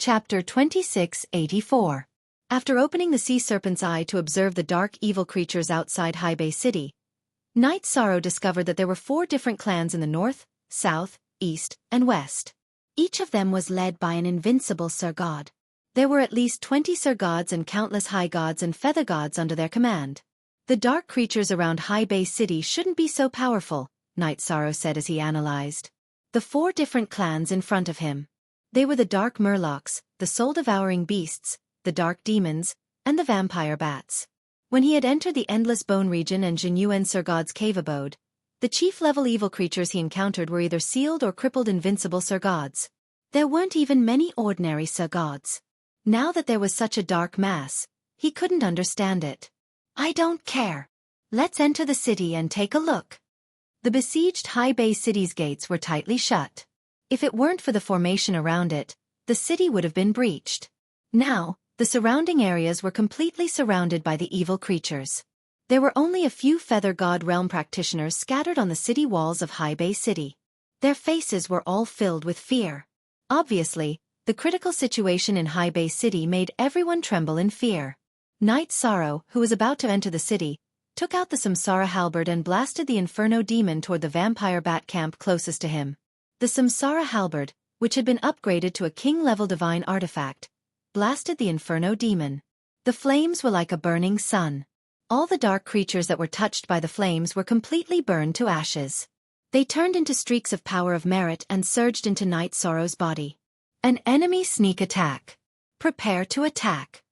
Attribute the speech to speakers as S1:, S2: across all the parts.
S1: Chapter 2684. After opening the sea serpent's eye to observe the dark evil creatures outside High Bay City, Night Sorrow discovered that there were 4 different clans in the north, south, east, and west. Each of them was led by an invincible Sir God. There were at least 20 Sir Gods and countless High Gods and Feather Gods under their command. The dark creatures around High Bay City shouldn't be so powerful, Night Sorrow said as he analyzed the 4 different clans in front of him. They were the Dark Murlocs, the Soul-Devouring Beasts, the Dark Demons, and the Vampire Bats. When he had entered the Endless Bone region and genuine Sir God's cave abode, the chief-level evil creatures he encountered were either sealed or crippled invincible Sir Gods. There weren't even many ordinary Sir Gods. Now that there was such a dark mass, he couldn't understand it. "I don't care. Let's enter the city and take a look." The besieged High Bay City's gates were tightly shut. If it weren't for the formation around it, the city would have been breached. Now, the surrounding areas were completely surrounded by the evil creatures. There were only a few Feather God realm practitioners scattered on the city walls of High Bay City. Their faces were all filled with fear. Obviously, the critical situation in High Bay City made everyone tremble in fear. Night Sorrow, who was about to enter the city, took out the Samsara halberd and blasted the Inferno demon toward the vampire bat camp closest to him. The Samsara halberd, which had been upgraded to a king-level divine artifact, blasted the Inferno demon. The flames were like a burning sun. All the dark creatures that were touched by the flames were completely burned to ashes. They turned into streaks of power of merit and surged into Night Sorrow's body. An enemy sneak attack. Prepare to attack.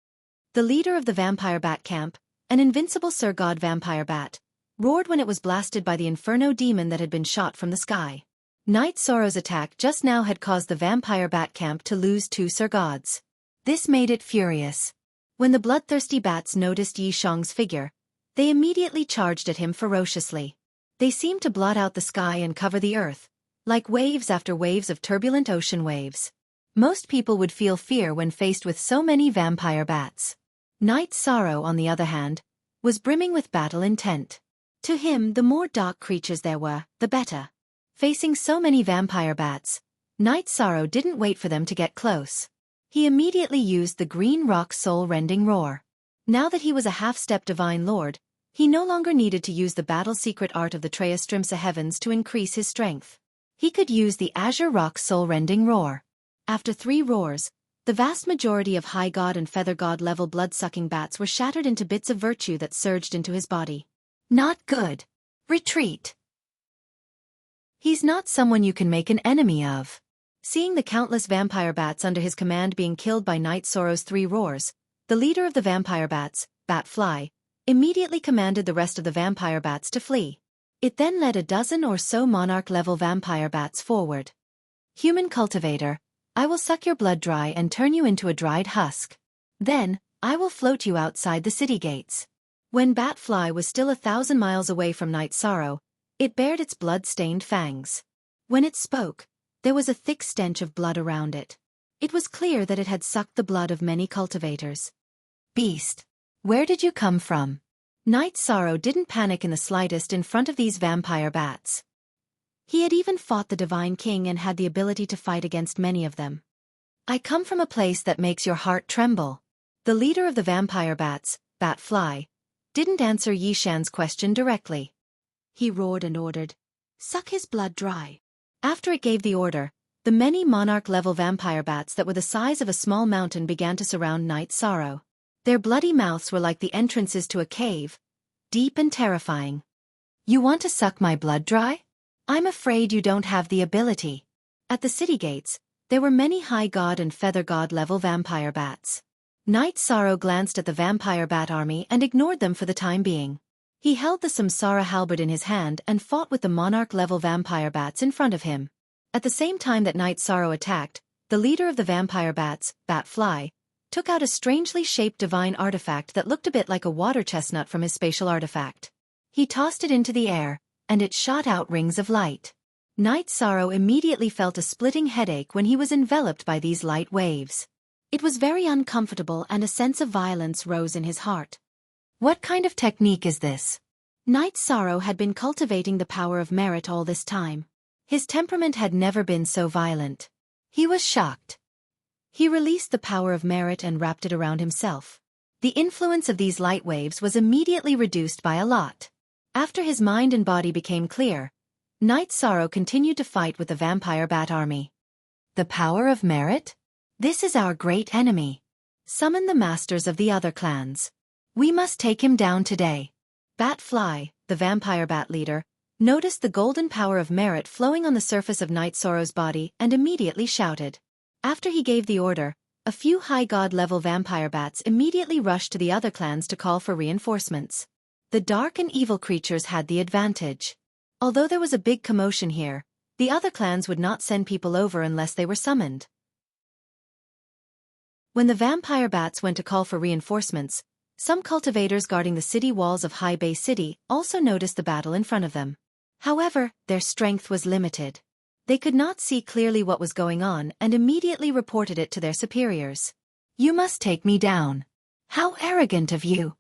S1: The leader of the vampire bat camp, an invincible Sir God vampire bat, roared when it was blasted by the Inferno demon that had been shot from the sky. Night Sorrow's attack just now had caused the vampire bat camp to lose 2 Sir Gods. This made it furious. When the bloodthirsty bats noticed Yi Shang's figure, they immediately charged at him ferociously. They seemed to blot out the sky and cover the earth, like waves after waves of turbulent ocean waves. Most people would feel fear when faced with so many vampire bats. Night Sorrow, on the other hand, was brimming with battle intent. To him, the more dark creatures there were, the better. Facing so many vampire bats, Night Sorrow didn't wait for them to get close. He immediately used the Green Rock soul-rending roar. Now that he was a half-step divine lord, he no longer needed to use the battle-secret art of the Treastrimsa heavens to increase his strength. He could use the Azure Rock soul-rending roar. After 3 roars, the vast majority of High God and Feather God level blood-sucking bats were shattered into bits of virtue that surged into his body. Not good. Retreat. He's not someone you can make an enemy of. Seeing the countless vampire bats under his command being killed by Night Sorrow's 3 roars, the leader of the vampire bats, Batfly, immediately commanded the rest of the vampire bats to flee. It then led a dozen or so monarch-level vampire bats forward. "Human cultivator, I will suck your blood dry and turn you into a dried husk. Then, I will float you outside the city gates." When Batfly was still 1,000 miles away from Night Sorrow, it bared its blood-stained fangs. When it spoke, there was a thick stench of blood around it. It was clear that it had sucked the blood of many cultivators. "Beast, where did you come from?" Night Sorrow didn't panic in the slightest in front of these vampire bats. He had even fought the Divine King and had the ability to fight against many of them. "I come from a place that makes your heart tremble." The leader of the vampire bats, Batfly, didn't answer Yi Shan's question directly. He roared and ordered, "Suck his blood dry." After it gave the order, the many monarch-level vampire bats that were the size of a small mountain began to surround Night Sorrow. Their bloody mouths were like the entrances to a cave, deep and terrifying. "You want to suck my blood dry? I'm afraid you don't have the ability." At the city gates, there were many High God and Feather God level vampire bats. Night Sorrow glanced at the vampire bat army and ignored them for the time being. He held the Samsara halberd in his hand and fought with the monarch-level vampire bats in front of him. At the same time that Night Sorrow attacked, the leader of the vampire bats, Batfly, took out a strangely shaped divine artifact that looked a bit like a water chestnut from his spatial artifact. He tossed it into the air, and it shot out rings of light. Night Sorrow immediately felt a splitting headache when he was enveloped by these light waves. It was very uncomfortable and a sense of violence rose in his heart. What kind of technique is this? Night Sorrow had been cultivating the power of merit all this time. His temperament had never been so violent. He was shocked. He released the power of merit and wrapped it around himself. The influence of these light waves was immediately reduced by a lot. After his mind and body became clear, Knight Sorrow continued to fight with the vampire bat army. The power of merit? This is our great enemy. Summon the masters of the other clans. We must take him down today. Batfly, the vampire bat leader, noticed the golden power of merit flowing on the surface of Knight Sorrow's body and immediately shouted. After he gave the order, a few high god-level vampire bats immediately rushed to the other clans to call for reinforcements. The dark and evil creatures had the advantage. Although there was a big commotion here, the other clans would not send people over unless they were summoned. When the vampire bats went to call for reinforcements, some cultivators guarding the city walls of High Bay City also noticed the battle in front of them. However, their strength was limited. They could not see clearly what was going on and immediately reported it to their superiors. You must take me down. How arrogant of you!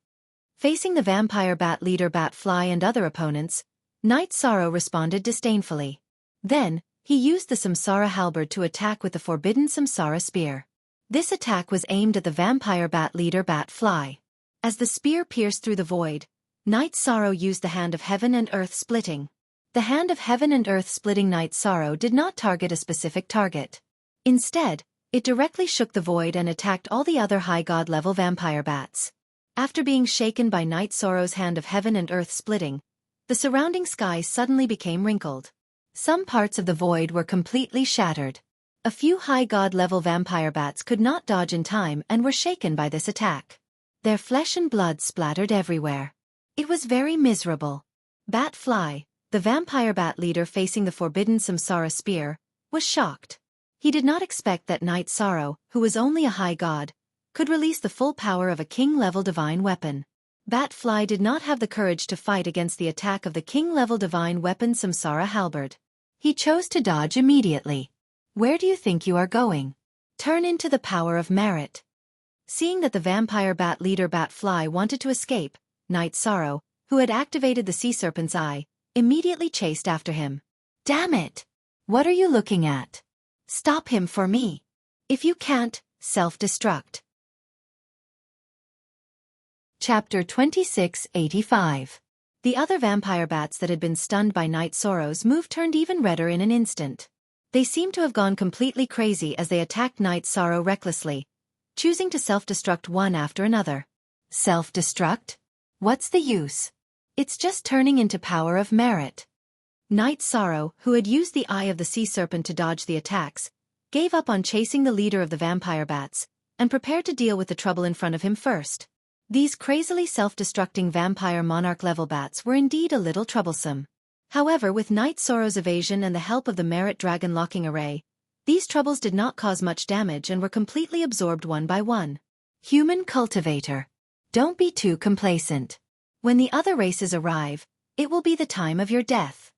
S1: Facing the vampire bat leader Batfly and other opponents, Knight Sorrow responded disdainfully. Then, he used the Samsara halberd to attack with the forbidden Samsara spear. This attack was aimed at the vampire bat leader Batfly. As the spear pierced through the void, Knight Sorrow used the Hand of Heaven and Earth Splitting. The Hand of Heaven and Earth Splitting Knight Sorrow did not target a specific target. Instead, it directly shook the void and attacked all the other high god-level vampire bats. After being shaken by Knight Sorrow's Hand of Heaven and Earth Splitting, the surrounding sky suddenly became wrinkled. Some parts of the void were completely shattered. A few high god-level vampire bats could not dodge in time and were shaken by this attack. Their flesh and blood splattered everywhere. It was very miserable. Batfly, the vampire bat leader facing the forbidden Samsara spear, was shocked. He did not expect that Knight Sorrow, who was only a high god, could release the full power of a king-level divine weapon. Batfly did not have the courage to fight against the attack of the king-level divine weapon Samsara halberd. He chose to dodge immediately. Where do you think you are going? Turn into the power of merit. Seeing that the vampire bat leader Batfly wanted to escape, Knight Sorrow, who had activated the sea serpent's eye, immediately chased after him. Damn it! What are you looking at? Stop him for me. If you can't, self-destruct. Chapter 2685. The other vampire bats that had been stunned by Knight Sorrow's move turned even redder in an instant. They seemed to have gone completely crazy as they attacked Knight Sorrow recklessly, choosing to self-destruct one after another. Self-destruct? What's the use? It's just turning into power of merit. Knight Sorrow, who had used the eye of the sea serpent to dodge the attacks, gave up on chasing the leader of the vampire bats, and prepared to deal with the trouble in front of him first. These crazily self-destructing vampire monarch-level bats were indeed a little troublesome. However, with Knight Sorrow's evasion and the help of the merit dragon locking array, these troubles did not cause much damage and were completely absorbed one by one. Human cultivator. Don't be too complacent. When the other races arrive, it will be the time of your death.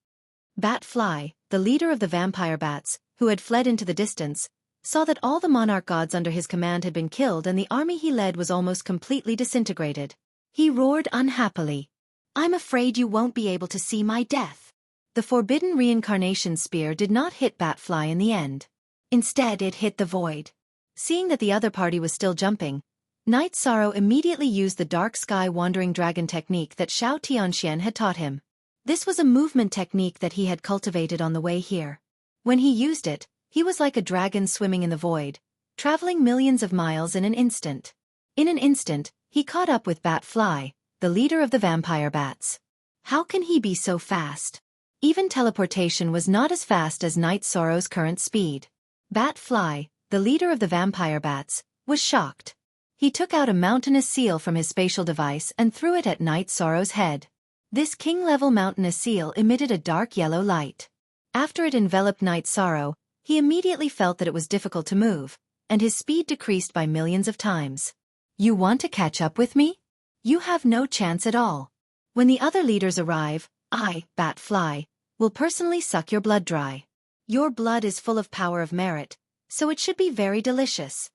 S1: Batfly, the leader of the vampire bats, who had fled into the distance, saw that all the monarch gods under his command had been killed and the army he led was almost completely disintegrated. He roared unhappily. I'm afraid you won't be able to see my death. The forbidden reincarnation spear did not hit Batfly in the end. Instead, it hit the void. Seeing that the other party was still jumping, Knight Sorrow immediately used the dark sky wandering dragon technique that Xiao Tianxian had taught him. This was a movement technique that he had cultivated on the way here. When he used it, he was like a dragon swimming in the void, traveling millions of miles in an instant. In an instant, he caught up with Batfly, the leader of the vampire bats. How can he be so fast? Even teleportation was not as fast as Knight Sorrow's current speed. Batfly, the leader of the vampire bats, was shocked. He took out a mountainous seal from his spatial device and threw it at Knight Sorrow's head. This king-level mountainous seal emitted a dark yellow light. After it enveloped Knight Sorrow, he immediately felt that it was difficult to move, and his speed decreased by millions of times. You want to catch up with me? You have no chance at all. When the other leaders arrive, I, Batfly, will personally suck your blood dry. Your blood is full of power of merit, so it should be very delicious.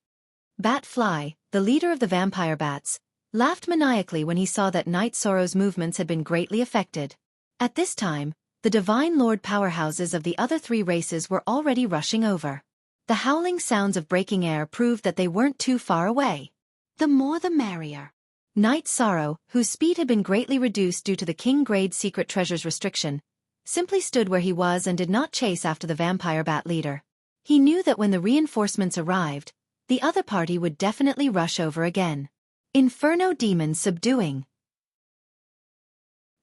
S1: Batfly, the leader of the vampire bats, laughed maniacally when he saw that Knight Sorrow's movements had been greatly affected. At this time, the Divine Lord powerhouses of the other three races were already rushing over. The howling sounds of breaking air proved that they weren't too far away. The more the merrier. Knight Sorrow, whose speed had been greatly reduced due to the king-grade secret treasures restriction, simply stood where he was and did not chase after the vampire bat leader. He knew that when the reinforcements arrived, the other party would definitely rush over again. Inferno demons subduing.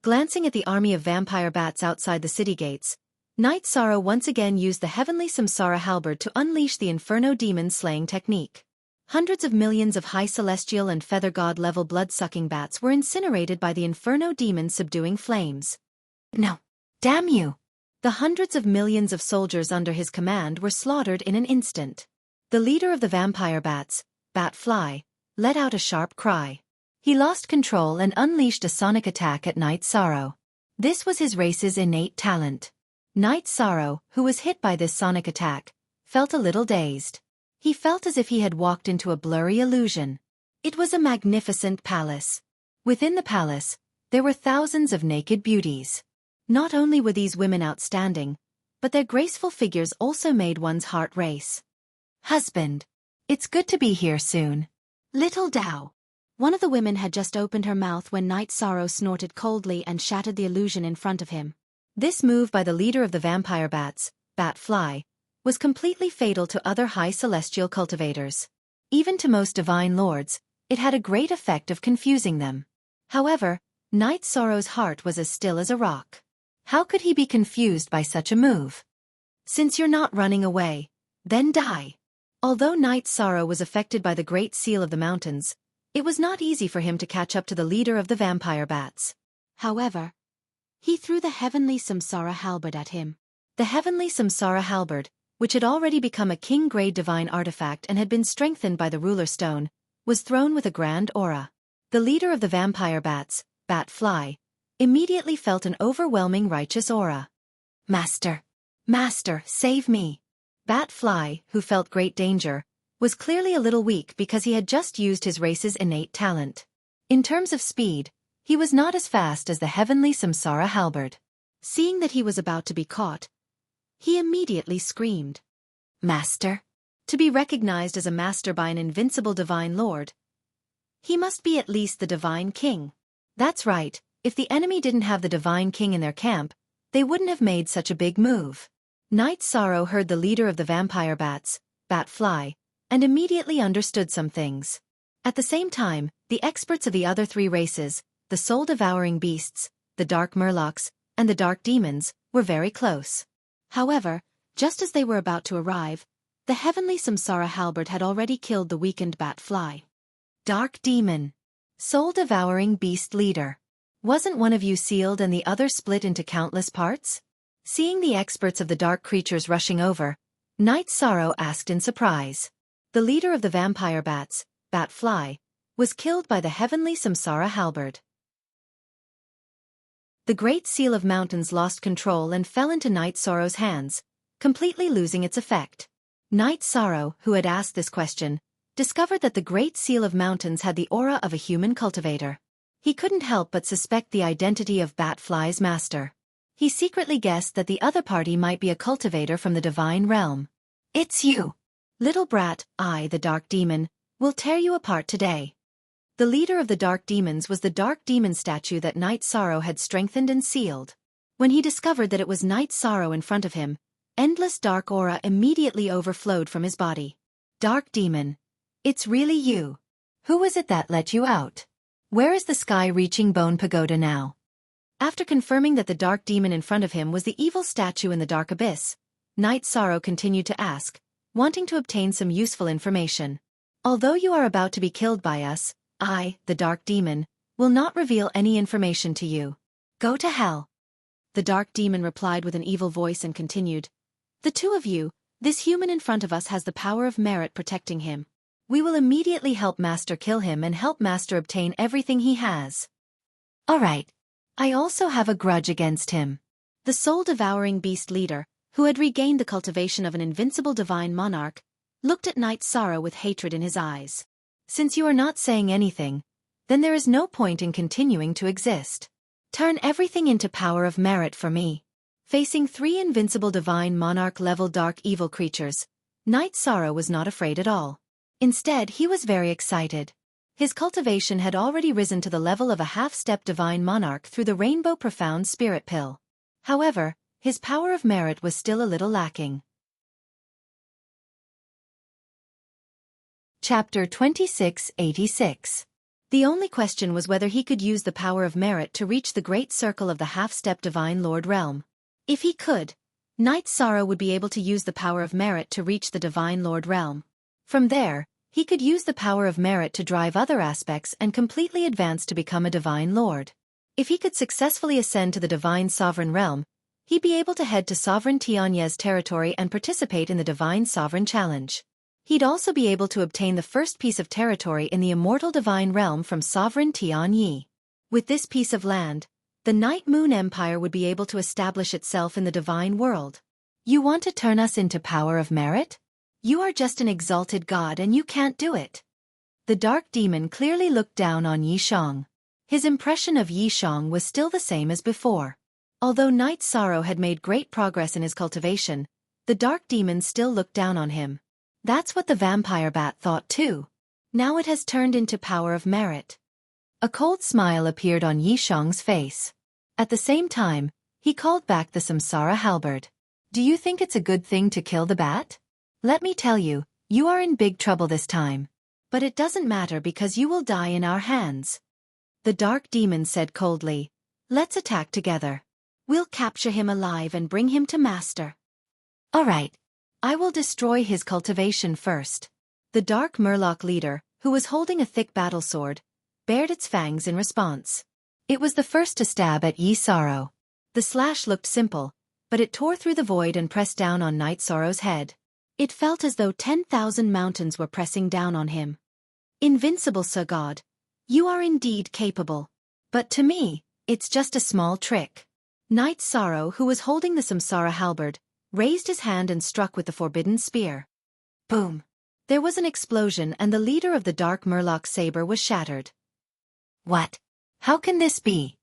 S1: Glancing at the army of vampire bats outside the city gates, Knight Sorrow once again used the heavenly Samsara halberd to unleash the Inferno demon slaying technique. Hundreds of millions of high celestial and feather god level blood-sucking bats were incinerated by the Inferno demon subduing flames. No. Damn you! The hundreds of millions of soldiers under his command were slaughtered in an instant. The leader of the vampire bats, Bat-Fly, let out a sharp cry. He lost control and unleashed a sonic attack at Knight Sorrow. This was his race's innate talent. Knight Sorrow, who was hit by this sonic attack, felt a little dazed. He felt as if he had walked into a blurry illusion. It was a magnificent palace. Within the palace, there were thousands of naked beauties. Not only were these women outstanding, but their graceful figures also made one's heart race. Husband. It's good to be here soon. Little Dao. One of the women had just opened her mouth when Knight Sorrow snorted coldly and shattered the illusion in front of him. This move by the leader of the vampire bats, Bat-Fly, was completely fatal to other high celestial cultivators. Even to most divine lords, it had a great effect of confusing them. However, Knight Sorrow's heart was as still as a rock. How could he be confused by such a move? Since you're not running away, then die. Although Knight Sorrow was affected by the Great Seal of the Mountains, it was not easy for him to catch up to the leader of the vampire bats. However, he threw the heavenly Samsara halberd at him. The heavenly Samsara halberd, which had already become a king-grade divine artifact and had been strengthened by the ruler stone, was thrown with a grand aura. The leader of the vampire bats, Bat-Fly, immediately felt an overwhelming righteous aura. Master! Master, save me! Bat-Fly, who felt great danger, was clearly a little weak because he had just used his race's innate talent. In terms of speed, he was not as fast as the heavenly Samsara halberd. Seeing that he was about to be caught, he immediately screamed. Master? To be recognized as a master by an invincible divine lord, he must be at least the divine king. That's right. If the enemy didn't have the divine king in their camp, they wouldn't have made such a big move. Knight Sorrow heard the leader of the vampire bats, Bat-Fly, and immediately understood some things. At the same time, the experts of the other three races, the soul-devouring beasts, the dark murlocs, and the dark demons, were very close. However, just as they were about to arrive, the heavenly Samsara halberd had already killed the weakened Bat-Fly. Dark demon. Soul-devouring beast leader. Wasn't one of you sealed and the other split into countless parts? Seeing the experts of the dark creatures rushing over, Knight Sorrow asked in surprise. The leader of the vampire bats, Bat-Fly, was killed by the heavenly Samsara halberd. The Great Seal of Mountains lost control and fell into Knight Sorrow's hands, completely losing its effect. Knight Sorrow, who had asked this question, discovered that the Great Seal of Mountains had the aura of a human cultivator. He couldn't help but suspect the identity of Bat-Fly's master. He secretly guessed that the other party might be a cultivator from the divine realm. It's you! Little brat, I, the dark demon, will tear you apart today. The leader of the dark demons was the dark demon statue that Knight Sorrow had strengthened and sealed. When he discovered that it was Knight Sorrow in front of him, endless dark aura immediately overflowed from his body. Dark demon. It's really you. Who was it that let you out? Where is the sky-reaching bone pagoda now? After confirming that the dark demon in front of him was the evil statue in the dark abyss, Knight Sorrow continued to ask, wanting to obtain some useful information. Although you are about to be killed by us, I, the dark demon, will not reveal any information to you. Go to hell. The dark demon replied with an evil voice and continued, the two of you, this human in front of us has the power of merit protecting him. We will immediately help Master kill him and help Master obtain everything he has. Alright. I also have a grudge against him. The soul-devouring beast leader, who had regained the cultivation of an invincible divine monarch, looked at Knight Sorrow with hatred in his eyes. Since you are not saying anything, then there is no point in continuing to exist. Turn everything into power of merit for me. Facing three invincible divine monarch-level dark evil creatures, Knight Sorrow was not afraid at all. Instead, he was very excited. His cultivation had already risen to the level of a half-step divine monarch through the Rainbow Profound Spirit Pill. However, his power of merit was still a little lacking. Chapter 2686. The only question was whether he could use the power of merit to reach the great circle of the half-step Divine Lord realm. If he could, Knight Sorrow would be able to use the power of merit to reach the Divine Lord realm. From there, he could use the power of merit to drive other aspects and completely advance to become a Divine Lord. If he could successfully ascend to the Divine Sovereign realm, he'd be able to head to Sovereign Tiany's territory and participate in the Divine Sovereign Challenge. He'd also be able to obtain the first piece of territory in the immortal divine realm from Sovereign Tianyi. With this piece of land, the Night Moon Empire would be able to establish itself in the divine world. You want to turn us into power of merit? You are just an exalted god and you can't do it. The dark demon clearly looked down on Yishang. His impression of Yishang was still the same as before. Although Knight Sorrow had made great progress in his cultivation, the dark demon still looked down on him. That's what the vampire bat thought too. Now it has turned into power of merit. A cold smile appeared on Yishang's face. At the same time, he called back the Samsara halberd. Do you think it's a good thing to kill the bat? Let me tell you, you are in big trouble this time. But it doesn't matter because you will die in our hands. The dark demon said coldly, let's attack together. We'll capture him alive and bring him to master. All right. I will destroy his cultivation first. The dark murloc leader, who was holding a thick battle sword, bared its fangs in response. It was the first to stab at Yi Sorrow. The slash looked simple, but it tore through the void and pressed down on Knight Sorrow's head. It felt as though 10,000 mountains were pressing down on him. Invincible Sir God, you are indeed capable. But to me, it's just a small trick. Knight Sorrow, who was holding the Samsara halberd, raised his hand and struck with the forbidden spear. Boom! There was an explosion and the leader of the dark murloc saber was shattered. What? How can this be?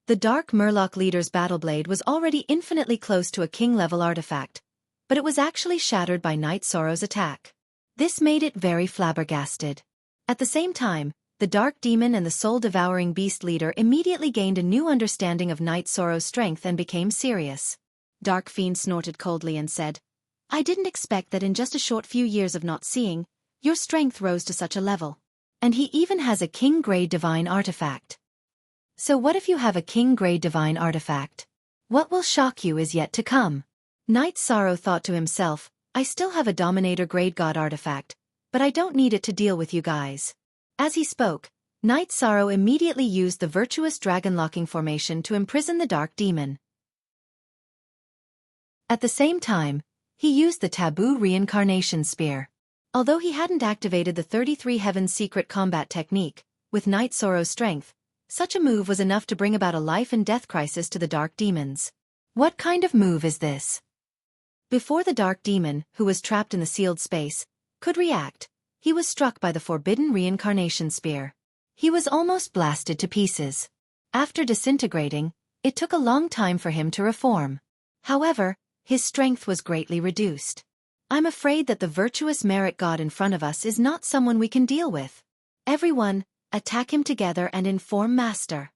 S1: The dark murloc leader's battle blade was already infinitely close to a king-level artifact, but it was actually shattered by Knight Sorrow's attack. This made it very flabbergasted. At the same time, the dark demon and the soul-devouring beast leader immediately gained a new understanding of Knight Sorrow's strength and became serious. Dark Fiend snorted coldly and said, I didn't expect that in just a short few years of not seeing, your strength rose to such a level. And he even has a king-grade divine artifact. So what if you have a king-grade divine artifact? What will shock you is yet to come. Knight Sorrow thought to himself, I still have a Dominator grade god artifact, but I don't need it to deal with you guys. As he spoke, Knight Sorrow immediately used the virtuous dragon-locking formation to imprison the dark demon. At the same time, he used the taboo reincarnation spear. Although he hadn't activated the 33 Heavens secret combat technique, with Knight Sorrow's strength, such a move was enough to bring about a life and death crisis to the dark demons. What kind of move is this? Before the dark demon, who was trapped in the sealed space, could react, he was struck by the forbidden reincarnation spear. He was almost blasted to pieces. After disintegrating, it took a long time for him to reform. However, his strength was greatly reduced. I'm afraid that the virtuous merit god in front of us is not someone we can deal with. Everyone, attack him together and inform Master.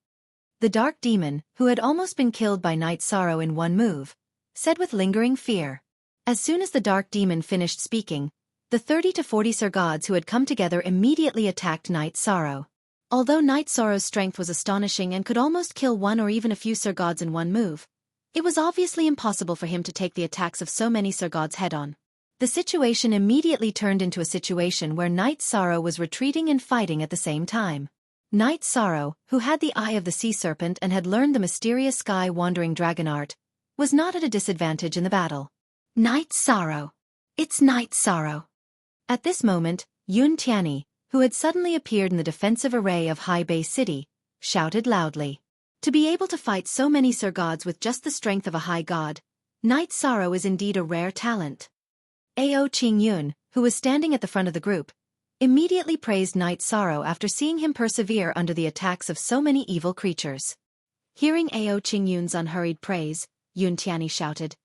S1: The dark demon, who had almost been killed by Knight Sorrow in one move, said with lingering fear. As soon as the dark demon finished speaking, the 30 to 40 Sir Gods who had come together immediately attacked Knight Sorrow. Although Knight Sorrow's strength was astonishing and could almost kill one or even a few Sir Gods in one move, it was obviously impossible for him to take the attacks of so many Sir Gods head-on. The situation immediately turned into a situation where Knight Sorrow was retreating and fighting at the same time. Knight Sorrow, who had the eye of the sea serpent and had learned the mysterious sky-wandering dragon art, was not at a disadvantage in the battle. Knight Sorrow! It's Knight Sorrow! At this moment, Yun Tianyi, who had suddenly appeared in the defensive array of High Bay City, shouted loudly. To be able to fight so many Sir Gods with just the strength of a high god, Knight Sorrow is indeed a rare talent. Ao Qingyun, who was standing at the front of the group, immediately praised Knight Sorrow after seeing him persevere under the attacks of so many evil creatures. Hearing Ao Qingyun's unhurried praise, Yun Tianyi shouted,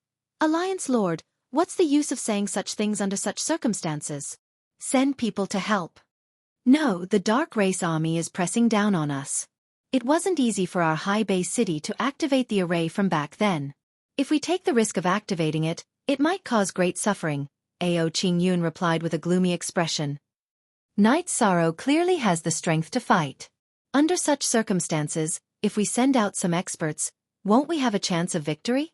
S1: Alliance Lord, What's the use of saying such things under such circumstances? Send people to help. No, the Dark Race army is pressing down on us. It wasn't easy for our high base city to activate the array from back then. If we take the risk of activating it, it might cause great suffering, Ao Qingyun replied with a gloomy expression. Night Sorrow clearly has the strength to fight. Under such circumstances, if we send out some experts, won't we have a chance of victory?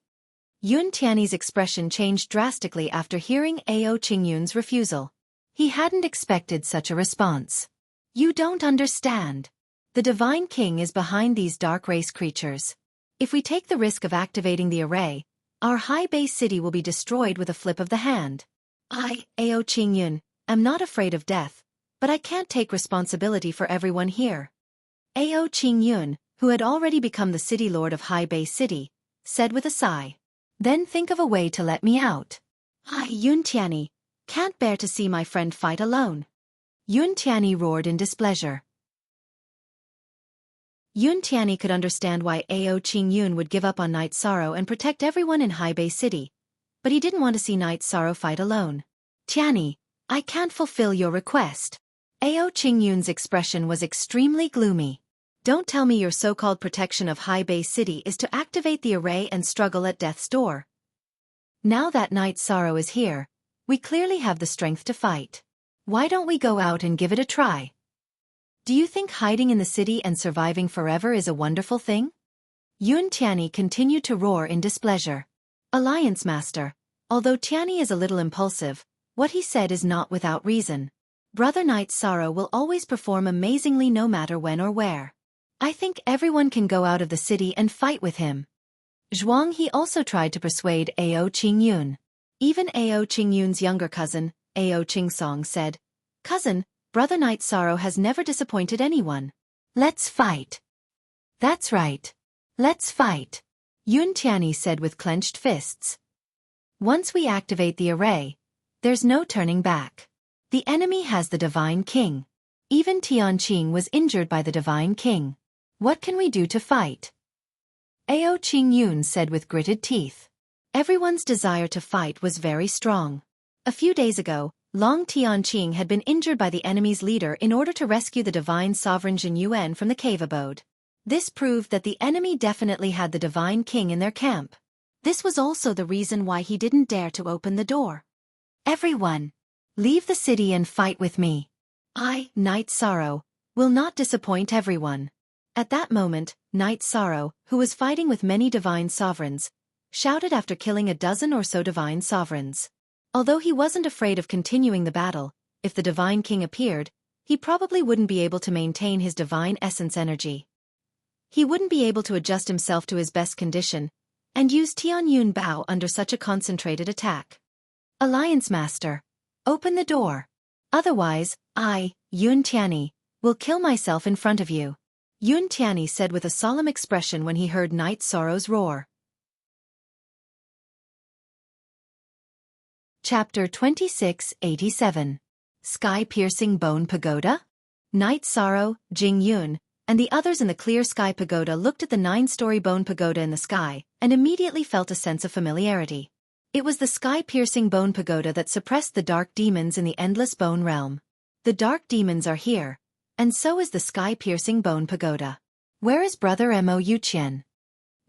S1: Yun Tianyi's expression changed drastically after hearing Ao Qingyun's refusal. He hadn't expected such a response. You don't understand. The Divine King is behind these dark race creatures. If we take the risk of activating the array, our high base city will be destroyed with a flip of the hand. I, Ao Qingyun, am not afraid of death, but I can't take responsibility for everyone here. Ao Qingyun, who had already become the city lord of High Base City, said with a sigh. Then think of a way to let me out. I, Yun Tianyi, can't bear to see my friend fight alone. Yun Tianyi roared in displeasure. Yun Tianyi could understand why Ao Qingyun would give up on Night Sorrow and protect everyone in High Base City, but he didn't want to see Night Sorrow fight alone. Tianyi, I can't fulfill your request. Ao Qingyun's expression was extremely gloomy. Don't tell me your so-called protection of High Base City is to activate the array and struggle at death's door. Now that Night Sorrow is here, we clearly have the strength to fight. Why don't we go out and give it a try? Do you think hiding in the city and surviving forever is a wonderful thing? Yun Tianyi continued to roar in displeasure. Alliance Master, although Tianyi is a little impulsive, what he said is not without reason. Brother Night Sorrow will always perform amazingly no matter when or where. I think everyone can go out of the city and fight with him. Zhuang He also tried to persuade Ao Qingyun. Even Ao Qingyun's younger cousin, Ao Qingsong said, Cousin, Brother Night Sorrow has never disappointed anyone. Let's fight. That's right. Let's fight. Yun Tianyi said with clenched fists. Once we activate the array, there's no turning back. The enemy has the Divine King. Even Tianqing was injured by the Divine King. What can we do to fight? Ao Qingyun said with gritted teeth. Everyone's desire to fight was very strong. A few days ago, Long Tianqing had been injured by the enemy's leader in order to rescue the divine sovereign Jin Yuan from the cave abode. This proved that the enemy definitely had the Divine King in their camp. This was also the reason why he didn't dare to open the door. Everyone, leave the city and fight with me. I, Night Sorrow, will not disappoint everyone. At that moment, Night Sorrow, who was fighting with many divine sovereigns, shouted after killing a dozen or so divine sovereigns. Although he wasn't afraid of continuing the battle, if the Divine King appeared, he probably wouldn't be able to maintain his divine essence energy. He wouldn't be able to adjust himself to his best condition, and use Tianyun Bao under such a concentrated attack. Alliance Master, open the door. Otherwise, I, Yun Tianyi, will kill myself in front of you. Yun Tianyi said with a solemn expression when he heard Night Sorrow's roar. Chapter 2687. Sky-Piercing Bone Pagoda? Night Sorrow, Jing Yun, and the others in the clear sky pagoda looked at the 9-story bone pagoda in the sky and immediately felt a sense of familiarity. It was the sky-piercing bone pagoda that suppressed the dark demons in the endless bone realm. The dark demons are here, and so is the sky-piercing bone pagoda. Where is Brother Mo Yuqian?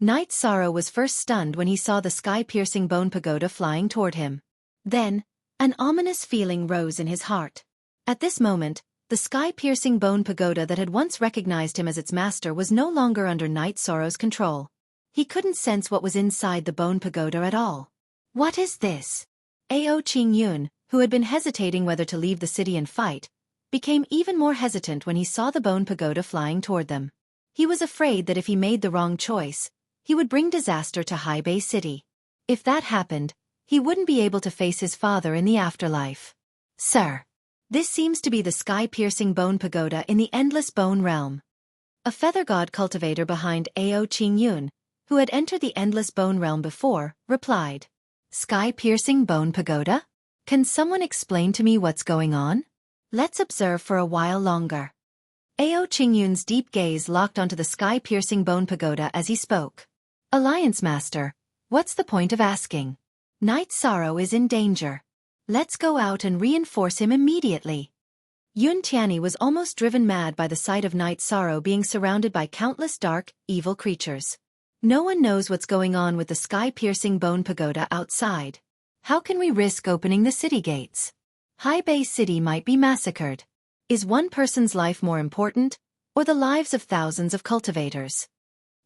S1: Night Sorrow was first stunned when he saw the sky-piercing bone pagoda flying toward him. Then, an ominous feeling rose in his heart. At this moment, the sky-piercing bone pagoda that had once recognized him as its master was no longer under Night Sorrow's control. He couldn't sense what was inside the bone pagoda at all. What is this? Ao Qingyun, who had been hesitating whether to leave the city and fight, became even more hesitant when he saw the bone pagoda flying toward them. He was afraid that if he made the wrong choice, he would bring disaster to High Bay City. If that happened, he wouldn't be able to face his father in the afterlife. Sir, this seems to be the sky-piercing bone pagoda in the endless bone realm. A feather god cultivator behind Ao Qingyun, who had entered the endless bone realm before, replied. Sky-piercing bone pagoda? Can someone explain to me what's going on? Let's observe for a while longer. Ao Qingyun's deep gaze locked onto the sky-piercing bone pagoda as he spoke. Alliance Master, what's the point of asking? Night Sorrow is in danger. Let's go out and reinforce him immediately. Yun Tianyi was almost driven mad by the sight of Night Sorrow being surrounded by countless dark, evil creatures. No one knows what's going on with the sky-piercing bone pagoda outside. How can we risk opening the city gates? Haibei City might be massacred. Is one person's life more important, or the lives of thousands of cultivators?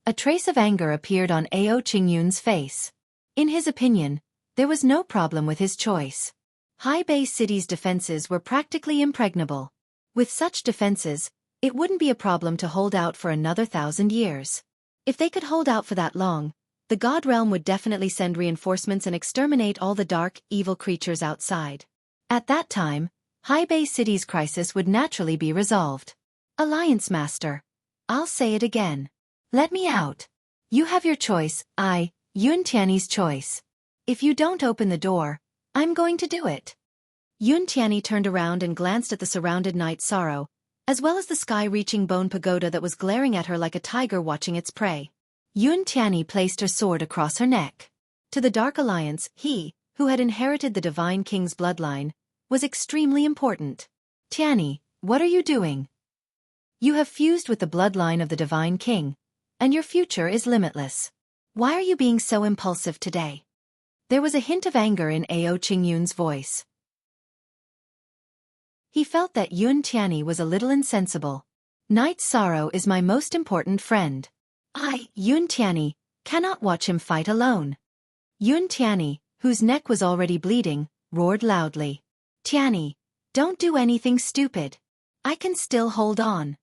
S1: A trace of anger appeared on Ao Qingyun's face. In his opinion, there was no problem with his choice. Haibei City's defenses were practically impregnable. With such defenses, it wouldn't be a problem to hold out for another 1,000 years. If they could hold out for that long, the God Realm would definitely send reinforcements and exterminate all the dark, evil creatures outside. At that time, Haibei City's crisis would naturally be resolved. Alliance Master. I'll say it again. Let me out. You have your choice, Yun Tianyi's choice. If you don't open the door, I'm going to do it. Yun Tianyi turned around and glanced at the surrounded Night Sorrow, as well as the sky-reaching bone pagoda that was glaring at her like a tiger watching its prey. Yun Tianyi placed her sword across her neck. To the Dark Alliance, he, who had inherited the Divine King's bloodline, was extremely important. Tianyi, what are you doing? You have fused with the bloodline of the Divine King, and your future is limitless. Why are you being so impulsive today? There was a hint of anger in Ao Qingyun's voice. He felt that Yun Tianyi was a little insensible. Night Sorrow is my most important friend. Yun Tianyi, cannot watch him fight alone. Yun Tianyi, whose neck was already bleeding, roared loudly. Tianyi, don't do anything stupid. I can still hold on.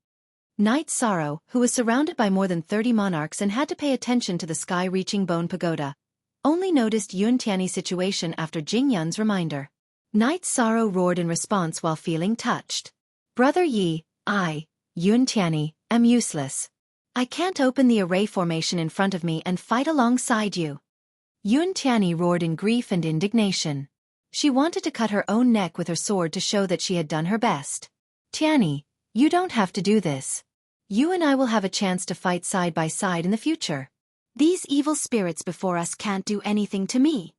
S1: Night Sorrow, who was surrounded by more than 30 monarchs and had to pay attention to the sky-reaching bone pagoda, only noticed Yun Tianyi's situation after Jing Yun's reminder. Night Sorrow roared in response while feeling touched. Brother Yi, Yun Tianyi, am useless. I can't open the array formation in front of me and fight alongside you. Yun Tianyi roared in grief and indignation. She wanted to cut her own neck with her sword to show that she had done her best. Tianyi, you don't have to do this. You and I will have a chance to fight side by side in the future. These evil spirits before us can't do anything to me.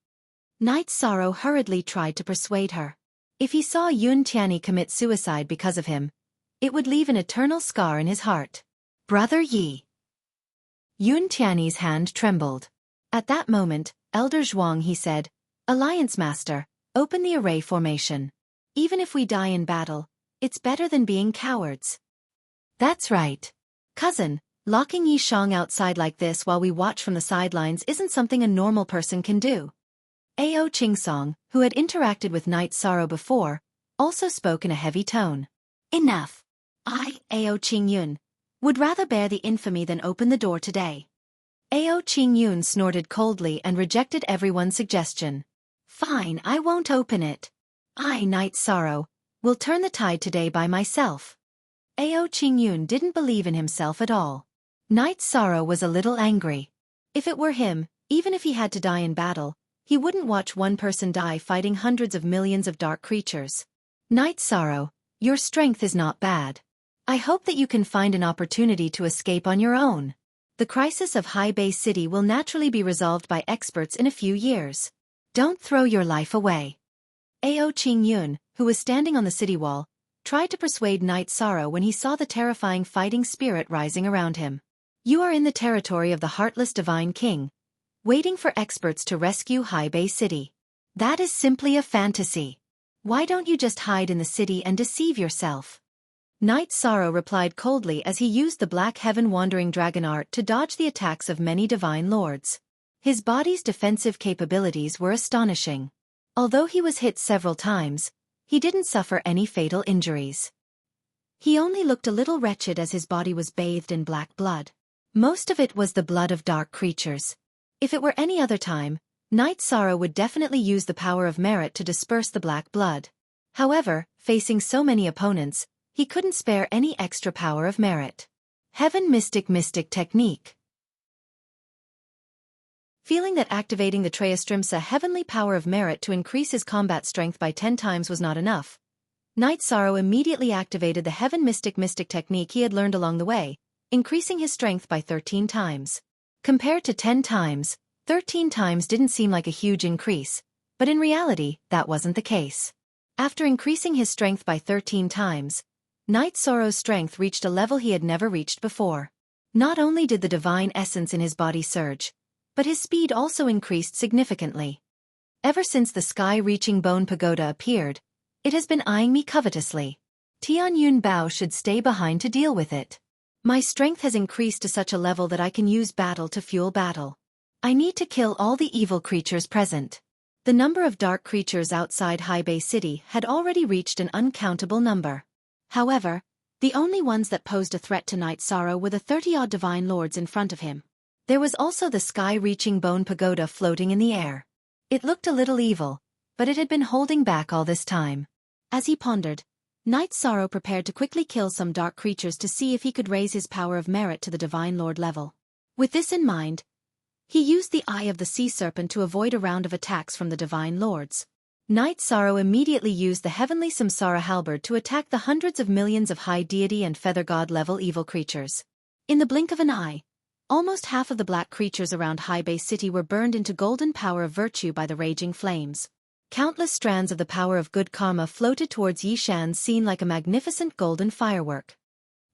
S1: Night Sorrow hurriedly tried to persuade her. If he saw Yun Tianyi commit suicide because of him, it would leave an eternal scar in his heart. Brother Yi. Yun Tianyi's hand trembled. At that moment, Elder Zhuang he said, Alliance Master, open the array formation. Even if we die in battle, it's better than being cowards. That's right. Cousin, locking Yi Shang outside like this while we watch from the sidelines isn't something a normal person can do. Ao Qingsong, who had interacted with Night Sorrow before, also spoke in a heavy tone. Enough. Ao Qingyun, would rather bear the infamy than open the door today. Ao Qingyun snorted coldly and rejected everyone's suggestion. Fine, I won't open it. Night Sorrow, will turn the tide today by myself. Ao Qingyun didn't believe in himself at all. Night Sorrow was a little angry. If it were him, even if he had to die in battle, he wouldn't watch one person die fighting hundreds of millions of dark creatures. Night Sorrow, your strength is not bad. I hope that you can find an opportunity to escape on your own. The crisis of Haibei City will naturally be resolved by experts in a few years. Don't throw your life away. Ao Qingyun, who was standing on the city wall, tried to persuade Night Sorrow when he saw the terrifying fighting spirit rising around him. You are in the territory of the heartless Divine King, waiting for experts to rescue Haibei City. That is simply a fantasy. Why don't you just hide in the city and deceive yourself? Night Sorrow replied coldly as he used the Black Heaven Wandering Dragon art to dodge the attacks of many divine lords. His body's defensive capabilities were astonishing. Although he was hit several times, he didn't suffer any fatal injuries. He only looked a little wretched as his body was bathed in black blood. Most of it was the blood of dark creatures. If it were any other time, Night Sorrow would definitely use the power of merit to disperse the black blood. However, facing so many opponents, he couldn't spare any extra power of merit. Heaven Mystic Technique. Feeling that activating the Treastrimsa heavenly power of merit to increase his combat strength by 10 times was not enough, Night Sorrow immediately activated the Heaven Mystic Technique he had learned along the way, increasing his strength by 13 times. Compared to 10 times, 13 times didn't seem like a huge increase, but in reality, that wasn't the case. After increasing his strength by 13 times, Knight Sorrow's strength reached a level he had never reached before. Not only did the divine essence in his body surge, but his speed also increased significantly. Ever since the sky-reaching bone pagoda appeared, it has been eyeing me covetously. Tianyun Bao should stay behind to deal with it. My strength has increased to such a level that I can use battle to fuel battle. I need to kill all the evil creatures present. The number of dark creatures outside Haibei City had already reached an uncountable number. However, the only ones that posed a threat to Knight Sorrow were the 30-odd divine lords in front of him. There was also the sky-reaching bone pagoda floating in the air. It looked a little evil, but it had been holding back all this time. As he pondered, Knight Sorrow prepared to quickly kill some dark creatures to see if he could raise his power of merit to the divine lord level. With this in mind, he used the Eye of the Sea Serpent to avoid a round of attacks from the divine lords. Knight Sorrow immediately used the heavenly Samsara halberd to attack the hundreds of millions of high deity and feather god level evil creatures. In the blink of an eye, almost half of the black creatures around Haibei City were burned into golden power of virtue by the raging flames. Countless strands of the power of good karma floated towards Yishan's scene like a magnificent golden firework.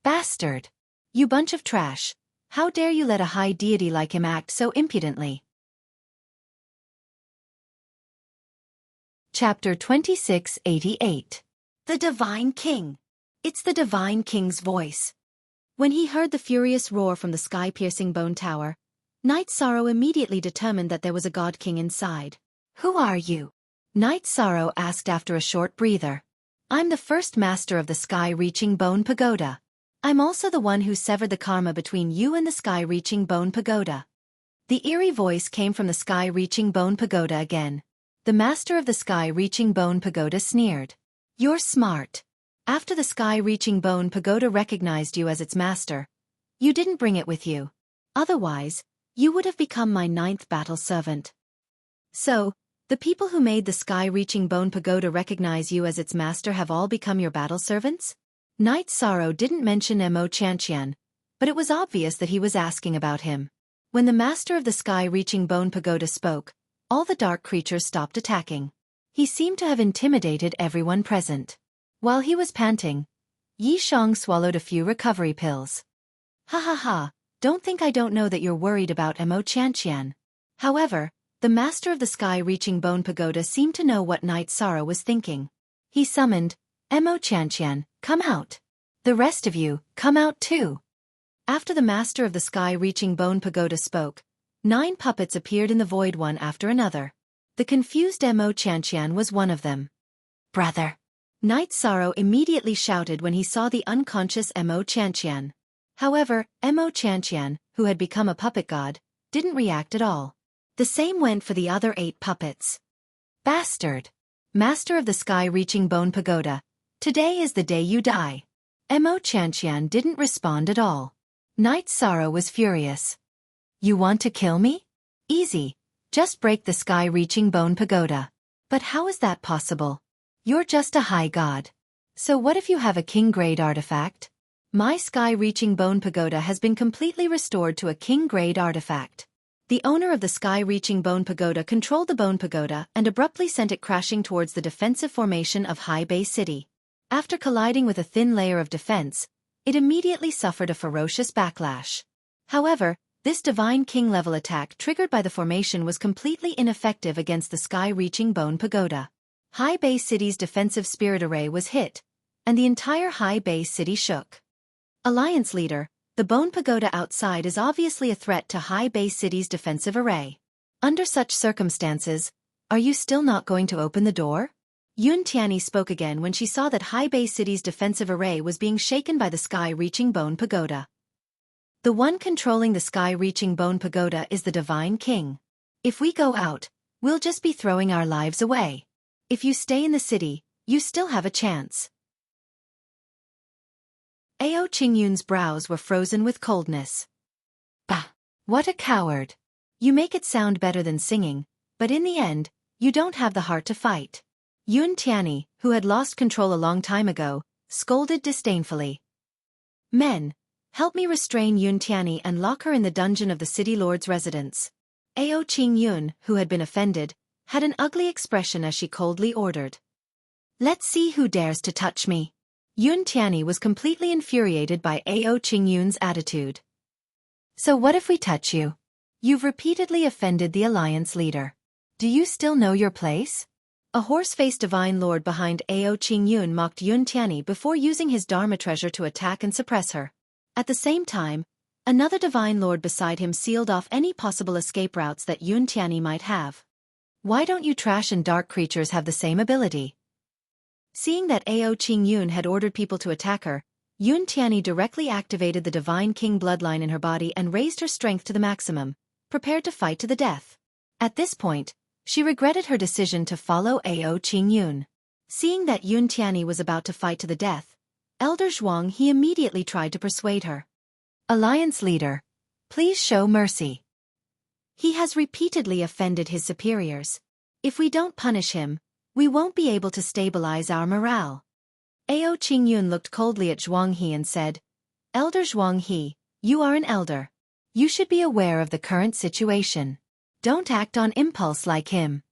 S1: Bastard! You bunch of trash! How dare you let a high deity like him act so impudently? Chapter 2688. The Divine King. It's the Divine King's voice. When he heard the furious roar from the sky-piercing bone tower, Knight Sorrow immediately determined that there was a god king inside. Who are you? Knight Sorrow asked after a short breather. I'm the first master of the sky-reaching bone pagoda. I'm also the one who severed the karma between you and the sky-reaching bone pagoda. The eerie voice came from the sky-reaching bone pagoda again. The master of the sky-reaching bone pagoda sneered. You're smart. After the sky-reaching bone pagoda recognized you as its master, you didn't bring it with you. Otherwise, you would have become my 9th battle servant. So, the people who made the sky-reaching bone pagoda recognize you as its master have all become your battle servants? Knight Sorrow didn't mention Mo Chantian, but it was obvious that he was asking about him. When the master of the sky-reaching bone pagoda spoke, all the dark creatures stopped attacking. He seemed to have intimidated everyone present. While he was panting, Yi Shang swallowed a few recovery pills. Ha ha ha, don't think I don't know that you're worried about Mo Chantian. However, the master of the sky-reaching bone pagoda seemed to know what Knight Sorrow was thinking. He summoned, Mo Chantian, come out. The rest of you, come out too. After the master of the sky-reaching bone pagoda spoke, 9 puppets appeared in the void one after another. The confused Mo Chantian was one of them. Brother! Knight Sorrow immediately shouted when he saw the unconscious Mo Chantian. However, Mo Chantian, who had become a puppet god, didn't react at all. The same went for the other 8 puppets. Bastard! Master of the sky-reaching bone pagoda, today is the day you die. Mo Chantian didn't respond at all. Knight Sorrow was furious. You want to kill me? Easy. Just break the sky-reaching bone pagoda. But how is that possible? You're just a high god. So what if you have a king-grade artifact? My sky-reaching bone pagoda has been completely restored to a king-grade artifact. The owner of the sky-reaching bone pagoda controlled the bone pagoda and abruptly sent it crashing towards the defensive formation of Haibei City. After colliding with a thin layer of defense, it immediately suffered a ferocious backlash. However, this divine king-level attack triggered by the formation was completely ineffective against the sky-reaching bone pagoda. Haibei City's defensive spirit array was hit, and the entire Haibei City shook. Alliance leader, the bone pagoda outside is obviously a threat to Haibei City's defensive array. Under such circumstances, are you still not going to open the door? Yun Tianyi spoke again when she saw that Haibei City's defensive array was being shaken by the sky-reaching bone pagoda. The one controlling the sky-reaching bone pagoda is the Divine King. If we go out, we'll just be throwing our lives away. If you stay in the city, you still have a chance. Ao Qingyun's brows were frozen with coldness. Bah! What a coward! You make it sound better than singing, but in the end, you don't have the heart to fight. Yun Tianyi, who had lost control a long time ago, scolded disdainfully. Men, help me restrain Yun Tianyi and lock her in the dungeon of the city lord's residence. Ao Qingyun, who had been offended, had an ugly expression as she coldly ordered. Let's see who dares to touch me. Yun Tianyi was completely infuriated by Ao Qingyun's attitude. So what if we touch you? You've repeatedly offended the alliance leader. Do you still know your place? A horse-faced divine lord behind Ao Qingyun mocked Yun Tianyi before using his Dharma treasure to attack and suppress her. At the same time, another divine lord beside him sealed off any possible escape routes that Yun Tianyi might have. Why don't you trash and dark creatures have the same ability? Seeing that Ao Qingyun had ordered people to attack her, Yun Tianyi directly activated the Divine King bloodline in her body and raised her strength to the maximum, prepared to fight to the death. At this point, she regretted her decision to follow Ao Qingyun. Seeing that Yun Tianyi was about to fight to the death, Elder Zhuang He immediately tried to persuade her. Alliance leader, please show mercy. He has repeatedly offended his superiors. If we don't punish him, we won't be able to stabilize our morale. Ao Qingyun looked coldly at Zhuang He and said, Elder Zhuang He, you are an elder. You should be aware of the current situation. Don't act on impulse like him.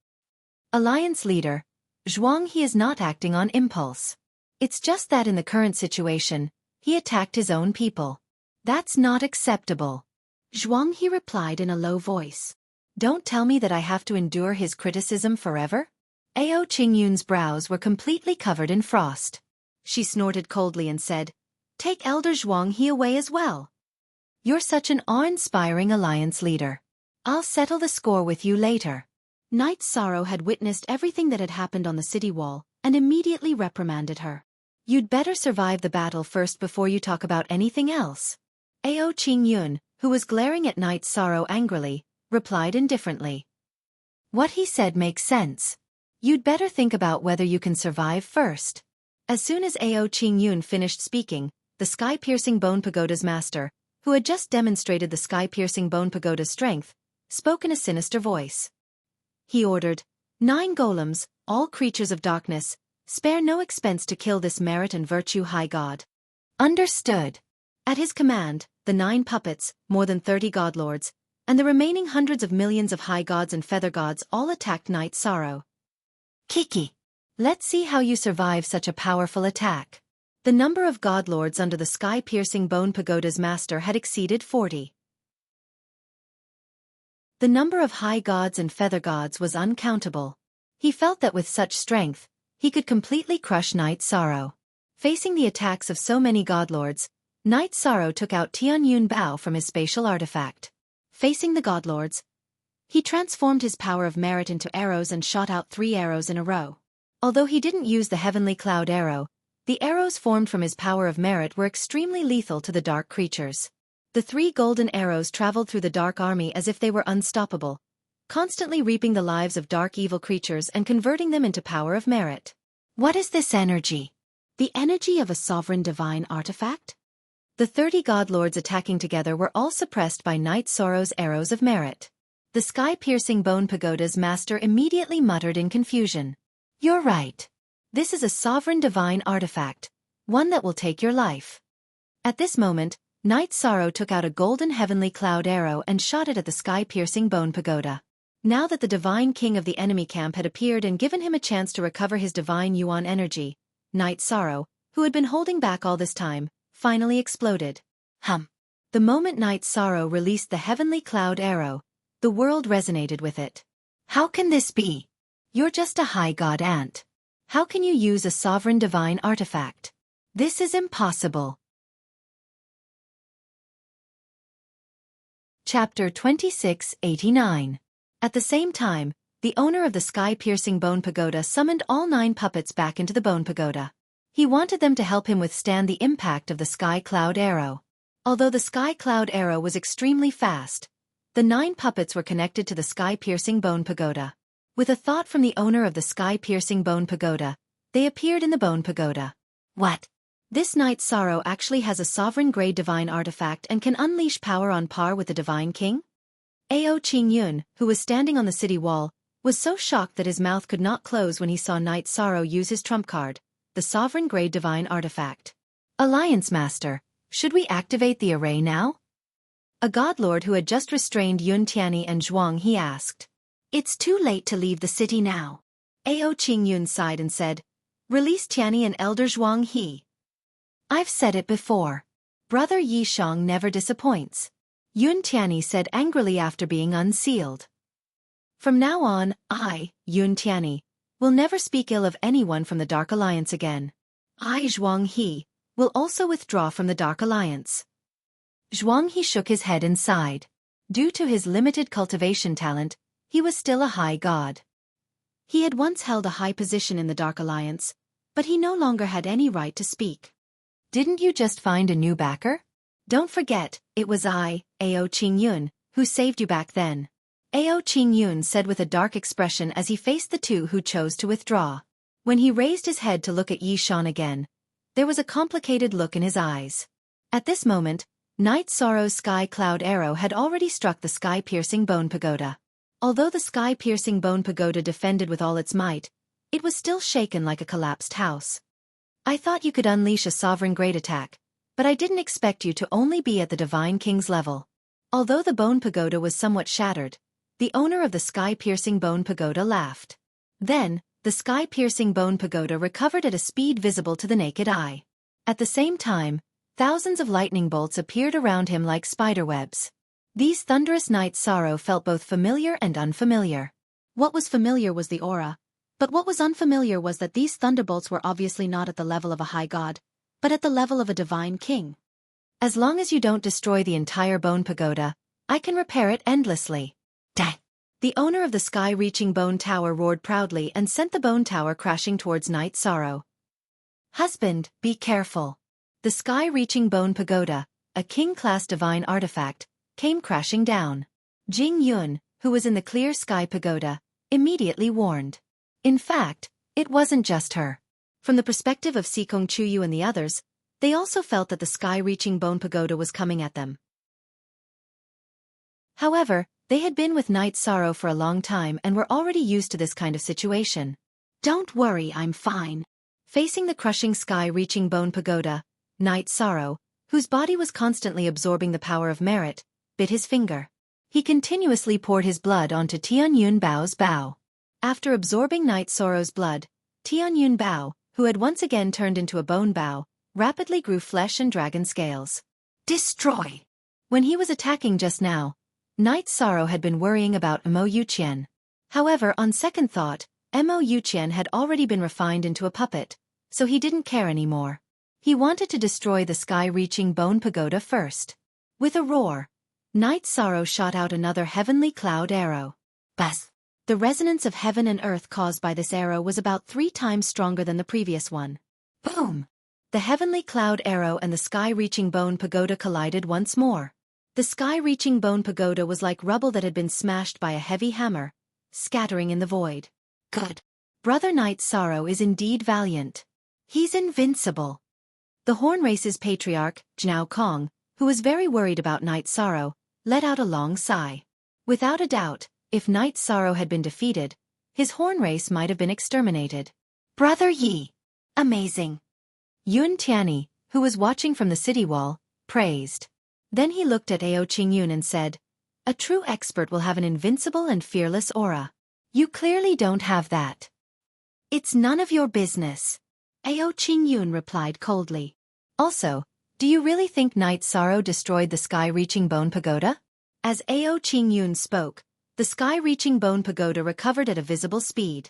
S1: Alliance leader, Zhuang He is not acting on impulse. It's just that in the current situation, he attacked his own people. That's not acceptable. Zhuang He replied in a low voice. Don't tell me that I have to endure his criticism forever? Ao Qingyun's brows were completely covered in frost. She snorted coldly and said, Take Elder Zhuang He away as well. You're such an awe-inspiring alliance leader. I'll settle the score with you later. Knight Sorrow had witnessed everything that had happened on the city wall and immediately reprimanded her. You'd better survive the battle first before you talk about anything else. Ao Qingyun, who was glaring at Knight Sorrow angrily, replied indifferently. What he said makes sense. You'd better think about whether you can survive first. As soon as Ao Qingyun finished speaking, the sky-piercing bone pagoda's master, who had just demonstrated the sky-piercing bone pagoda's strength, spoke in a sinister voice. He ordered, 9 golems, all creatures of darkness, spare no expense to kill this merit and virtue high god. Understood. At his command, the 9 puppets, more than 30 godlords, and the remaining hundreds of millions of high gods and feather gods all attacked Knight Sorrow. Kiki. Let's see how you survive such a powerful attack. The number of godlords under the sky-piercing bone pagoda's master had exceeded 40. The number of high gods and feather gods was uncountable. He felt that with such strength, he could completely crush Knight Sorrow. Facing the attacks of so many godlords, Knight Sorrow took out Tianyun Bao from his spatial artifact. Facing the godlords, he transformed his power of merit into arrows and shot out 3 arrows in a row. Although he didn't use the heavenly cloud arrow, the arrows formed from his power of merit were extremely lethal to the dark creatures. The 3 golden arrows traveled through the dark army as if they were unstoppable, constantly reaping the lives of dark evil creatures and converting them into power of merit. What is this energy? The energy of a sovereign divine artifact? The 30 godlords attacking together were all suppressed by Knight Sorrow's arrows of merit. The sky-piercing bone pagoda's master immediately muttered in confusion. You're right. This is a sovereign divine artifact, one that will take your life. At this moment, Knight Sorrow took out a golden heavenly cloud arrow and shot it at the sky-piercing bone pagoda. Now that the divine king of the enemy camp had appeared and given him a chance to recover his divine yuan energy, Knight Sorrow, who had been holding back all this time, finally exploded. The moment Knight Sorrow released the heavenly cloud arrow, the world resonated with it. How can this be? You're just a high god ant. How can you use a sovereign divine artifact? This is impossible. Chapter 2689. At the same time, the owner of the sky-piercing bone pagoda summoned all 9 puppets back into the bone pagoda. He wanted them to help him withstand the impact of the sky cloud arrow. Although the sky cloud arrow was extremely fast, the 9 puppets were connected to the sky-piercing bone pagoda. With a thought from the owner of the sky-piercing bone pagoda, they appeared in the bone pagoda. What? This Knight Sorrow actually has a sovereign-grade divine artifact and can unleash power on par with the divine king? Ao Qingyun, who was standing on the city wall, was so shocked that his mouth could not close when he saw Knight Sorrow use his trump card, the sovereign-grade divine artifact. Alliance Master, should we activate the array now? a god lord who had just restrained Yun Tianyi and Zhuang He asked. It's too late to leave the city now. Ao Qingyun sighed and said, release Tianyi and elder Zhuang He. I've said it before. Brother Yi Shang never disappoints. Yun Tianyi said angrily after being unsealed. From now on, I, Yun Tianyi, will never speak ill of anyone from the Dark Alliance again. I, Zhuang He, will also withdraw from the Dark Alliance. Zhuang He shook his head and sighed. Due to his limited cultivation talent, he was still a high god. He had once held a high position in the Dark Alliance, but he no longer had any right to speak. Didn't you just find a new backer? Don't forget, it was I, Ao Qingyun, who saved you back then. Ao Qingyun said with a dark expression as he faced the two who chose to withdraw. When he raised his head to look at Yi Shan again, there was a complicated look in his eyes. At this moment, Night Sorrow's sky cloud arrow had already struck the sky-piercing bone pagoda. Although the sky-piercing bone pagoda defended with all its might, it was still shaken like a collapsed house. I thought you could unleash a sovereign great attack, but I didn't expect you to only be at the Divine King's level. Although the bone pagoda was somewhat shattered, the owner of the sky-piercing bone pagoda laughed. Then, the sky-piercing bone pagoda recovered at a speed visible to the naked eye. At the same time, thousands of lightning bolts appeared around him like spiderwebs. These thunderous Night Sorrow felt both familiar and unfamiliar. What was familiar was the aura, but what was unfamiliar was that these thunderbolts were obviously not at the level of a high god, but at the level of a divine king. As long as you don't destroy the entire bone pagoda, I can repair it endlessly. Dang! The owner of the sky-reaching bone tower roared proudly and sent the bone tower crashing towards Night Sorrow. Husband, be careful. The sky-reaching bone pagoda, a king-class divine artifact, came crashing down. Jing Yun, who was in the clear sky pagoda, immediately warned. In fact, it wasn't just her. From the perspective of Sikong Chuyu and the others, they also felt that the sky-reaching bone pagoda was coming at them. However, they had been with Night Sorrow for a long time and were already used to this kind of situation. Don't worry, I'm fine. Facing the crushing sky-reaching bone pagoda, Night Sorrow, whose body was constantly absorbing the power of merit, bit his finger. He continuously poured his blood onto Tianyun Bao's bow. After absorbing Night Sorrow's blood, Tianyun Bao, who had once again turned into a bone bao, rapidly grew flesh and dragon scales. Destroy! When he was attacking just now, Night Sorrow had been worrying about Mo Yuqian. However, on second thought, Mo Yuqian had already been refined into a puppet, so he didn't care anymore. He wanted to destroy the sky-reaching bone pagoda first. With a roar, Night Sorrow shot out another heavenly cloud arrow. Buzz! The resonance of heaven and earth caused by this arrow was about 3 times stronger than the previous one. Boom! The heavenly cloud arrow and the sky-reaching bone pagoda collided once more. The sky-reaching bone pagoda was like rubble that had been smashed by a heavy hammer, scattering in the void. Good. Brother Night Sorrow is indeed valiant. He's invincible. The Horn Race's patriarch, Zhao Kong, who was very worried about Night Sorrow, let out a long sigh. Without a doubt, if Night Sorrow had been defeated, his Horn Race might have been exterminated. Brother Yi! Amazing! Yun Tianyi, who was watching from the city wall, praised. Then he looked at Ao Qingyun and said, a true expert will have an invincible and fearless aura. You clearly don't have that. It's none of your business. Ao Qingyun replied coldly. Also, do you really think Night Sorrow destroyed the sky-reaching bone pagoda? As Ao Qingyun spoke, the sky-reaching bone pagoda recovered at a visible speed.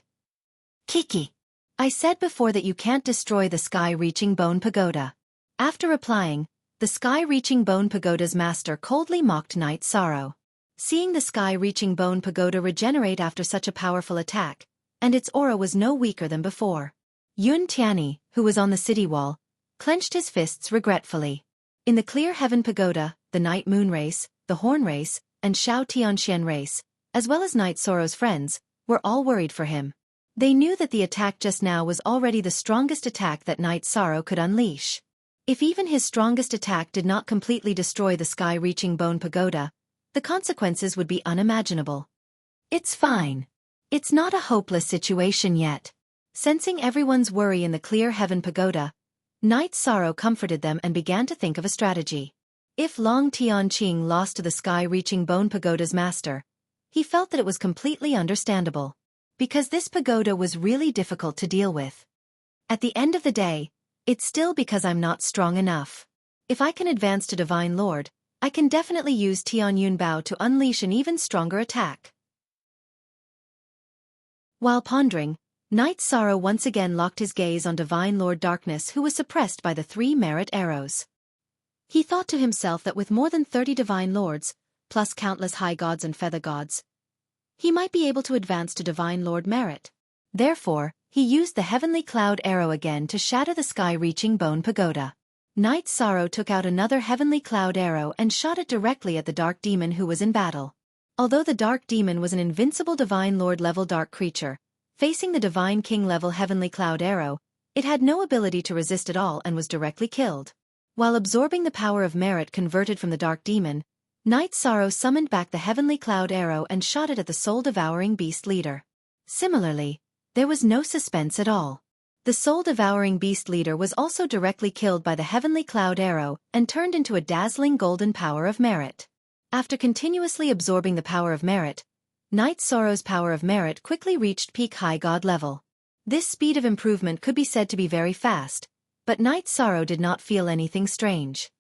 S1: Kiki! I said before that you can't destroy the sky-reaching bone pagoda. After replying, the sky-reaching bone pagoda's master coldly mocked Night Sorrow. Seeing the sky-reaching bone pagoda regenerate after such a powerful attack, and its aura was no weaker than before, Yun Tianyi, who was on the city wall, clenched his fists regretfully. In the clear heaven pagoda, the Night Moon Race, the Horn Race, and Shao Tianxian Race, as well as Night Sorrow's friends, were all worried for him. They knew that the attack just now was already the strongest attack that Night Sorrow could unleash. If even his strongest attack did not completely destroy the sky-reaching bone pagoda, the consequences would be unimaginable. It's fine. It's not a hopeless situation yet. Sensing everyone's worry in the clear heaven pagoda, Night Sorrow comforted them and began to think of a strategy. If Long Tianqing lost to the sky-reaching Bone Pagoda's master, he felt that it was completely understandable, because this pagoda was really difficult to deal with. At the end of the day, it's still because I'm not strong enough. If I can advance to Divine Lord, I can definitely use Tianyun Bao to unleash an even stronger attack. While pondering, Knight Sorrow once again locked his gaze on Divine Lord Darkness, who was suppressed by the 3 merit arrows. He thought to himself that with more than 30 Divine Lords, plus countless High Gods and Feather Gods, he might be able to advance to Divine Lord merit. Therefore, he used the Heavenly Cloud Arrow again to shatter the sky-reaching Bone Pagoda. Knight Sorrow took out another Heavenly Cloud Arrow and shot it directly at the Dark Demon who was in battle. Although the Dark Demon was an invincible Divine Lord level dark creature, facing the Divine King level Heavenly Cloud Arrow, it had no ability to resist at all and was directly killed. While absorbing the power of merit converted from the Dark Demon, Knight Sorrow summoned back the Heavenly Cloud Arrow and shot it at the soul-devouring beast leader. Similarly, there was no suspense at all. The soul-devouring beast leader was also directly killed by the Heavenly Cloud Arrow and turned into a dazzling golden power of merit. After continuously absorbing the power of merit, Knight Sorrow's power of merit quickly reached peak High God level. This speed of improvement could be said to be very fast, but Knight Sorrow did not feel anything strange.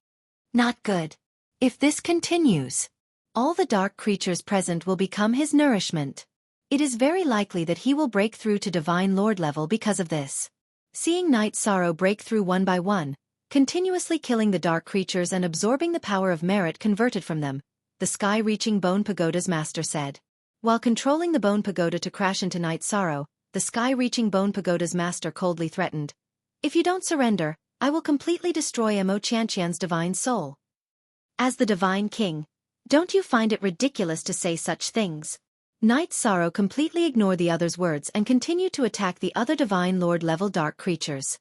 S1: Not good. If this continues, all the dark creatures present will become his nourishment. It is very likely that he will break through to Divine Lord level because of this. Seeing Knight Sorrow break through one by one, continuously killing the dark creatures and absorbing the power of merit converted from them, the sky-reaching Bone Pagoda's master said. While controlling the Bone Pagoda to crash into Knight Sorrow, the sky-reaching Bone Pagoda's master coldly threatened, "If you don't surrender, I will completely destroy Mo Qianqian's divine soul." As the Divine King, don't you find it ridiculous to say such things? Knight Sorrow completely ignored the other's words and continued to attack the other Divine Lord level dark creatures.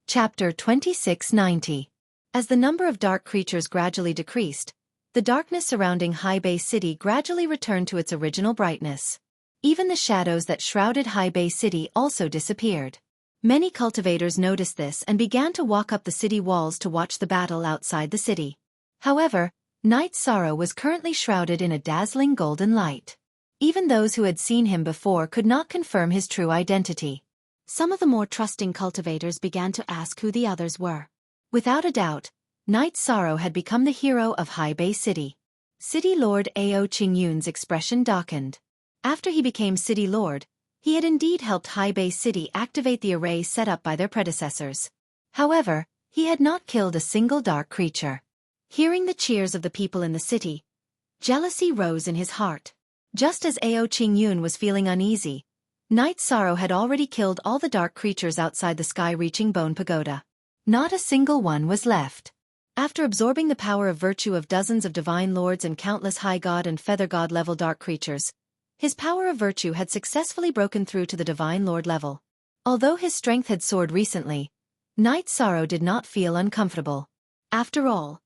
S1: Chapter 2690. As the number of dark creatures gradually decreased, the darkness surrounding High Bay City gradually returned to its original brightness. Even the shadows that shrouded High Bay City also disappeared. Many cultivators noticed this and began to walk up the city walls to watch the battle outside the city. However, Knight Sorrow was currently shrouded in a dazzling golden light. Even those who had seen him before could not confirm his true identity. Some of the more trusting cultivators began to ask who the others were. Without a doubt, Knight Sorrow had become the hero of High Bay City. City Lord Ao Qingyun's expression darkened. After he became City Lord, he had indeed helped High Bay City activate the array set up by their predecessors. However, he had not killed a single dark creature. Hearing the cheers of the people in the city, jealousy rose in his heart. Just as Ao Qingyun was feeling uneasy, Knight Sorrow had already killed all the dark creatures outside the sky-reaching Bone Pagoda. Not a single one was left. After absorbing the power of virtue of dozens of Divine Lords and countless High God and Feather God level dark creatures, his power of virtue had successfully broken through to the Divine Lord level. Although his strength had soared recently, Knight Sorrow did not feel uncomfortable. After all,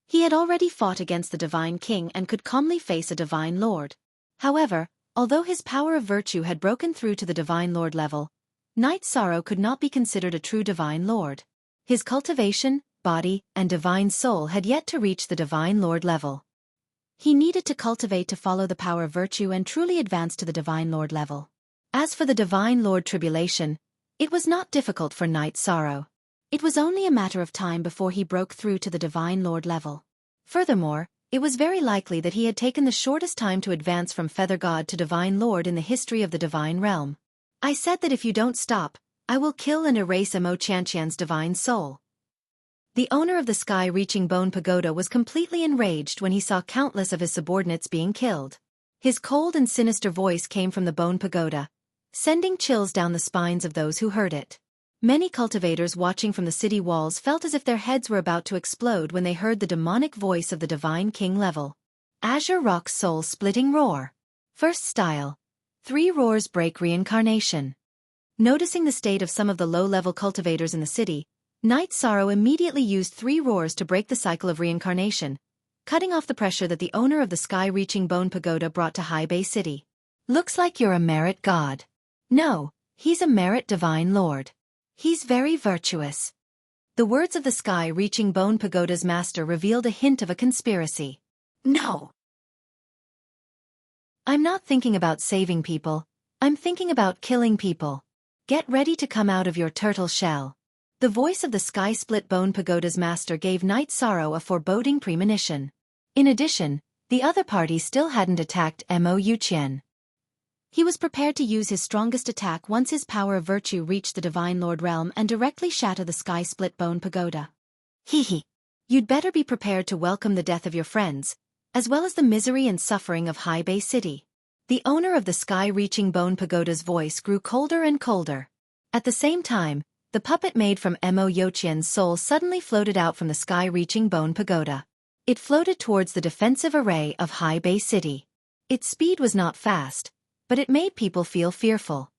S1: he had already fought against the Divine King and could calmly face a Divine Lord. However, although his power of virtue had broken through to the Divine Lord level, Knight Sorrow could not be considered a true Divine Lord. His cultivation, body, and divine soul had yet to reach the Divine Lord level. He needed to cultivate to follow the power of virtue and truly advance to the Divine Lord level. As for the Divine Lord Tribulation, it was not difficult for Knight Sorrow. It was only a matter of time before he broke through to the Divine Lord level. Furthermore, it was very likely that he had taken the shortest time to advance from Feather God to Divine Lord in the history of the Divine Realm. I said that if you don't stop, I will kill and erase Mo Qianqian's divine soul. The owner of the sky-reaching Bone Pagoda was completely enraged when he saw countless of his subordinates being killed. His cold and sinister voice came from the Bone Pagoda, sending chills down the spines of those who heard it. Many cultivators watching from the city walls felt as if their heads were about to explode when they heard the demonic voice of the Divine King level. Azure Rock's soul-splitting roar. First style. 3 roars break reincarnation. Noticing the state of some of the low-level cultivators in the city, Knight Sorrow immediately used 3 roars to break the cycle of reincarnation, cutting off the pressure that the owner of the sky-reaching Bone Pagoda brought to High Bay City. Looks like you're a merit god. No, he's a merit divine lord. He's very virtuous. The words of the sky-reaching Bone Pagoda's master revealed a hint of a conspiracy.
S2: No.
S1: I'm not thinking about saving people. I'm thinking about killing people. Get ready to come out of your turtle shell. The voice of the sky-split Bone Pagoda's master gave Night Sorrow a foreboding premonition. In addition, the other party still hadn't attacked Mo Yuqian. He was prepared to use his strongest attack once his power of virtue reached the Divine Lord realm and directly shatter the sky-split Bone Pagoda.
S2: Hee.
S1: You'd better be prepared to welcome the death of your friends, as well as the misery and suffering of High Bay City. The owner of the sky-reaching Bone Pagoda's voice grew colder and colder. At the same time, the puppet made from Mo Yuqian's soul suddenly floated out from the sky-reaching Bone Pagoda. It floated towards the defensive array of High Bay City. Its speed was not fast, but it made people feel fearful.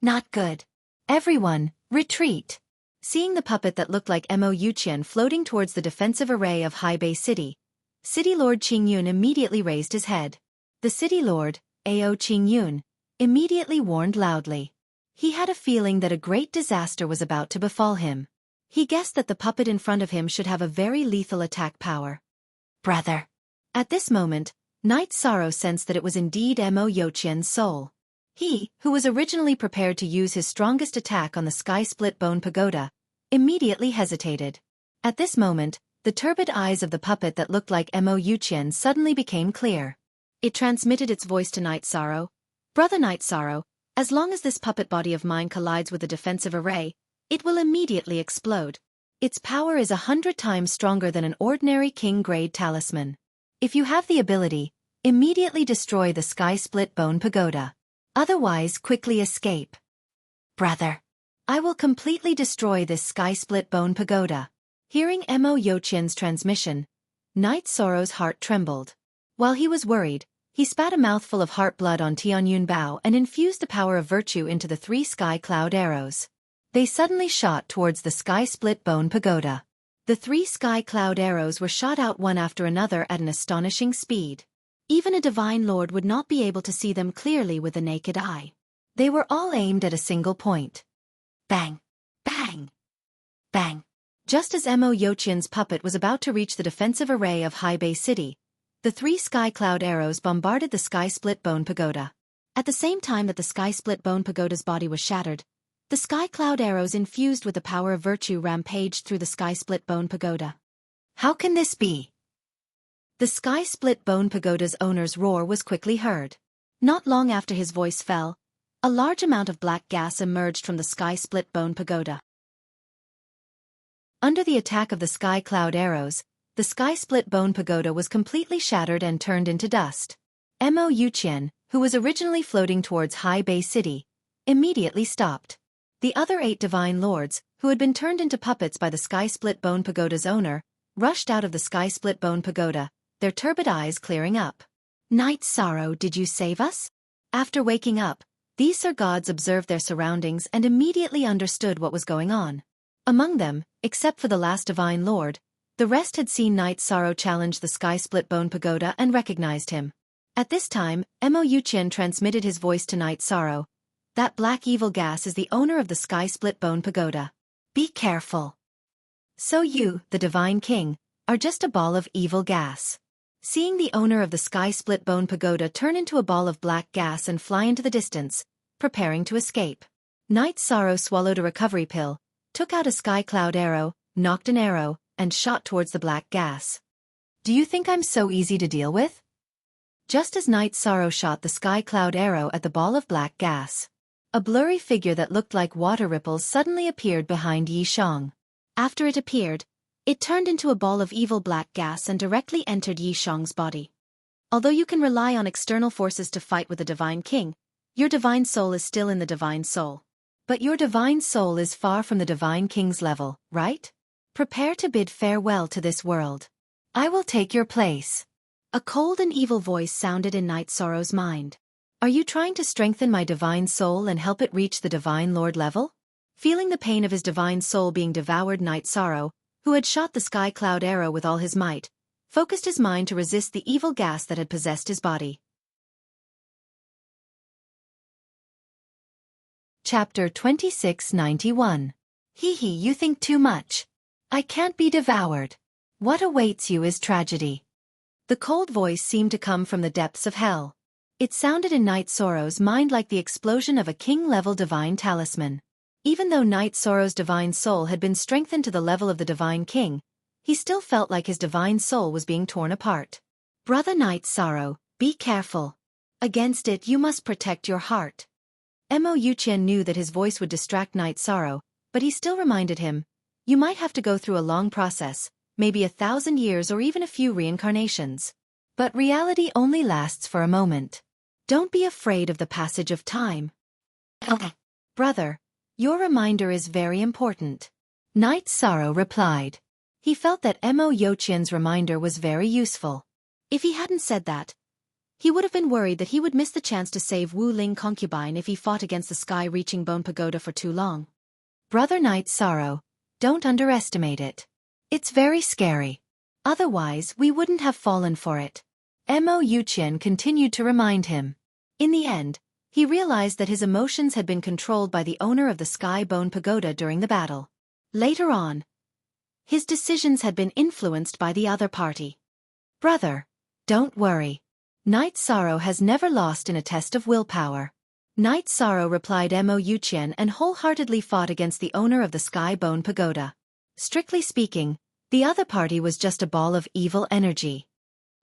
S2: Not good.
S1: Everyone, retreat. Seeing the puppet that looked like Mo Yuqian floating towards the defensive array of High Bay City, City Lord Qingyun immediately raised his head. The City Lord, Ao Qingyun, immediately warned loudly. He had a feeling that a great disaster was about to befall him. He guessed that the puppet in front of him should have a very lethal attack power.
S2: Brother.
S1: At this moment, Night Sorrow sensed that it was indeed Mo Yuqian's soul. He, who was originally prepared to use his strongest attack on the sky-split Bone Pagoda, immediately hesitated. At this moment, the turbid eyes of the puppet that looked like Mo Yuqian suddenly became clear. It transmitted its voice to Night Sorrow. Brother Night Sorrow, as long as this puppet body of mine collides with the defensive array, it will immediately explode. Its power is 100 times stronger than an ordinary king-grade talisman. If you have the ability, immediately destroy the sky-split Bone Pagoda. Otherwise, quickly escape.
S2: Brother.
S1: I will completely destroy this sky-split Bone Pagoda. Hearing Mo Yuqian's transmission, Night Sorrow's heart trembled. While he was worried, he spat a mouthful of heart blood on Tianyun Bao and infused the power of virtue into the 3 sky cloud arrows. They suddenly shot towards the sky-split Bone Pagoda. The 3 sky cloud arrows were shot out one after another at an astonishing speed. Even a divine lord would not be able to see them clearly with the naked eye. They were all aimed at a single point.
S2: Bang! Bang! Bang!
S1: Just as Mo Yuqian's puppet was about to reach the defensive array of High Bay City, the 3 sky cloud arrows bombarded the sky-split Bone Pagoda. At the same time that the sky-split Bone Pagoda's body was shattered, the sky cloud arrows infused with the power of virtue rampaged through the sky-split Bone Pagoda. How can this be? The sky-split Bone Pagoda's owner's roar was quickly heard. Not long after his voice fell, a large amount of black gas emerged from the sky-split Bone Pagoda. Under the attack of the sky cloud arrows, the sky-split Bone Pagoda was completely shattered and turned into dust. Mo Yuqian, who was originally floating towards High Bay City, immediately stopped. The other 8 divine lords, who had been turned into puppets by the sky-split Bone Pagoda's owner, rushed out of the sky-split Bone Pagoda, their turbid eyes clearing up.
S2: Night Sorrow, did you save us?
S1: After waking up, these Sir Gods observed their surroundings and immediately understood what was going on. Among them, except for the last divine lord, the rest had seen Night Sorrow challenge the sky-split Bone Pagoda and recognized him. At this time, Mo Yuqian transmitted his voice to Night Sorrow. That black evil gas is the owner of the sky-split Bone Pagoda. Be careful. So you, the Divine King, are just a ball of evil gas. Seeing the owner of the sky-split Bone Pagoda turn into a ball of black gas and fly into the distance, preparing to escape, Night Sorrow swallowed a recovery pill, took out a sky cloud arrow, knocked an arrow, and shot towards the black gas. Do you think I'm so easy to deal with? Just as Night Sorrow shot the sky cloud arrow at the ball of black gas, a blurry figure that looked like water ripples suddenly appeared behind Yi Shang. After it appeared, it turned into a ball of evil black gas and directly entered Yi Shang's body. Although you can rely on external forces to fight with the Divine King, your Divine Soul is still in the Divine Soul. But your Divine Soul is far from the Divine King's level, right? Prepare to bid farewell to this world. I will take your place. A cold and evil voice sounded in Night Sorrow's mind. Are you trying to strengthen my Divine Soul and help it reach the Divine Lord level? Feeling the pain of his Divine Soul being devoured, Night Sorrow, who had shot the sky cloud arrow with all his might, focused his mind to resist the evil gas that had possessed his body. Chapter 2691. Hee hee, you think too much. I can't be devoured. What awaits you is tragedy. The cold voice seemed to come from the depths of hell. It sounded in Night Sorrow's mind like the explosion of a king-level divine talisman. Even though Night Sorrow's divine soul had been strengthened to the level of the divine king, he still felt like his divine soul was being torn apart. Brother Night Sorrow, be careful. Against it you must protect your heart. Wuxia knew that his voice would distract Night Sorrow, but he still reminded him, you might have to go through a long process, maybe 1,000 years or even a few reincarnations. But reality only lasts for a moment. Don't be afraid of the passage of time. Brother, your reminder is very important. Night Sorrow replied. He felt that Wuxia's reminder was very useful. If he hadn't said that, he would have been worried that he would miss the chance to save Wu Ling concubine if he fought against the sky-reaching Bone Pagoda for too long. Brother Night Sorrow, don't underestimate it. It's very scary. Otherwise, we wouldn't have fallen for it. Wuxia continued to remind him. In the end, he realized that his emotions had been controlled by the owner of the Sky Bone Pagoda during the battle. Later on, his decisions had been influenced by the other party. Brother, don't worry. Night Sorrow has never lost in a test of willpower. Night Sorrow replied Wuxia and wholeheartedly fought against the owner of the Sky Bone Pagoda. Strictly speaking, the other party was just a ball of evil energy.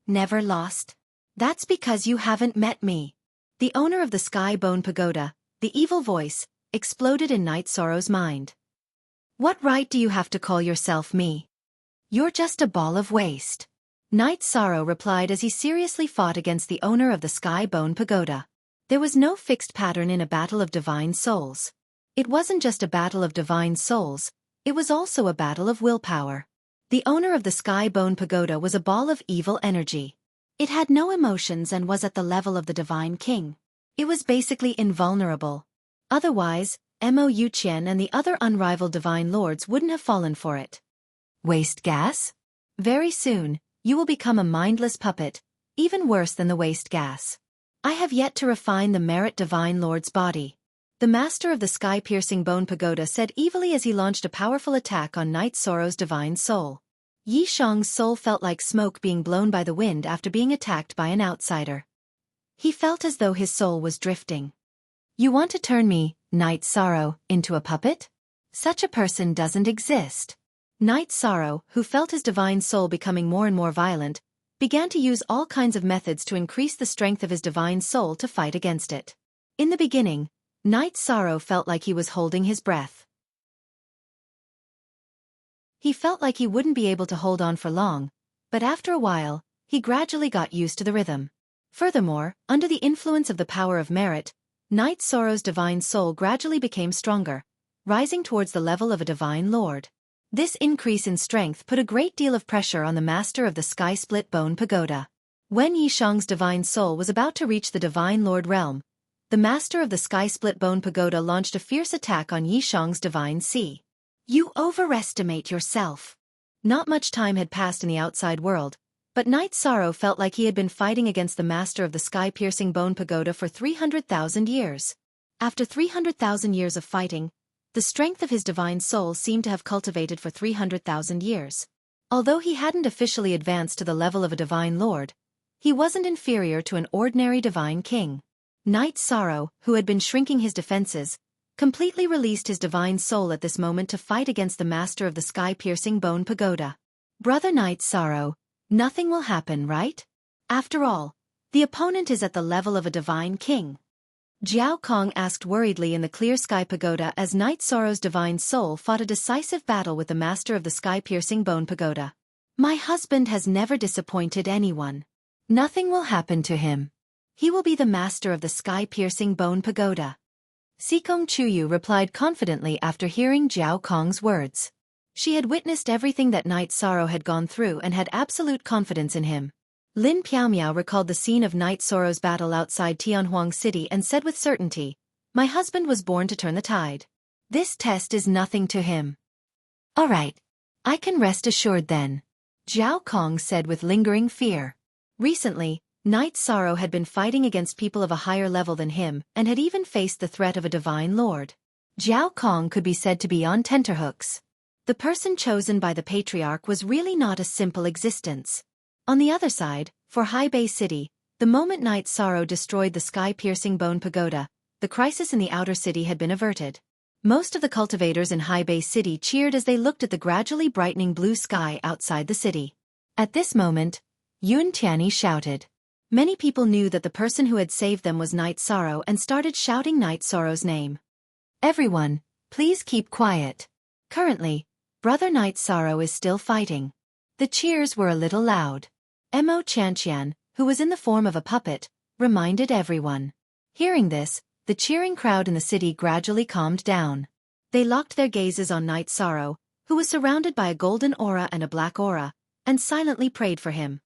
S1: Never lost? That's because you haven't met me. The owner of the Sky Bone Pagoda, the evil voice, exploded in Night Sorrow's mind. What right do you have to call yourself me? You're just a ball of waste. Night Sorrow replied as he seriously fought against the owner of the Sky Bone Pagoda. There was no fixed pattern in a battle of divine souls. It wasn't just a battle of divine souls, it was also a battle of willpower. The owner of the Sky Bone Pagoda was a ball of evil energy. It had no emotions and was at the level of the divine king. It was basically invulnerable. Otherwise, Wuxia and the other unrivaled divine lords wouldn't have fallen for it. Waste gas? Very soon, you will become a mindless puppet, even worse than the waste gas. I have yet to refine the merit divine lord's body. The master of the sky-piercing bone pagoda said evilly as he launched a powerful attack on Night Sorrow's divine soul. Yi Shang's soul felt like smoke being blown by the wind after being attacked by an outsider. He felt as though his soul was drifting. You want to turn me, Night Sorrow, into a puppet? Such a person doesn't exist. Night Sorrow, who felt his divine soul becoming more and more violent, began to use all kinds of methods to increase the strength of his divine soul to fight against it. In the beginning, Night Sorrow felt like he was holding his breath. He felt like he wouldn't be able to hold on for long, but after a while, he gradually got used to the rhythm. Furthermore, under the influence of the power of merit, Night Sorrow's divine soul gradually became stronger, rising towards the level of a divine lord. This increase in strength put a great deal of pressure on the master of the Sky-Split Bone Pagoda. When Yi Shang's divine soul was about to reach the divine lord realm, the master of the Sky-Split Bone Pagoda launched a fierce attack on Yi Shang's divine sea. You overestimate yourself. Not much time had passed in the outside world, but Night Sorrow felt like he had been fighting against the master of the sky-piercing bone pagoda for 300,000 years. After 300,000 years of fighting, the strength of his divine soul seemed to have cultivated for 300,000 years. Although he hadn't officially advanced to the level of a divine lord, he wasn't inferior to an ordinary divine king. Night Sorrow, who had been shrinking his defenses, completely released his divine soul at this moment to fight against the master of the sky-piercing bone pagoda. Brother Night Sorrow, nothing will happen, right? After all, the opponent is at the level of a divine king. Jiao Kong asked worriedly in the clear sky pagoda as Night Sorrow's divine soul fought a decisive battle with the master of the sky-piercing bone pagoda. My husband has never disappointed anyone. Nothing will happen to him. He will be the master of the sky-piercing bone pagoda. Sikong Chuyu replied confidently after hearing Jiao Kong's words. She had witnessed everything that Night Sorrow had gone through and had absolute confidence in him. Lin Piaomiao recalled the scene of Night Sorrow's battle outside Tianhuang City and said with certainty, "My husband was born to turn the tide. This test is nothing to him." "All right. I can rest assured then," Jiao Kong said with lingering fear. Recently, Night Sorrow had been fighting against people of a higher level than him and had even faced the threat of a divine lord. Jiao Kong could be said to be on tenterhooks. The person chosen by the patriarch was really not a simple existence. On the other side, for Haibei City, the moment Night Sorrow destroyed the sky-piercing bone pagoda, the crisis in the outer city had been averted. Most of the cultivators in Haibei City cheered as they looked at the gradually brightening blue sky outside the city. At this moment, Yun Tianyi shouted. Many people knew that the person who had saved them was Night Sorrow and started shouting Night Sorrow's name. Everyone, please keep quiet. Currently, Brother Night Sorrow is still fighting. The cheers were a little loud. Mo Chanqian, who was in the form of a puppet, reminded everyone. Hearing this, the cheering crowd in the city gradually calmed down. They locked their gazes on Night Sorrow, who was surrounded by a golden aura and a black aura, and silently prayed for him.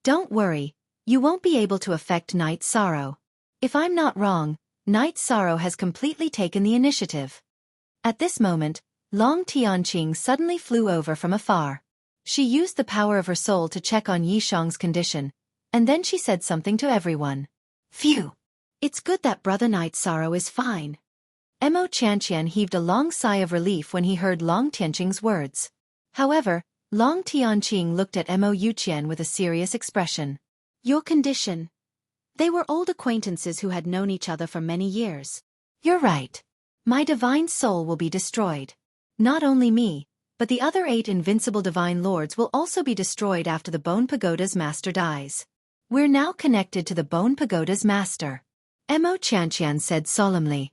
S1: Don't worry, you won't be able to affect Night Sorrow. If I'm not wrong, Night Sorrow has completely taken the initiative. At this moment, Long Tianqing suddenly flew over from afar. She used the power of her soul to check on Yishang's condition, and then she said something to everyone. Phew! It's good that Brother Night Sorrow is fine. Mo Chanqian heaved a long sigh of relief when he heard Long Tianqing's words. However, Long Tianqing looked at Mo Yuqian with a serious expression. Your condition. They were old acquaintances who had known each other for many years. You're right. My divine soul will be destroyed. Not only me, but the other 8 invincible divine lords will also be destroyed after the Bone Pagoda's master dies. We're now connected to the Bone Pagoda's master. Mo Chanqian said solemnly.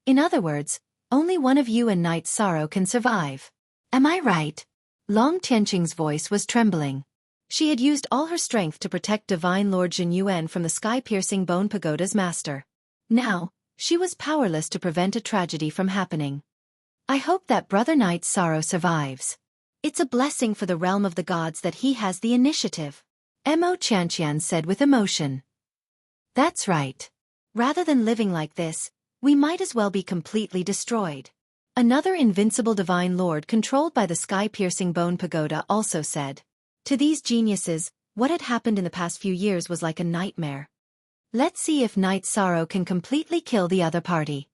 S1: In other words, only one of you and Night Sorrow can survive. Am I right? Long Tianqing's voice was trembling. She had used all her strength to protect Divine Lord Jin Yuan from the sky-piercing Bone Pagoda's master. Now, she was powerless to prevent a tragedy from happening. I hope that Brother Night Sorrow survives. It's a blessing for the realm of the gods that he has the initiative. Mo Chanqian said with emotion. That's right. Rather than living like this, we might as well be completely destroyed. Another invincible divine lord controlled by the sky-piercing Bone Pagoda also said. To these geniuses, what had happened in the past few years was like a nightmare. Let's see if Night Sorrow can completely kill the other party.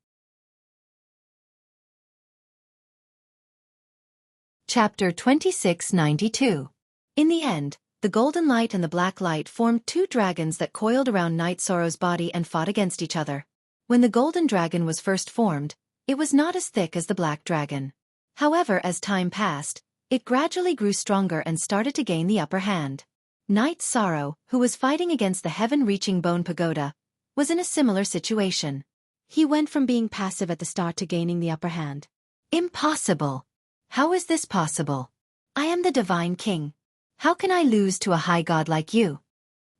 S1: Chapter 2692. In the end, the golden light and the black light formed 2 dragons that coiled around Night Sorrow's body and fought against each other. When the golden dragon was first formed, it was not as thick as the black dragon. However, as time passed, it gradually grew stronger and started to gain the upper hand. Night Sorrow, who was fighting against the heaven-reaching Bone Pagoda, was in a similar situation. He went from being passive at the start to gaining the upper hand. Impossible! How is this possible? I am the Divine King. How can I lose to a high god like you?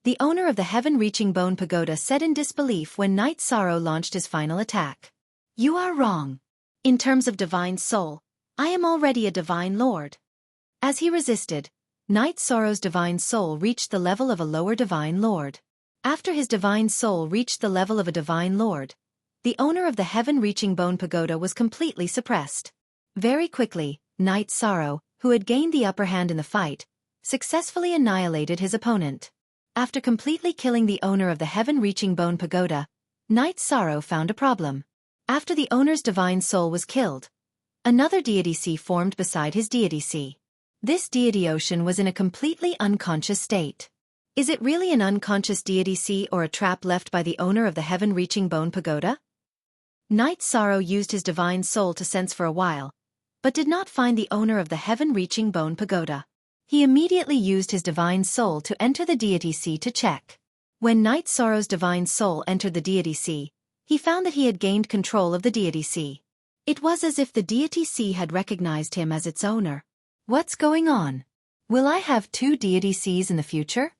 S1: The owner of the heaven-reaching Bone Pagoda said in disbelief when Night Sorrow launched his final attack. You are wrong. In terms of divine soul, I am already a divine lord. As he resisted, Night Sorrow's divine soul reached the level of a lower divine lord. After his divine soul reached the level of a divine lord, the owner of the heaven-reaching Bone Pagoda was completely suppressed. Very quickly, Night Sorrow, who had gained the upper hand in the fight, successfully annihilated his opponent. After completely killing the owner of the heaven-reaching Bone Pagoda, Night Sorrow found a problem. After the owner's divine soul was killed, another deity sea formed beside his deity sea. This deity ocean was in a completely unconscious state. Is it really an unconscious deity sea or a trap left by the owner of the heaven-reaching Bone Pagoda? Night Sorrow used his divine soul to sense for a while, but did not find the owner of the heaven-reaching Bone Pagoda. He immediately used his divine soul to enter the deity sea to check. When Night Sorrow's divine soul entered the deity sea, he found that he had gained control of the deity sea. It was as if the deity sea had recognized him as its owner. What's going on? Will I have 2 deity seas in the future?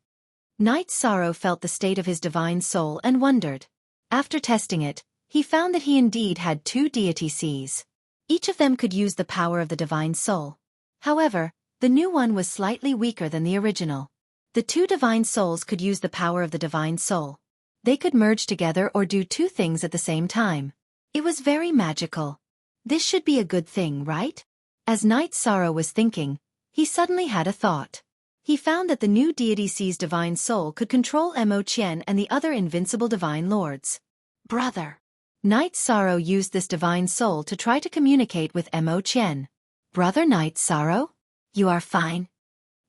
S1: Night Sorrow felt the state of his divine soul and wondered. After testing it, he found that he indeed had 2 deity seas. Each of them could use the power of the divine soul. However, the new one was slightly weaker than the original. The 2 divine souls could use the power of the divine soul. They could merge together or do 2 things at the same time. It was very magical. This should be a good thing, right? As Night Sorrow was thinking, he suddenly had a thought. He found that the new deity sea's divine soul could control Mo Qian and the other invincible divine lords. Brother! Night Sorrow used this divine soul to try to communicate with Mo Qian. Brother Night Sorrow?
S2: You are fine?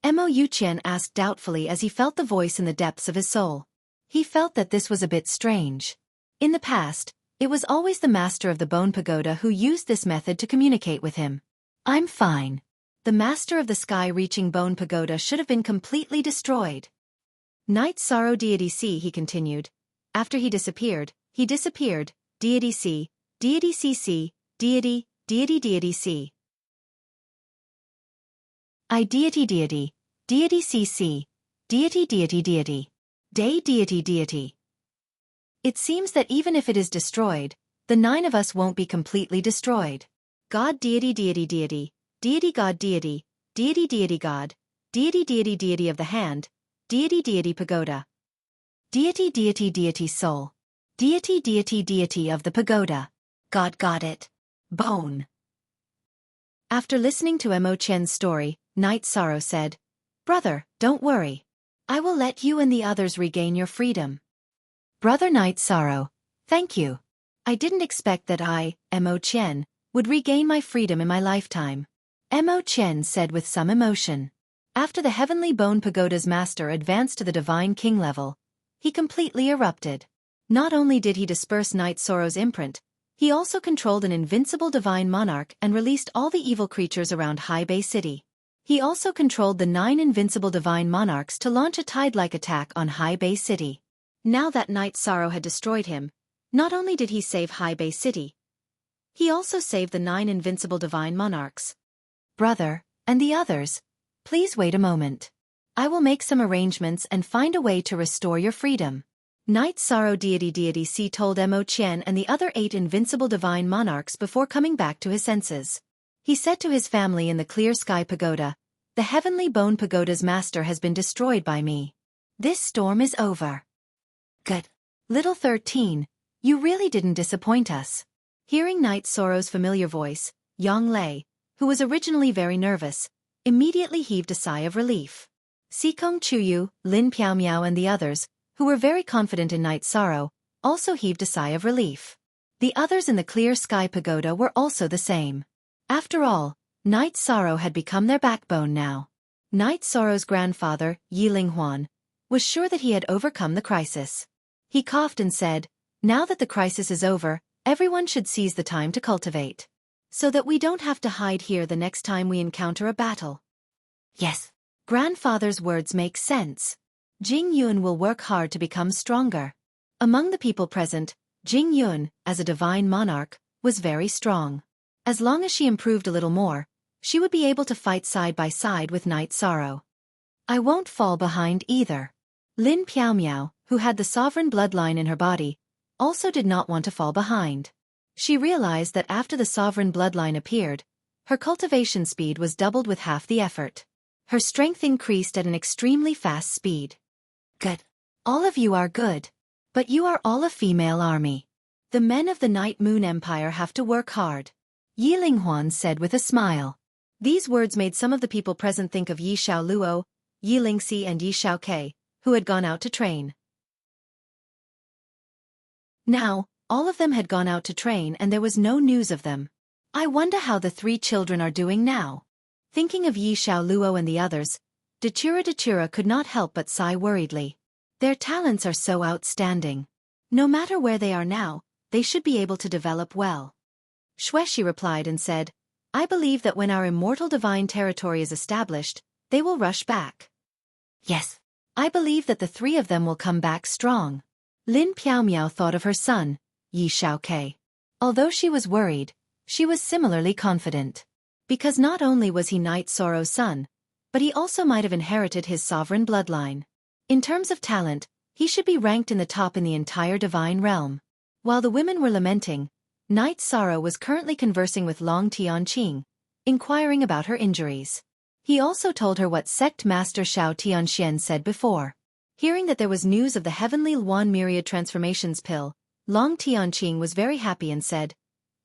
S1: Mo Qian asked doubtfully as he felt the voice in the depths of his soul. He felt that this was a bit strange. In the past, it was always the master of the Bone Pagoda who used this method to communicate with him. I'm fine. The master of the sky-reaching Bone Pagoda should have been completely destroyed. Night Sorrow Deity C, he continued. After he disappeared, Deity C, Deity CC, Deity C. I Deity CC, Deity Deity. It seems that even if it is destroyed, the 9 of us won't be completely destroyed. God Deity Deity God Deity God, Deity of the hand, Deity Pagoda. Deity soul. Deity of the pagoda.
S2: God got it.
S1: Bone. After listening to Mo Qian's story, Night Sorrow said, Brother, don't worry. I will let you and the others regain your freedom. Brother Night Sorrow, thank you. I didn't expect that I, Mo Qian, would regain my freedom in my lifetime. Mo Qian said with some emotion. After the Heavenly Bone Pagoda's master advanced to the Divine King level, he completely erupted. Not only did he disperse Night Sorrow's imprint, he also controlled an invincible divine monarch and released all the evil creatures around High Bay City. He also controlled the 9 invincible divine monarchs to launch a tide-like attack on High Bay City. Now that Night Sorrow had destroyed him, not only did he save High Bay City, he also saved the 9 invincible divine monarchs. Brother, and the others, please wait a moment. I will make some arrangements and find a way to restore your freedom. Night Sorrow Deity C told Mo Qian and the other 8 invincible divine monarchs before coming back to his senses. He said to his family in the Clear Sky Pagoda, the Heavenly Bone Pagoda's master has been destroyed by me. This storm is over.
S2: Good.
S1: Little 13, you really didn't disappoint us. Hearing Night Sorrow's familiar voice, Yang Lei, who was originally very nervous, immediately heaved a sigh of relief. Sikong Chuyu, Lin Piaomiao and the others, who were very confident in Night Sorrow, also heaved a sigh of relief. The others in the Clear Sky Pagoda were also the same. After all, Night Sorrow had become their backbone now. Night Sorrow's grandfather, Yi Linghuan, was sure that he had overcome the crisis. He coughed and said, now that the crisis is over, everyone should seize the time to cultivate. So that we don't have to hide here the next time we encounter a battle.
S2: Yes.
S1: Grandfather's words make sense. Jing Yun will work hard to become stronger. Among the people present, Jing Yun, as a divine monarch, was very strong. As long as she improved a little more, she would be able to fight side by side with Night Sorrow. I won't fall behind either. Lin Piaomiao, who had the sovereign bloodline in her body, also did not want to fall behind. She realized that after the sovereign bloodline appeared, her cultivation speed was doubled with half the effort. Her strength increased at an extremely fast speed.
S2: Good.
S1: All of you are good. But you are all a female army. The men of the Night Moon Empire have to work hard. Yi Linghuan said with a smile. These words made some of the people present think of Yi Xiao Luo, Yi Lingxi and Yi Xiao Ke, who had gone out to train. Now, all of them had gone out to train and there was no news of them. I wonder how the 3 children are doing now. Thinking of Yi Xiao Luo and the others, Dachura could not help but sigh worriedly. Their talents are so outstanding. No matter where they are now, they should be able to develop well. Xueshi replied and said, I believe that when our immortal divine territory is established, they will rush back.
S2: Yes.
S1: I believe that the 3 of them will come back strong. Lin Piaomiao thought of her son, Yi Xiaoke. Although she was worried, she was similarly confident. Because not only was he Night Sorrow's son, but he also might have inherited his sovereign bloodline. In terms of talent, he should be ranked in the top in the entire divine realm. While the women were lamenting, Night Sorrow was currently conversing with Long Tianqing, inquiring about her injuries. He also told her what sect master Shao Tianxian said before. Hearing that there was news of the Heavenly Luan Myriad Transformations pill, Long Tianqing was very happy and said,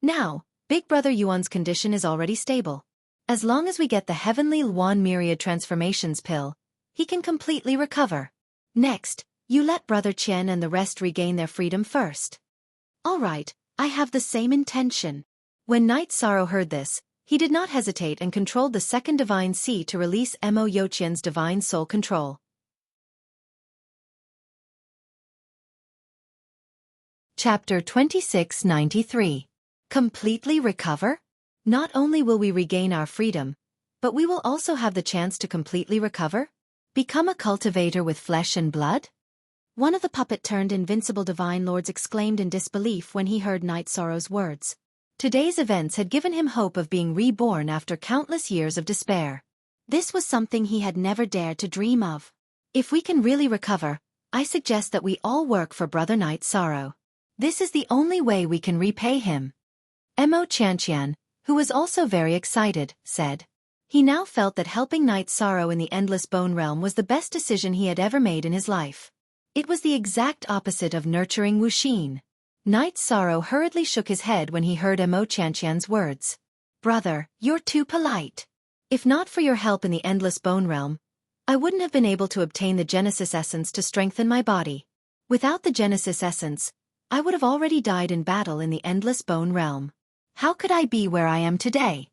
S1: Now, Big Brother Yuan's condition is already stable. As long as we get the Heavenly Luan Myriad Transformations pill, he can completely recover. Next, you let Brother Qian and the rest regain their freedom first. All right, I have the same intention. When Night Sorrow heard this, he did not hesitate and controlled the second divine sea to release Mo Yuqian's divine soul control. Chapter 2693. Completely recover? Not only will we regain our freedom, but we will also have the chance to completely recover? Become a cultivator with flesh and blood? One of the puppet-turned invincible divine lords exclaimed in disbelief when he heard Night Sorrow's words. Today's events had given him hope of being reborn after countless years of despair. This was something he had never dared to dream of. If we can really recover, I suggest that we all work for Brother Night Sorrow. This is the only way we can repay him. Mo Qianqian, who was also very excited, said. He now felt that helping Night Sorrow in the Endless Bone Realm was the best decision he had ever made in his life. It was the exact opposite of nurturing Wuxia. Night Sorrow hurriedly shook his head when he heard Mo Qianqian's words. Brother, you're too polite. If not for your help in the Endless Bone Realm, I wouldn't have been able to obtain the Genesis Essence to strengthen my body. Without the Genesis Essence, I would have already died in battle in the Endless Bone Realm. How could I be where I am today?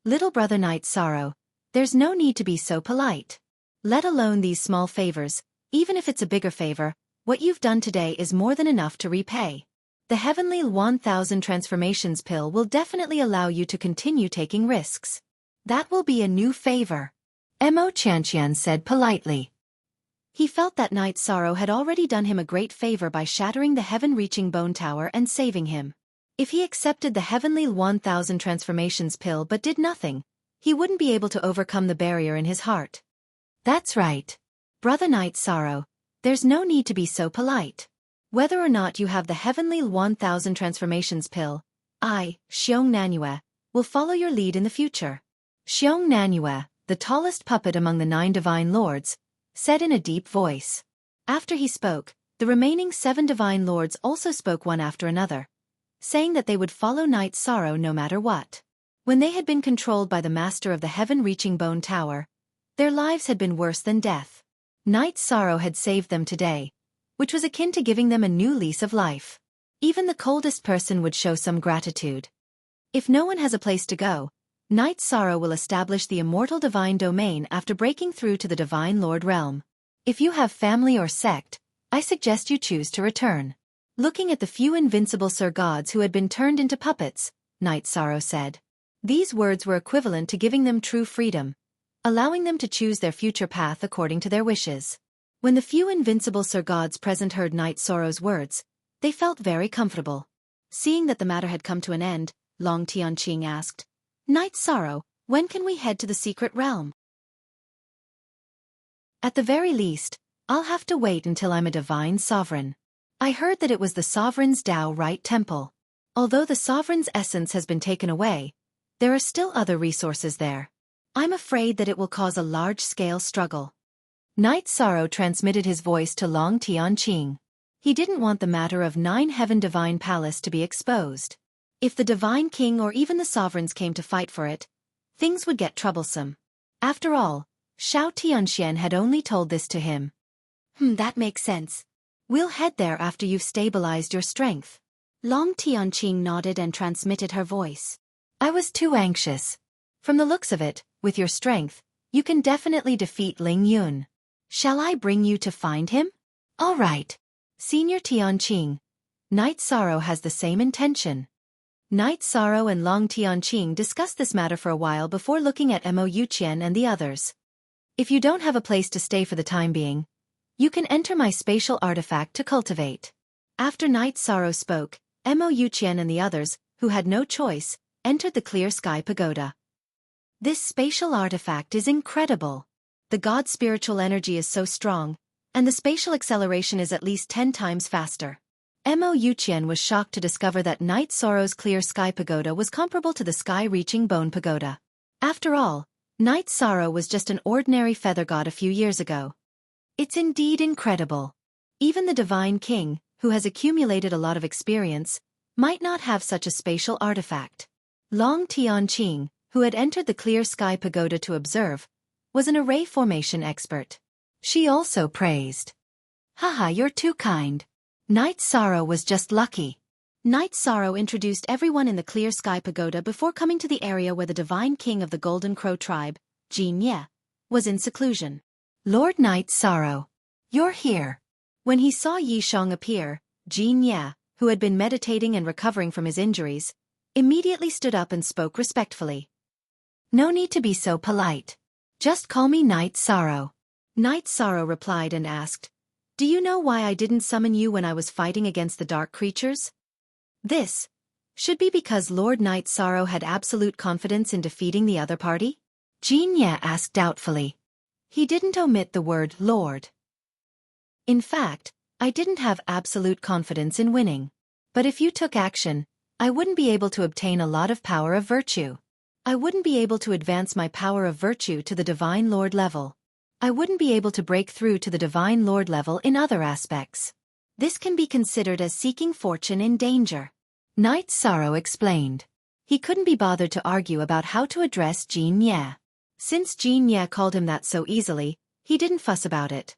S1: Little brother Night Sorrow, there's no need to be so polite. Let alone these small favors, even if it's a bigger favor, what you've done today is more than enough to repay. The Heavenly 1000 Transformations Pill will definitely allow you to continue taking risks. That will be a new favor. Mo Qianqian said politely. He felt that Night Sorrow had already done him a great favor by shattering the heaven-reaching bone tower and saving him. If he accepted the Heavenly 1000 Transformations Pill but did nothing, he wouldn't be able to overcome the barrier in his heart. That's right. Brother Night Sorrow, there's no need to be so polite. Whether or not you have the Heavenly 1000 Transformations Pill, I, Xiong Nanyue, will follow your lead in the future. Xiong Nanyue, the tallest puppet among the 9 divine lords, said in a deep voice. After he spoke, the remaining 7 divine lords also spoke one after another, saying that they would follow Night Sorrow no matter what. When they had been controlled by the master of the heaven-reaching bone tower, their lives had been worse than death. Night Sorrow had saved them today, which was akin to giving them a new lease of life. Even the coldest person would show some gratitude. If no one has a place to go, Night Sorrow will establish the immortal divine domain after breaking through to the Divine Lord realm. If you have family or sect, I suggest you choose to return. Looking at the few invincible Sir Gods who had been turned into puppets, Night Sorrow said. These words were equivalent to giving them true freedom, allowing them to choose their future path according to their wishes. When the few invincible Sir Gods present heard Night Sorrow's words, they felt very comfortable. Seeing that the matter had come to an end, Long Tianqing asked, Night Sorrow, when can we head to the secret realm? At the very least, I'll have to wait until I'm a divine sovereign. I heard that it was the sovereign's Tao Right Temple. Although the sovereign's essence has been taken away, there are still other resources there. I'm afraid that it will cause a large-scale struggle. Night Sorrow transmitted his voice to Long Tianqing. He didn't want the matter of 9 Heaven Divine Palace to be exposed. If the Divine King or even the sovereigns came to fight for it, things would get troublesome. After all, Xiao Tianxian had only told this to him. That makes sense. We'll head there after you've stabilized your strength. Long Tianqing nodded and transmitted her voice. I was too anxious. From the looks of it, with your strength, you can definitely defeat Ling Yun. Shall I bring you to find him? All right. Senior Tianqing. Night Sorrow has the same intention. Night Sorrow and Long Tianqing discussed this matter for a while before looking at Mo Yuqian and the others. If you don't have a place to stay for the time being, you can enter my spatial artifact to cultivate. After Night Sorrow spoke, Mo Yuqian and the others, who had no choice, entered the Clear Sky Pagoda. This spatial artifact is incredible. The God's spiritual energy is so strong, and the spatial acceleration is at least 10 times faster. Mo Yuqian was shocked to discover that Night Sorrow's Clear Sky Pagoda was comparable to the sky-reaching Bone Pagoda. After all, Night Sorrow was just an ordinary feather god a few years ago. It's indeed incredible. Even the Divine King, who has accumulated a lot of experience, might not have such a spatial artifact. Long Tianqing, who had entered the Clear Sky Pagoda to observe, was an array formation expert. She also praised. Haha, you're too kind. Night Sorrow was just lucky. Knight Sorrow introduced everyone in the Clear Sky Pagoda before coming to the area where the divine king of the Golden Crow tribe, Jin Ye, was in seclusion. Lord Knight Sorrow, you're here. When he saw Yi Shang appear, Jin Ye, who had been meditating and recovering from his injuries, immediately stood up and spoke respectfully. No need to be so polite. Just call me Knight Sorrow. Knight Sorrow replied and asked, do you know why I didn't summon you when I was fighting against the dark creatures? This should be because Lord Knight Sorrow had absolute confidence in defeating the other party? Jin Ye asked doubtfully. He didn't omit the word Lord. In fact, I didn't have absolute confidence in winning. But if you took action, I wouldn't be able to obtain a lot of power of virtue. I wouldn't be able to advance my power of virtue to the Divine Lord level. I wouldn't be able to break through to the Divine Lord level in other aspects. This can be considered as seeking fortune in danger. Knight Sorrow explained. He couldn't be bothered to argue about how to address Jin Ye. Since Jin Ye called him that so easily, he didn't fuss about it.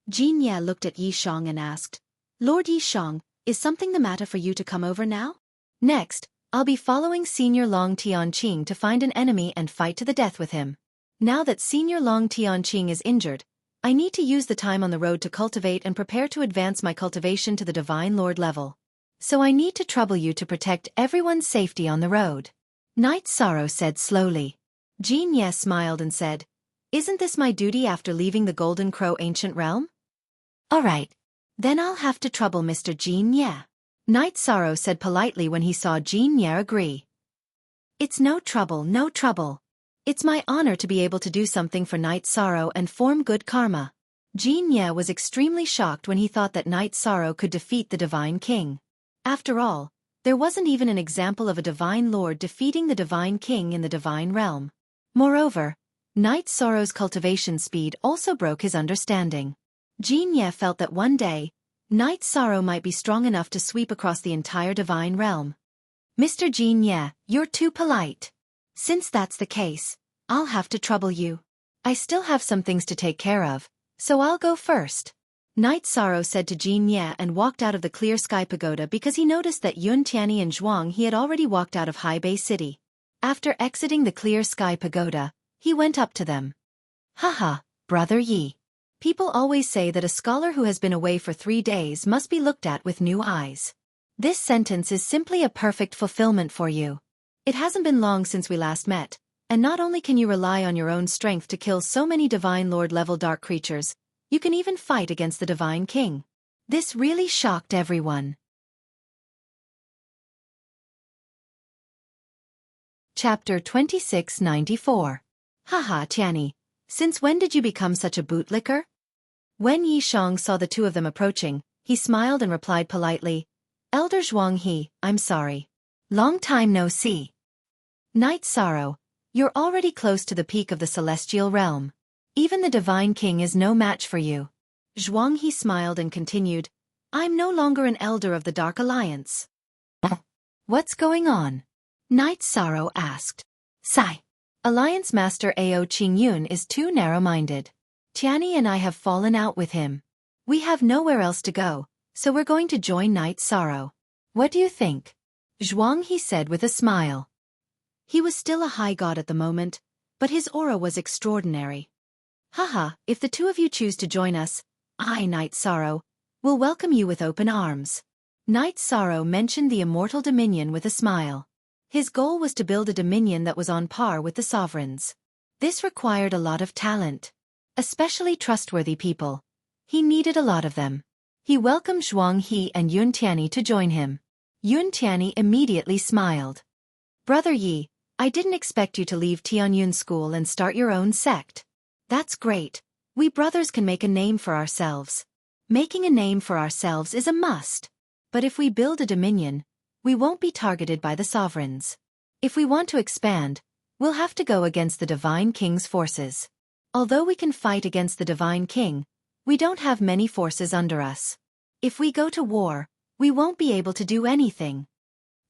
S1: Jin Ye looked at Yi Shang and asked, Lord Yi Shang, is something the matter for you to come over now? Next, I'll be following Senior Long Tianqing to find an enemy and fight to the death with him. Now that Senior Long Tianqing is injured, I need to use the time on the road to cultivate and prepare to advance my cultivation to the Divine Lord level. So I need to trouble you to protect everyone's safety on the road. Knight Sorrow said slowly. Jin Ye smiled and said, isn't this my duty after leaving the Golden Crow ancient realm? All right. Then I'll have to trouble Mr. Jin Ye. Knight Sorrow said politely when he saw Jin Ye agree. It's no trouble, no trouble. It's my honor to be able to do something for Knight Sorrow and form good karma. Jin Ye was extremely shocked when he thought that Knight Sorrow could defeat the Divine King. After all, there wasn't even an example of a Divine Lord defeating the Divine King in the Divine Realm. Moreover, Knight Sorrow's cultivation speed also broke his understanding. Jin Ye felt that one day, Knight Sorrow might be strong enough to sweep across the entire Divine Realm. Mr. Jin Ye, you're too polite. Since that's the case, I'll have to trouble you. I still have some things to take care of, so I'll go first. Knight Sorrow said to Jin Ye and walked out of the Clear Sky Pagoda because he noticed that Yun Tianyi and Zhuang He had already walked out of Haibei City. After exiting the Clear Sky Pagoda, he went up to them. Haha, Brother Yi. People always say that a scholar who has been away for 3 days must be looked at with new eyes. This sentence is simply a perfect fulfillment for you. It hasn't been long since we last met, and not only can you rely on your own strength to kill so many Divine Lord-level dark creatures, you can even fight against the Divine King. This really shocked everyone. Chapter 2694. Haha, Tianyi, since when did you become such a bootlicker? When Yi Shang saw the two of them approaching, he smiled and replied politely, Elder Zhuang He, I'm sorry. Long time no see. Knight Sorrow, you're already close to the peak of the celestial realm. Even the Divine King is no match for you. Zhuang He smiled and continued, I'm no longer an elder of the Dark Alliance. What's going on? Knight Sorrow asked. Sigh. Alliance Master Ao Qingyun is too narrow-minded. Tianyi and I have fallen out with him. We have nowhere else to go, so we're going to join Knight Sorrow. What do you think? Zhuang He said with a smile. He was still a high god at the moment, but his aura was extraordinary. Haha, if the two of you choose to join us, I, Knight Sorrow, will welcome you with open arms. Knight Sorrow mentioned the immortal dominion with a smile. His goal was to build a dominion that was on par with the sovereigns. This required a lot of talent. Especially trustworthy people. He needed a lot of them. He welcomed Zhuang He and Yun Tianyi to join him. Yun Tianyi immediately smiled. Brother Yi, I didn't expect you to leave Tianyun School and start your own sect. That's great. We brothers can make a name for ourselves. Making a name for ourselves is a must. But if we build a dominion, we won't be targeted by the sovereigns. If we want to expand, we'll have to go against the Divine King's forces. Although we can fight against the Divine King, we don't have many forces under us. If we go to war, we won't be able to do anything.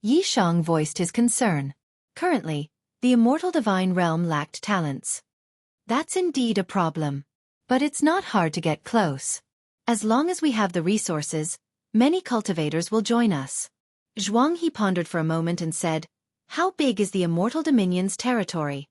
S1: Yi Shang voiced his concern. Currently, the immortal divine realm lacked talents. That's indeed a problem. But it's not hard to get close. As long as we have the resources, Many cultivators will join us. Zhuang He pondered for a moment and said, "How big is the Immortal Dominion's territory?"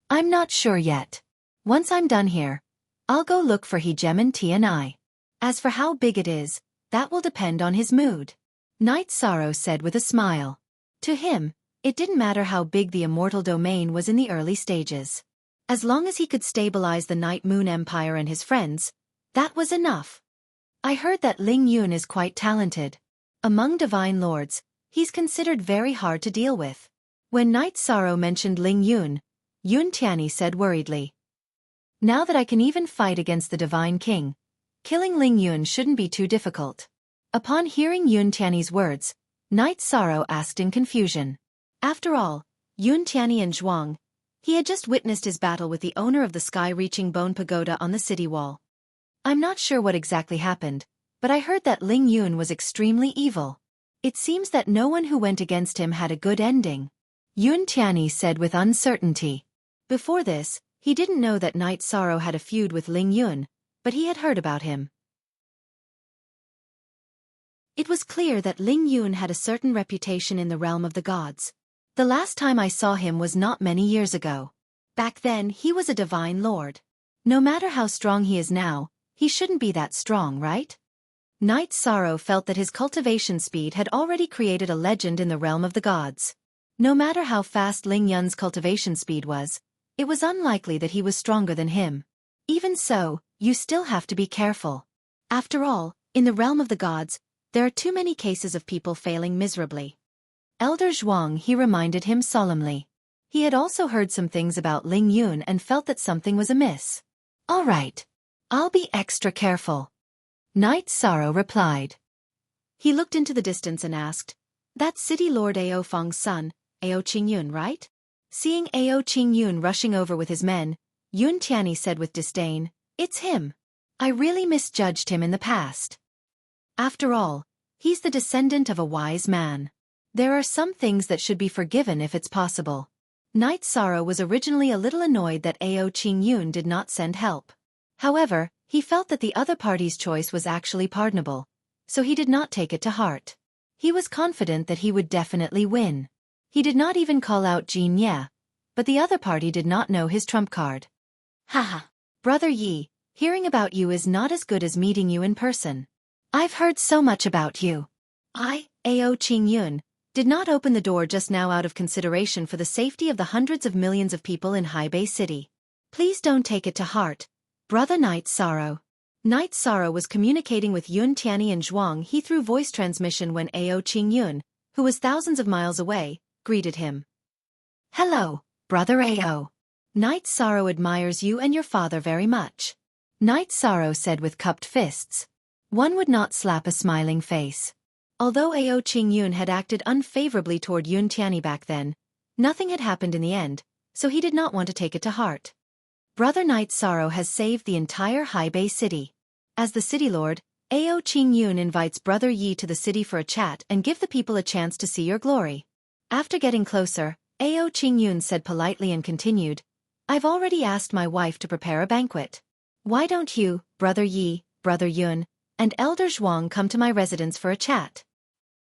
S1: "I'm not sure yet. Once I'm done here, I'll go look for He Gemin T&I. As for how big it is, that will depend on his mood," Knight Sorrow said with a smile. To him, it didn't matter how big the immortal domain was in the early stages. As long as he could stabilize the Night Moon Empire and his friends, that was enough. "I heard that Ling Yun is quite talented. Among divine lords, he's considered very hard to deal with." When Knight Sorrow mentioned Ling Yun, Yun Tianyi said worriedly, "Now that I can even fight against the Divine King, killing Ling Yun shouldn't be too difficult." Upon hearing Yun Tianyi's words, Knight Sorrow asked in confusion. After all, Yun Tianyi and Zhuang, he had just witnessed his battle with the owner of the sky-reaching bone pagoda on the city wall. "I'm not sure what exactly happened, but I heard that Ling Yun was extremely evil. It seems that no one who went against him had a good ending," Yun Tianyi said with uncertainty. Before this, he didn't know that Knight Sorrow had a feud with Ling Yun, but he had heard about him. It was clear that Ling Yun had a certain reputation in the realm of the gods. The last time I saw him was not many years ago. Back then he was a divine lord. No matter how strong he is now, he shouldn't be that strong, right? Knight Sorrow felt that his cultivation speed had already created a legend in the realm of the gods. No matter how fast Ling Yun's cultivation speed was, it was unlikely that he was stronger than him. Even so, you still have to be careful. After all, in the realm of the gods, there are too many cases of people failing miserably. Elder Zhuang, he reminded him solemnly. He had also heard some things about Ling Yun and felt that something was amiss. "All right. I'll be extra careful," Knight Sorrow replied. He looked into the distance and asked, "That's City Lord Ao Feng's son, Ao Qingyun, right?" Seeing Ao Qingyun rushing over with his men, Yun Tianyi said with disdain, "It's him. I really misjudged him in the past. After all, he's the descendant of a wise man. There are some things that should be forgiven if it's possible." Knight Sorrow was originally a little annoyed that Ao Qingyun did not send help. However, he felt that the other party's choice was actually pardonable, so he did not take it to heart. He was confident that he would definitely win. He did not even call out Jin Ye, but the other party did not know his trump card. "Haha, Brother Yi, hearing about you is not as good as meeting you in person. I've heard so much about you." Ao Qingyun, did not open the door just now out of consideration for the safety of the hundreds of millions of people in Haibei City. "Please don't take it to heart, Brother Knight Sorrow." Knight Sorrow was communicating with Yun Tianyi and Zhuang He through voice transmission when Ao Qingyun, who was thousands of miles away, greeted him. "Hello, Brother Ao. Knight Sorrow admires you and your father very much," Knight Sorrow said with cupped fists. One would not slap a smiling face. Although Ao Qingyun had acted unfavorably toward Yun Tianyi back then, nothing had happened in the end, so he did not want to take it to heart. Brother Knight Sorrow has saved the entire Haibei City. As the city lord, Ao Qingyun invites Brother Yi to the city for a chat and give the people a chance to see your glory. After getting closer, Ao Qingyun said politely and continued, "I've already asked my wife to prepare a banquet. Why don't you, Brother Yi, Brother Yun, and Elder Zhuang come to my residence for a chat?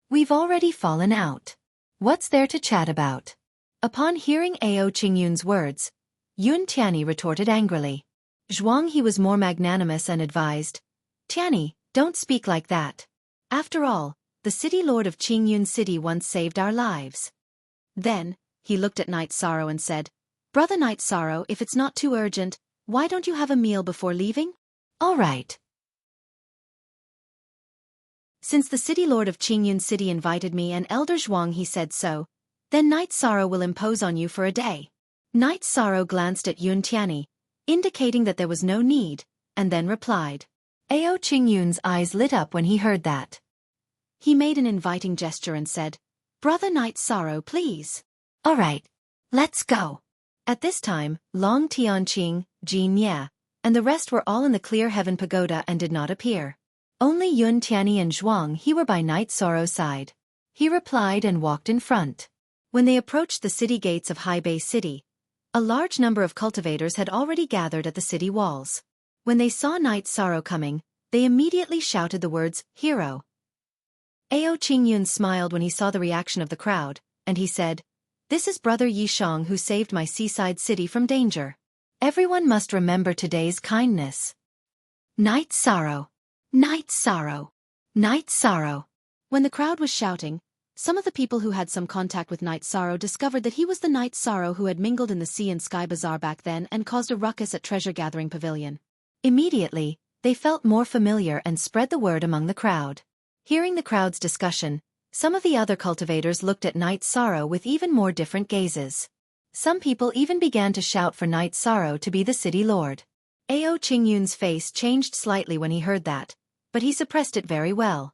S1: We've already fallen out. What's there to chat about?" Upon hearing Ao Qingyun's words, Yun Tianyi retorted angrily. Zhuang He was more magnanimous and advised, "Tianyi, don't speak like that. After all, the city lord of Qingyun City once saved our lives." Then, he looked at Knight Sorrow and said, "Brother Knight Sorrow, if it's not too urgent, why don't you have a meal before leaving?" "All right. Since the city lord of Qingyun City invited me and Elder Zhuang He said so, then Knight Sorrow will impose on you for a day." Knight Sorrow glanced at Yun Tianyi, indicating that there was no need, and then replied. Ao Qingyun's eyes lit up when he heard that. He made an inviting gesture and said, "Brother Knight Sorrow, please." "All right. Let's go." At this time, Long Tianqing, Jin Ye, and the rest were all in the clear heaven pagoda and did not appear. Only Yun Tianyi and Zhuang He were by Knight Sorrow's side. He replied and walked in front. When they approached the city gates of Haibei City, a large number of cultivators had already gathered at the city walls. When they saw Knight Sorrow coming, they immediately shouted the words, "Hero." Ao Qingyun smiled when he saw the reaction of the crowd, and he said, "This is Brother Yi Shang who saved my seaside city from danger. Everyone must remember today's kindness." Night sorrow. Night sorrow. Night sorrow. When the crowd was shouting, some of the people who had some contact with Night Sorrow discovered that he was the Night Sorrow who had mingled in the Sea and Sky Bazaar back then and caused a ruckus at Treasure Gathering Pavilion. Immediately, they felt more familiar and spread the word among the crowd. Hearing the crowd's discussion, some of the other cultivators looked at Night Sorrow with even more different gazes. Some people even began to shout for Night Sorrow to be the city lord. Ao Qingyun's face changed slightly when he heard that, but he suppressed it very well.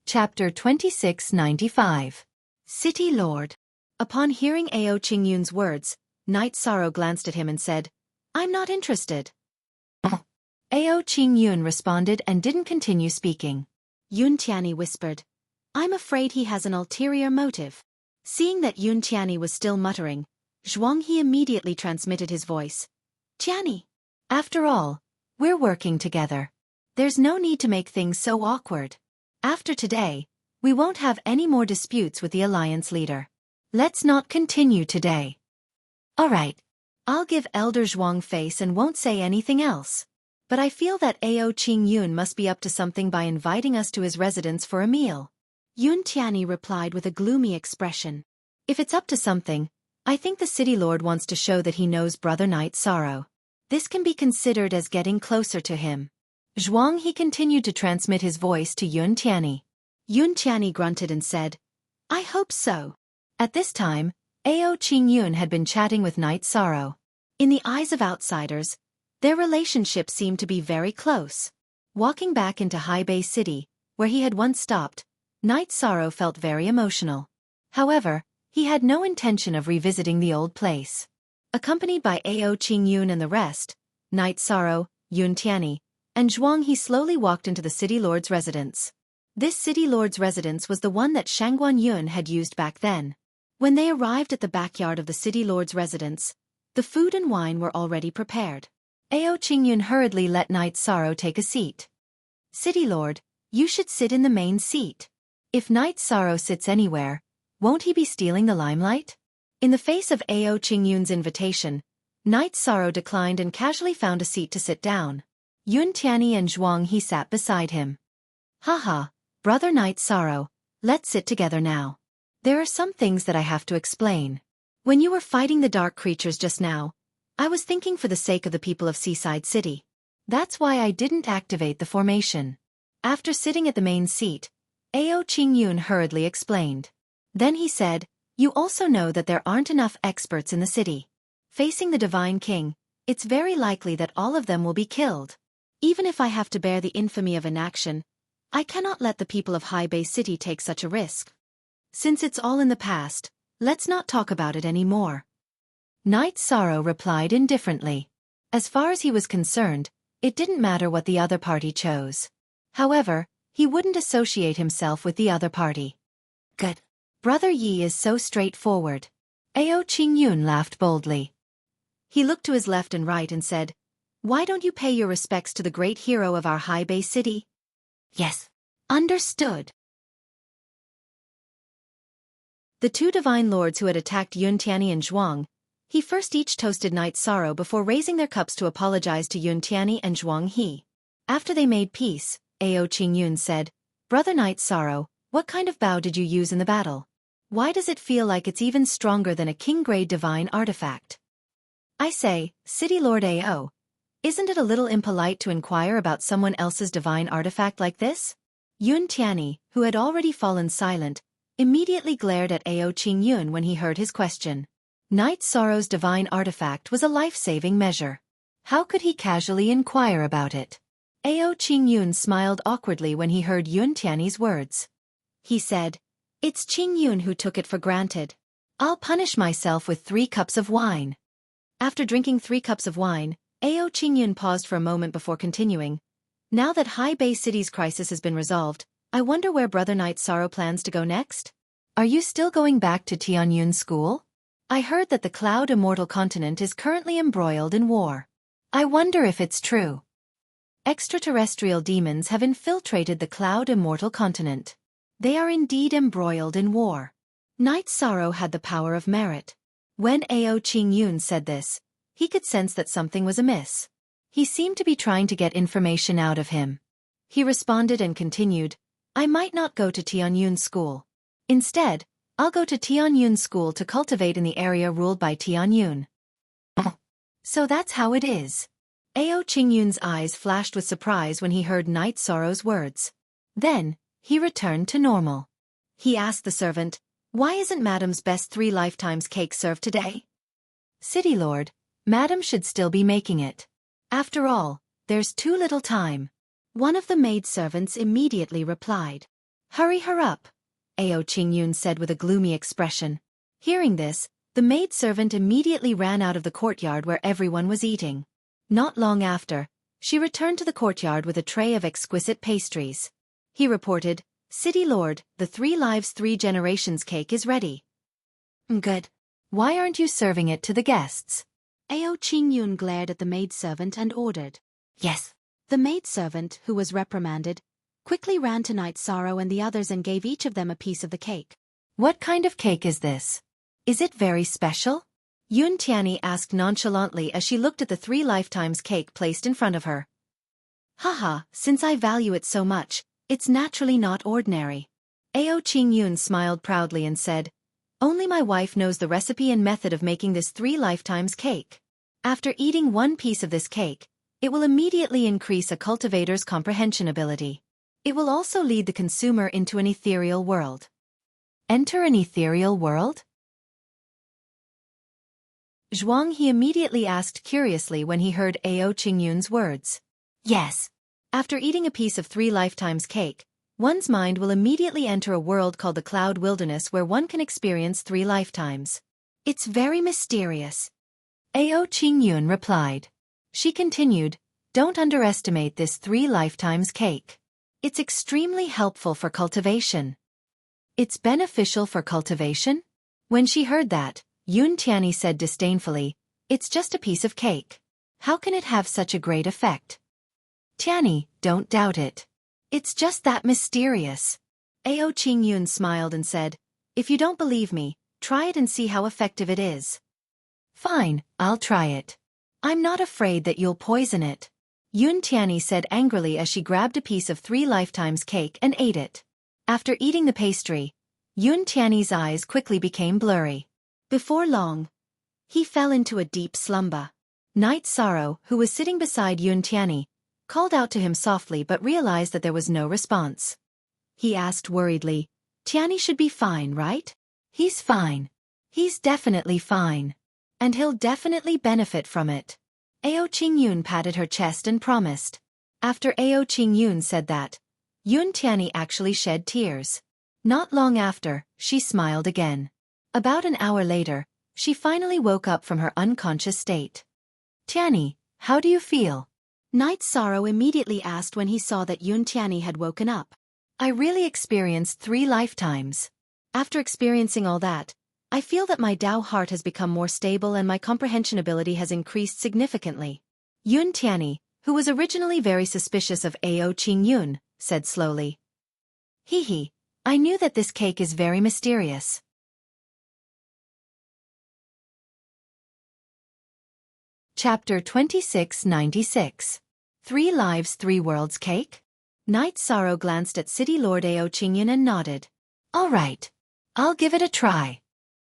S1: Chapter 2695. City Lord. Upon hearing Ao Qingyun's words, Night Sorrow glanced at him and said, "I'm not interested." Ao Qingyun responded and didn't continue speaking. Yun Tianyi whispered, "I'm afraid he has an ulterior motive." Seeing that Yun Tianyi was still muttering, Zhuang He immediately transmitted his voice. "Tianyi, after all, we're working together. There's no need to make things so awkward. After today, we won't have any more disputes with the alliance leader. Let's not continue today." "All right. I'll give Elder Zhuang face and won't say anything else. But I feel that Ao Qingyun must be up to something by inviting us to his residence for a meal." Yun Tianyi replied with a gloomy expression. "If it's up to something, I think the city lord wants to show that he knows Brother Night Sorrow. This can be considered as getting closer to him." Zhuang He continued to transmit his voice to Yun Tianyi. Yun Tianyi grunted and said, "I hope so." At this time, Ao Qingyun had been chatting with Night Sorrow. In the eyes of outsiders, their relationship seemed to be very close. Walking back into Haibei City, where he had once stopped, Night Sorrow felt very emotional. However, he had no intention of revisiting the old place. Accompanied by Ao Qingyun and the rest, Night Sorrow, Yun Tianyi, and Zhuang He slowly walked into the city lord's residence. This city lord's residence was the one that Shangguan Yun had used back then. When they arrived at the backyard of the city lord's residence, the food and wine were already prepared. Ao Qingyun hurriedly let Night Sorrow take a seat. "City lord, you should sit in the main seat. If Night Sorrow sits anywhere, won't he be stealing the limelight?" In the face of Ao Qingyun's invitation, Night Sorrow declined and casually found a seat to sit down. Yun Tianyi and Zhuang He sat beside him. "Haha, Brother Night Sorrow, let's sit together now. There are some things that I have to explain. When you were fighting the dark creatures just now, I was thinking for the sake of the people of Seaside City. That's why I didn't activate the formation." After sitting at the main seat, Ao Qingyun hurriedly explained. Then he said, "You also know that there aren't enough experts in the city. Facing the Divine King, it's very likely that all of them will be killed. Even if I have to bear the infamy of inaction, I cannot let the people of Haibei City take such a risk. Since it's all in the past, let's not talk about it anymore." Night Sorrow replied indifferently. As far as he was concerned, it didn't matter what the other party chose. However, he wouldn't associate himself with the other party.
S2: Good.
S1: Brother Yi is so straightforward. Ao Qingyun laughed boldly. He looked to his left and right and said, "Why don't you pay your respects to the great hero of our Haibei City?"
S2: Yes.
S1: Understood. The two divine lords who had attacked Yun Tianyi and Zhuang He first each toasted Night Sorrow before raising their cups to apologize to Yun Tianyi and Zhuang He. After they made peace, Ao Qingyun said, "Brother Night Sorrow, what kind of bow did you use in the battle? Why does it feel like it's even stronger than a king-grade divine artifact?" "I say, City Lord Ao, isn't it a little impolite to inquire about someone else's divine artifact like this?" Yun Tianyi, who had already fallen silent, immediately glared at Ao Qingyun when he heard his question. Night Sorrow's divine artifact was a life-saving measure. How could he casually inquire about it? Ao Qingyun smiled awkwardly when he heard Yun Tianyi's words. He said, "It's Qingyun who took it for granted. I'll punish myself with 3 cups of wine." After drinking 3 cups of wine, Ao Qingyun paused for a moment before continuing. "Now that Haibei City's crisis has been resolved, I wonder where Brother Night Sorrow plans to go next? Are you still going back to Tianyun School? I heard that the Cloud Immortal continent is currently embroiled in war. I wonder if it's true." Extraterrestrial demons have infiltrated the Cloud Immortal continent. They are indeed embroiled in war. Night Sorrow had the power of merit. When Ao Qingyun said this, he could sense that something was amiss. He seemed to be trying to get information out of him. He responded and continued, I might not go to Tianyun School. Instead, I'll go to Tianyun School to cultivate in the area ruled by Tianyun. So that's how it is. Ao Qingyun's eyes flashed with surprise when he heard Night Sorrow's words. Then, he returned to normal. He asked the servant, why isn't Madam's best 3 lifetimes cake served today? City Lord, Madam should still be making it. After all, there's too little time. One of the maidservants immediately replied. Hurry her up, Ao Qingyun said with a gloomy expression. Hearing this, the maidservant immediately ran out of the courtyard where everyone was eating. Not long after, she returned to the courtyard with a tray of exquisite pastries. He reported, City Lord, the 3 lives 3 generations cake is ready. Good. Why aren't you serving it to the guests? Ao Qingyun glared at the maidservant and ordered.
S2: Yes.
S1: The maidservant, who was reprimanded, quickly ran to Night Sorrow and the others and gave each of them a piece of the cake. What kind of cake is this? Is it very special? Yun Tianyi asked nonchalantly as she looked at the 3 lifetimes cake placed in front of her. Haha, since I value it so much, it's naturally not ordinary. Ao Qingyun smiled proudly and said, only my wife knows the recipe and method of making this 3 lifetimes cake. After eating 1 piece of this cake, it will immediately increase a cultivator's comprehension ability. It will also lead the consumer into an ethereal world. Enter an ethereal world? Zhuang He immediately asked curiously when he heard Ao Qingyun's words.
S2: Yes.
S1: After eating a piece of 3 lifetimes cake, one's mind will immediately enter a world called the Cloud Wilderness where one can experience 3 lifetimes. It's very mysterious. Ao Qingyun replied. She continued, don't underestimate this 3 lifetimes cake. It's extremely helpful for cultivation. It's beneficial for cultivation? When she heard that, Yun Tianyi said disdainfully, it's just a piece of cake. How can it have such a great effect? Tianyi, don't doubt it. It's just that mysterious. Ao Qingyun smiled and said, if you don't believe me, try it and see how effective it is. Fine, I'll try it. I'm not afraid that you'll poison it. Yun Tianyi said angrily as she grabbed a piece of 3 lifetimes cake and ate it. After eating the pastry, Yun Tianyi's eyes quickly became blurry. Before long, he fell into a deep slumber. Night Sorrow, who was sitting beside Yun Tianyi, called out to him softly but realized that there was no response. He asked worriedly, Tianyi should be fine, right? He's fine. He's definitely fine. And he'll definitely benefit from it. Ao Qingyun patted her chest and promised. After Ao Qingyun said that, Yun Tianyi actually shed tears. Not long after, she smiled again. About an hour later, she finally woke up from her unconscious state. Tianyi, how do you feel? Night Sorrow immediately asked when he saw that Yun Tianyi had woken up. I really experienced 3 lifetimes. After experiencing all that, I feel that my Tao heart has become more stable and my comprehension ability has increased significantly. Yun Tianyi, who was originally very suspicious of Ao Qingyun, said slowly. Hee, I knew that this cake is very mysterious. Chapter 2696. 3 Lives 3 Worlds Cake? Night Sorrow glanced at City Lord Ao Qingyun and nodded. All right. I'll give it a try.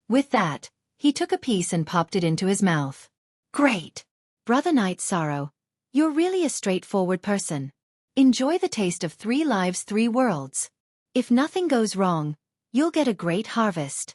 S1: With that, he took a piece and popped it into his mouth. Great! Brother Night Sorrow, you're really a straightforward person. Enjoy the taste of 3 lives 3 worlds. If nothing goes wrong, you'll get a great harvest.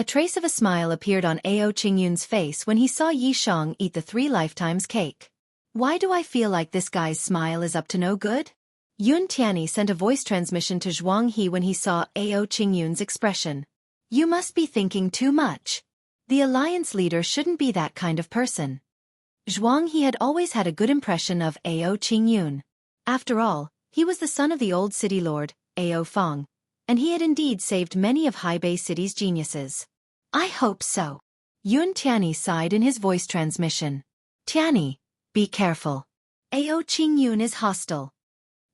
S1: A trace of a smile appeared on Ao Qingyun's face when he saw Yi Shang eat the 3 lifetimes cake. Why do I feel like this guy's smile is up to no good? Yun Tianyi sent a voice transmission to Zhuang He when he saw Ao Qingyun's expression. You must be thinking too much. The alliance leader shouldn't be that kind of person. Zhuang He had always had a good impression of Ao Qingyun. After all, he was the son of the old city lord, Ao Feng, and he had indeed saved many of Haibei City's geniuses. I hope so. Yun Tianyi sighed in his voice transmission. Tianyi, be careful. Ao Qingyun is hostile.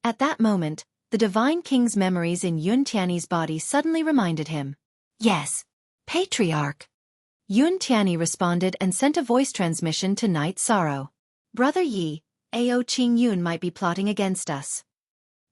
S1: At that moment, the Divine King's memories in Yun Tiany's body suddenly reminded him.
S2: Yes. Patriarch.
S1: Yun Tiany responded and sent a voice transmission to Night Sorrow. Brother Yi, Ao Qingyun might be plotting against us.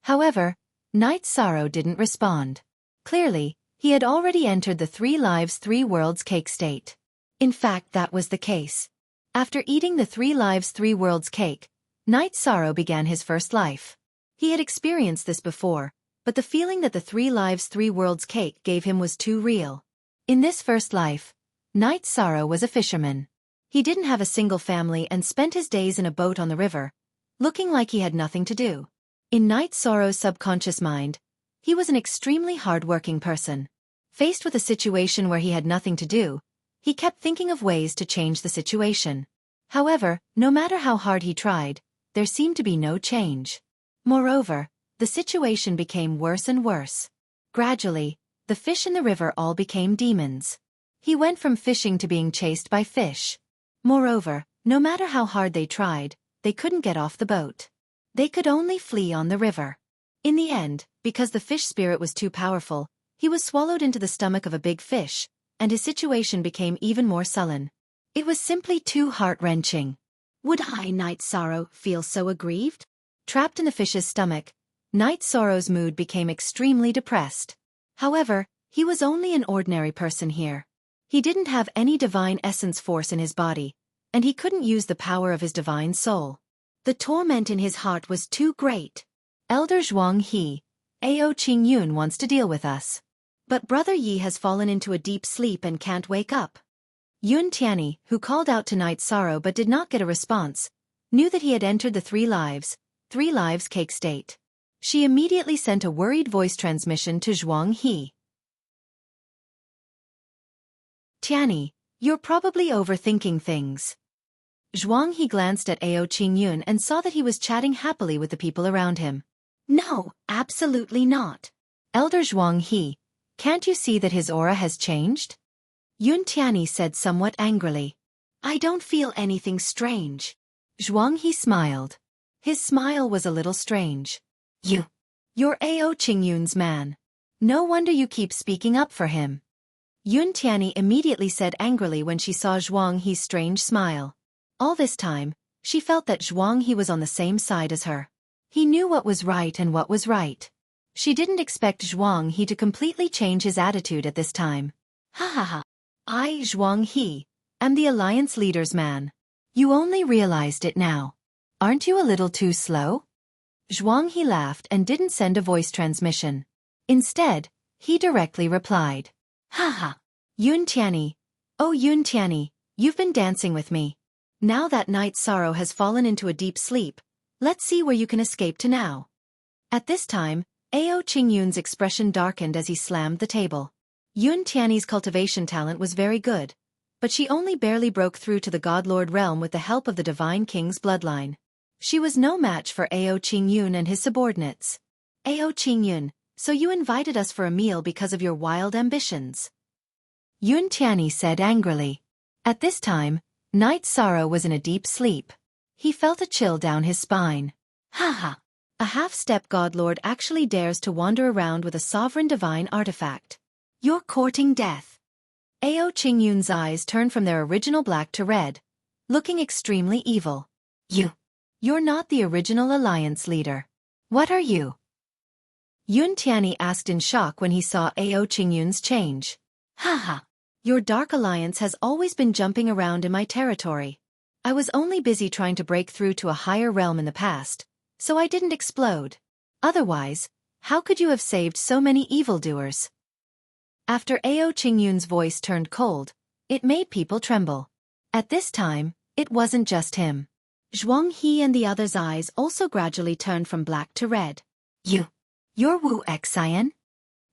S1: However, Night Sorrow didn't respond. Clearly, he had already entered the 3 lives 3 worlds cake state. In fact, that was the case. After eating the 3 lives 3 worlds cake, Night Sorrow began his first life. He had experienced this before, but the feeling that the 3 lives 3 worlds cake gave him was too real. In this first life, Night Sorrow was a fisherman. He didn't have a single family and spent his days in a boat on the river, looking like he had nothing to do. In Night Sorrow's subconscious mind, he was an extremely hard-working person. Faced with a situation where he had nothing to do, he kept thinking of ways to change the situation. However, no matter how hard he tried, there seemed to be no change. Moreover, the situation became worse and worse. Gradually, the fish in the river all became demons. He went from fishing to being chased by fish. Moreover, no matter how hard they tried, they couldn't get off the boat. They could only flee on the river. In the end, because the fish spirit was too powerful, he was swallowed into the stomach of a big fish, and his situation became even more sullen. It was simply too heart-wrenching. Would I, Night Sorrow, feel so aggrieved? Trapped in the fish's stomach, Night Sorrow's mood became extremely depressed. However, he was only an ordinary person here. He didn't have any divine essence force in his body, and he couldn't use the power of his divine soul. The torment in his heart was too great. Elder Zhuang He, Ao Qingyun wants to deal with us. But Brother Yi has fallen into a deep sleep and can't wake up. Yun Tiany, who called out to Night Sorrow but did not get a response, knew that he had entered the 3 lives cake state. She immediately sent a worried voice transmission to Zhuang He. Tiany, you're probably overthinking things. Zhuang He glanced at Ao Qingyun and saw that he was chatting happily with the people around him. No, absolutely not. Elder Zhuang He, can't you see that his aura has changed? Yun Tiany said somewhat angrily. I don't feel anything strange. Zhuang He smiled. His smile was a little strange. You're Ao Qingyun's man. No wonder you keep speaking up for him. Yun Tiany immediately said angrily when she saw Zhuang He's strange smile. All this time, she felt that Zhuang He was on the same side as her. He knew what was right and what was right. She didn't expect Zhuang He to completely change his attitude at this time. Ha ha ha. I, Zhuang He, am the Alliance leader's man. You only realized it now. Aren't you a little too slow? Zhuang He laughed and didn't send a voice transmission. Instead, he directly replied. Ha ha. Yun Tiany. Oh Yun Tiany, you've been dancing with me. Now that Night Sorrow has fallen into a deep sleep, let's see where you can escape to now. At this time, Ao Qingyun's expression darkened as he slammed the table. Yun Tiany's cultivation talent was very good, but she only barely broke through to the Godlord realm with the help of the Divine King's bloodline. She was no match for Ao Qingyun and his subordinates. Ao Qingyun, so you invited us for a meal because of your wild ambitions? Yun Tiany said angrily. At this time, Night Sorrow was in a deep sleep. He felt a chill down his spine. Ha ha! A half-step Godlord actually dares to wander around with a sovereign divine artifact. You're courting death. Ao Qingyun's eyes turned from their original black to red, looking extremely evil. You're not the original Alliance leader. What are you? Yun Tiany asked in shock when he saw Ao Qingyun's change. Ha ha! Your Dark Alliance has always been jumping around in my territory. I was only busy trying to break through to a higher realm in the past, so I didn't explode. Otherwise, how could you have saved so many evildoers? After Ao Qingyun's voice turned cold, it made people tremble. At this time, it wasn't just him. Zhuang He and the others' eyes also gradually turned from black to red. You're Wu Xian?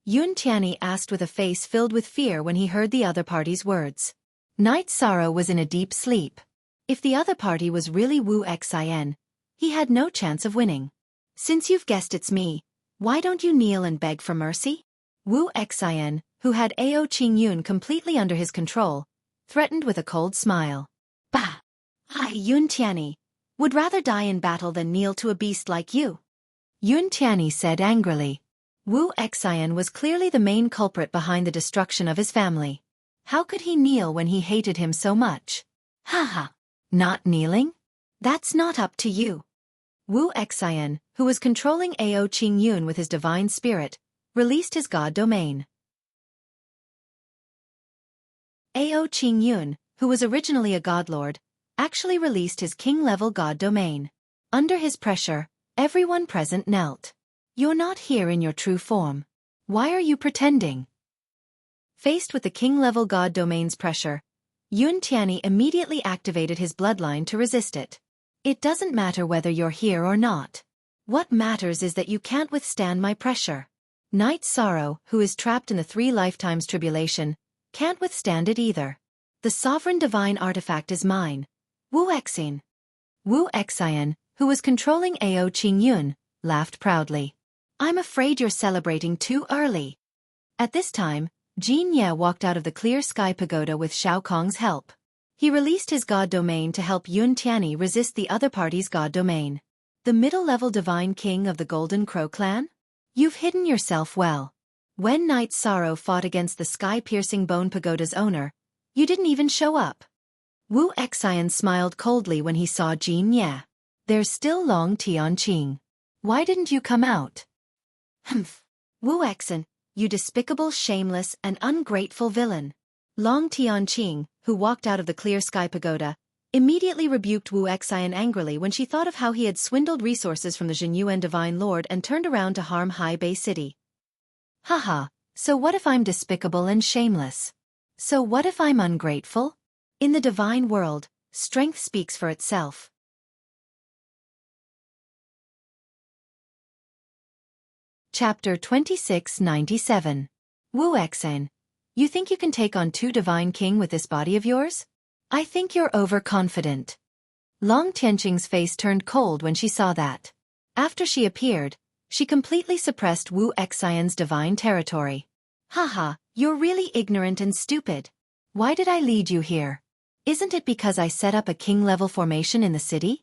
S1: Yun Tiany asked with a face filled with fear when he heard the other party's words. Night Sorrow was in a deep sleep. If the other party was really Wu Xian, he had no chance of winning. Since you've guessed it's me, why don't you kneel and beg for mercy? Wu Xian, who had Ao Qingyun completely under his control, threatened with a cold smile. Bah! Hi Yun Tiany. Would rather die in battle than kneel to a beast like you. Yun Tianyi said angrily. Wu Xian was clearly the main culprit behind the destruction of his family. How could he kneel when he hated him so much? Haha. Not kneeling? That's not up to you. Wu Xian, who was controlling Ao Qingyun with his divine spirit, released his god domain. Ao Qingyun, who was originally a godlord, actually released his king-level god domain. Under his pressure, everyone present knelt. You're not here in your true form. Why are you pretending? Faced with the king-level god domain's pressure, Yun Tianyi immediately activated his bloodline to resist it. It doesn't matter whether you're here or not. What matters is that you can't withstand my pressure. Knight Sorrow, who is trapped in the 3 lifetimes tribulation, can't withstand it either. The sovereign divine artifact is mine. Wu Xian. Wu Xian, who was controlling Ao Qingyun, laughed proudly. I'm afraid you're celebrating too early. At this time, Jin Ye walked out of the clear sky pagoda with Xiao Kong's help. He released his god domain to help Yun Tianyi resist the other party's god domain. The middle-level divine king of the Golden Crow clan? You've hidden yourself well. When Knight Sorrow fought against the sky-piercing bone pagoda's owner, you didn't even show up. Wu Xian smiled coldly when he saw Jin Ye. There's still Long Tianqing. Why didn't you come out? Humph. Wu Xian, you despicable, shameless, and ungrateful villain. Long Tianqing, who walked out of the clear sky pagoda, immediately rebuked Wu Xian angrily when she thought of how he had swindled resources from the Zhenyuan Divine Lord and turned around to harm Hai Bei City. Haha, so what if I'm despicable and shameless? So what if I'm ungrateful? In the divine world, strength speaks for itself. Chapter 2697. Wu Xian. You think you can take on 2 Divine King with this body of yours? I think you're overconfident. Long Tianqing's face turned cold when she saw that. After she appeared, she completely suppressed Wu Xian's divine territory. Haha, you're really ignorant and stupid. Why did I lead you here? Isn't it because I set up a king-level formation in the city?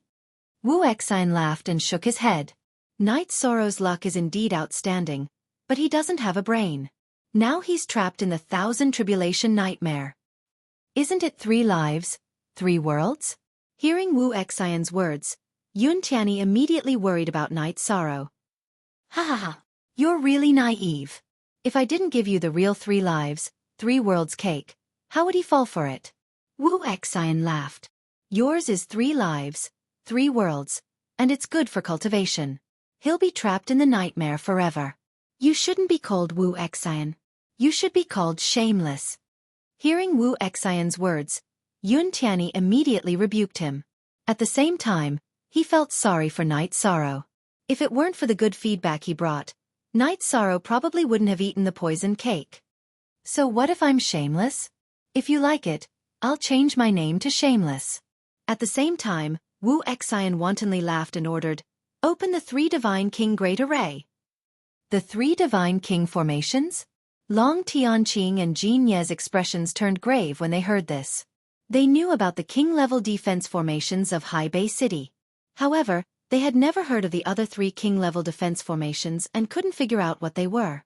S1: Wu Xian laughed and shook his head. Knight Sorrow's luck is indeed outstanding, but he doesn't have a brain. Now he's trapped in the 1,000 tribulation nightmare. Isn't it 3 lives, 3 worlds? Hearing Wu Xian's words, Yun Tianyi immediately worried about Knight Sorrow. Ha ha ha, you're really naive. If I didn't give you the real 3 lives, 3 worlds cake, how would he fall for it? Wu Xian laughed. Yours is 3 lives, 3 worlds, and it's good for cultivation. He'll be trapped in the nightmare forever. You shouldn't be called Wu Xian. You should be called shameless. Hearing Wu Xian's words, Yun Tianyi immediately rebuked him. At the same time, he felt sorry for Knight Sorrow. If it weren't for the good feedback he brought, Knight Sorrow probably wouldn't have eaten the poisoned cake. So what if I'm shameless? If you like it, I'll change my name to Shameless. At the same time, Wu Xian wantonly laughed and ordered, Open the 3 Divine King Great Array. The 3 Divine King formations? Long Tianqing and Jin Ye's expressions turned grave when they heard this. They knew about the king-level defense formations of Hai Bei City. However, they had never heard of the other 3 king-level defense formations and couldn't figure out what they were.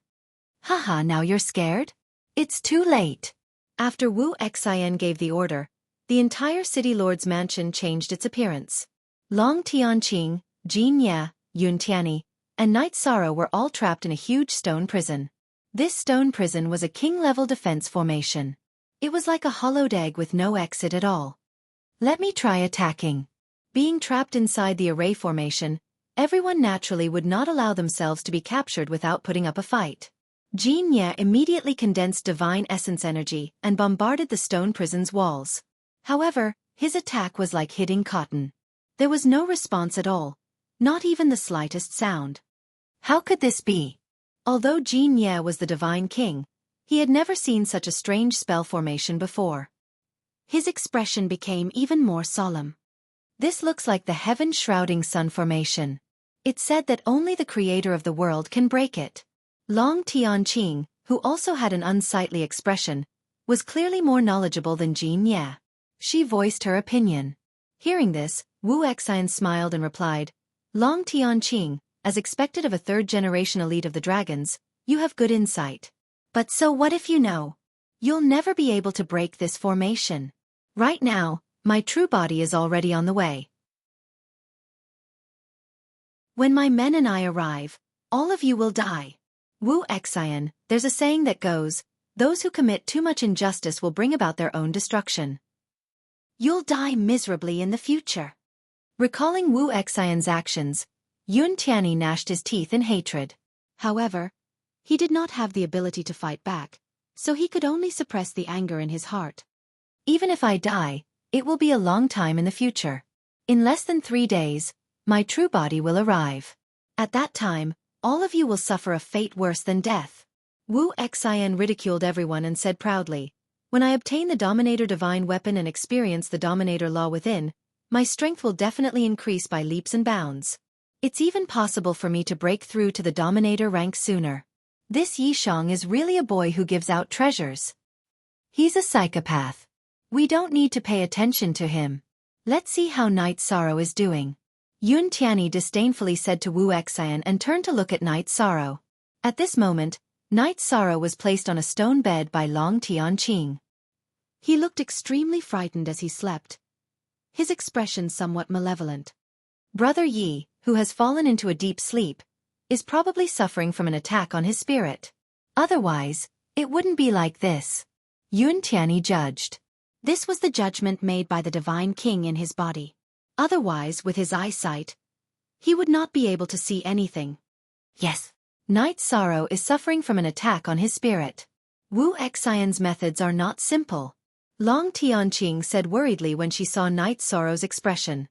S1: Haha, now you're scared? It's too late. After Wu Xian gave the order, the entire city lord's mansion changed its appearance. Long Tianqing, Jin Ye, Yun Tianyi, and Knight Sorrow were all trapped in a huge stone prison. This stone prison was a king-level defense formation. It was like a hollowed egg with no exit at all. Let me try attacking. Being trapped inside the array formation, everyone naturally would not allow themselves to be captured without putting up a fight. Jin Ye immediately condensed divine essence energy and bombarded the stone prison's walls. However, his attack was like hitting cotton. There was no response at all, not even the slightest sound. How could this be? Although Jin Ye was the divine king, he had never seen such a strange spell formation before. His expression became even more solemn. This looks like the heaven-shrouding sun formation. It said that only the creator of the world can break it. Long Tianqing, who also had an unsightly expression, was clearly more knowledgeable than Jin Ye. She voiced her opinion. Hearing this, Wu Xian smiled and replied, Long Tianqing, as expected of a third-generation elite of the dragons, you have good insight. But so what if you know? You'll never be able to break this formation. Right now, my true body is already on the way. When my men and I arrive, all of you will die. Wu Xian, there's a saying that goes, those who commit too much injustice will bring about their own destruction. You'll die miserably in the future. Recalling Wu Xian's actions, Yun Tianyi gnashed his teeth in hatred. However, he did not have the ability to fight back, so he could only suppress the anger in his heart. Even if I die, it will be a long time in the future. In less than 3 days, my true body will arrive. At that time, all of you will suffer a fate worse than death. Wu Xian ridiculed everyone and said proudly, when I obtain the Dominator Divine Weapon and experience the Dominator Law within, my strength will definitely increase by leaps and bounds. It's even possible for me to break through to the Dominator rank sooner. This Yishang is really a boy who gives out treasures. He's a psychopath. We don't need to pay attention to him. Let's see how Night Sorrow is doing. Yun Tianyi disdainfully said to Wu Xian and turned to look at Night Sorrow. At this moment, Night Sorrow was placed on a stone bed by Long Tianqing. He looked extremely frightened as he slept, his expression somewhat malevolent. Brother Yi, who has fallen into a deep sleep, is probably suffering from an attack on his spirit. Otherwise, it wouldn't be like this. Yun Tianyi judged. This was the judgment made by the Divine King in his body. Otherwise, with his eyesight, he would not be able to see anything. Yes, Night Sorrow is suffering from an attack on his spirit. Wu Xian's methods are not simple. Long Tianqing said worriedly when she saw Night Sorrow's expression.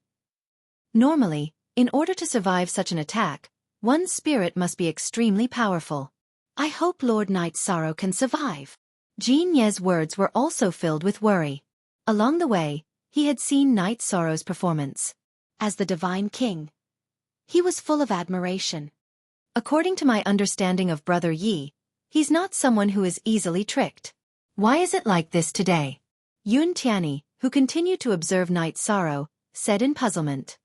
S1: Normally, in order to survive such an attack, one's spirit must be extremely powerful. I hope Lord Night Sorrow can survive. Jin Ye's words were also filled with worry. Along the way, he had seen Night Sorrow's performance. As the Divine King, he was full of admiration. According to my understanding of Brother Yi, he's not someone who is easily tricked. Why is it like this today? Yun Tianyi, who continued to observe Night Sorrow, said in puzzlement.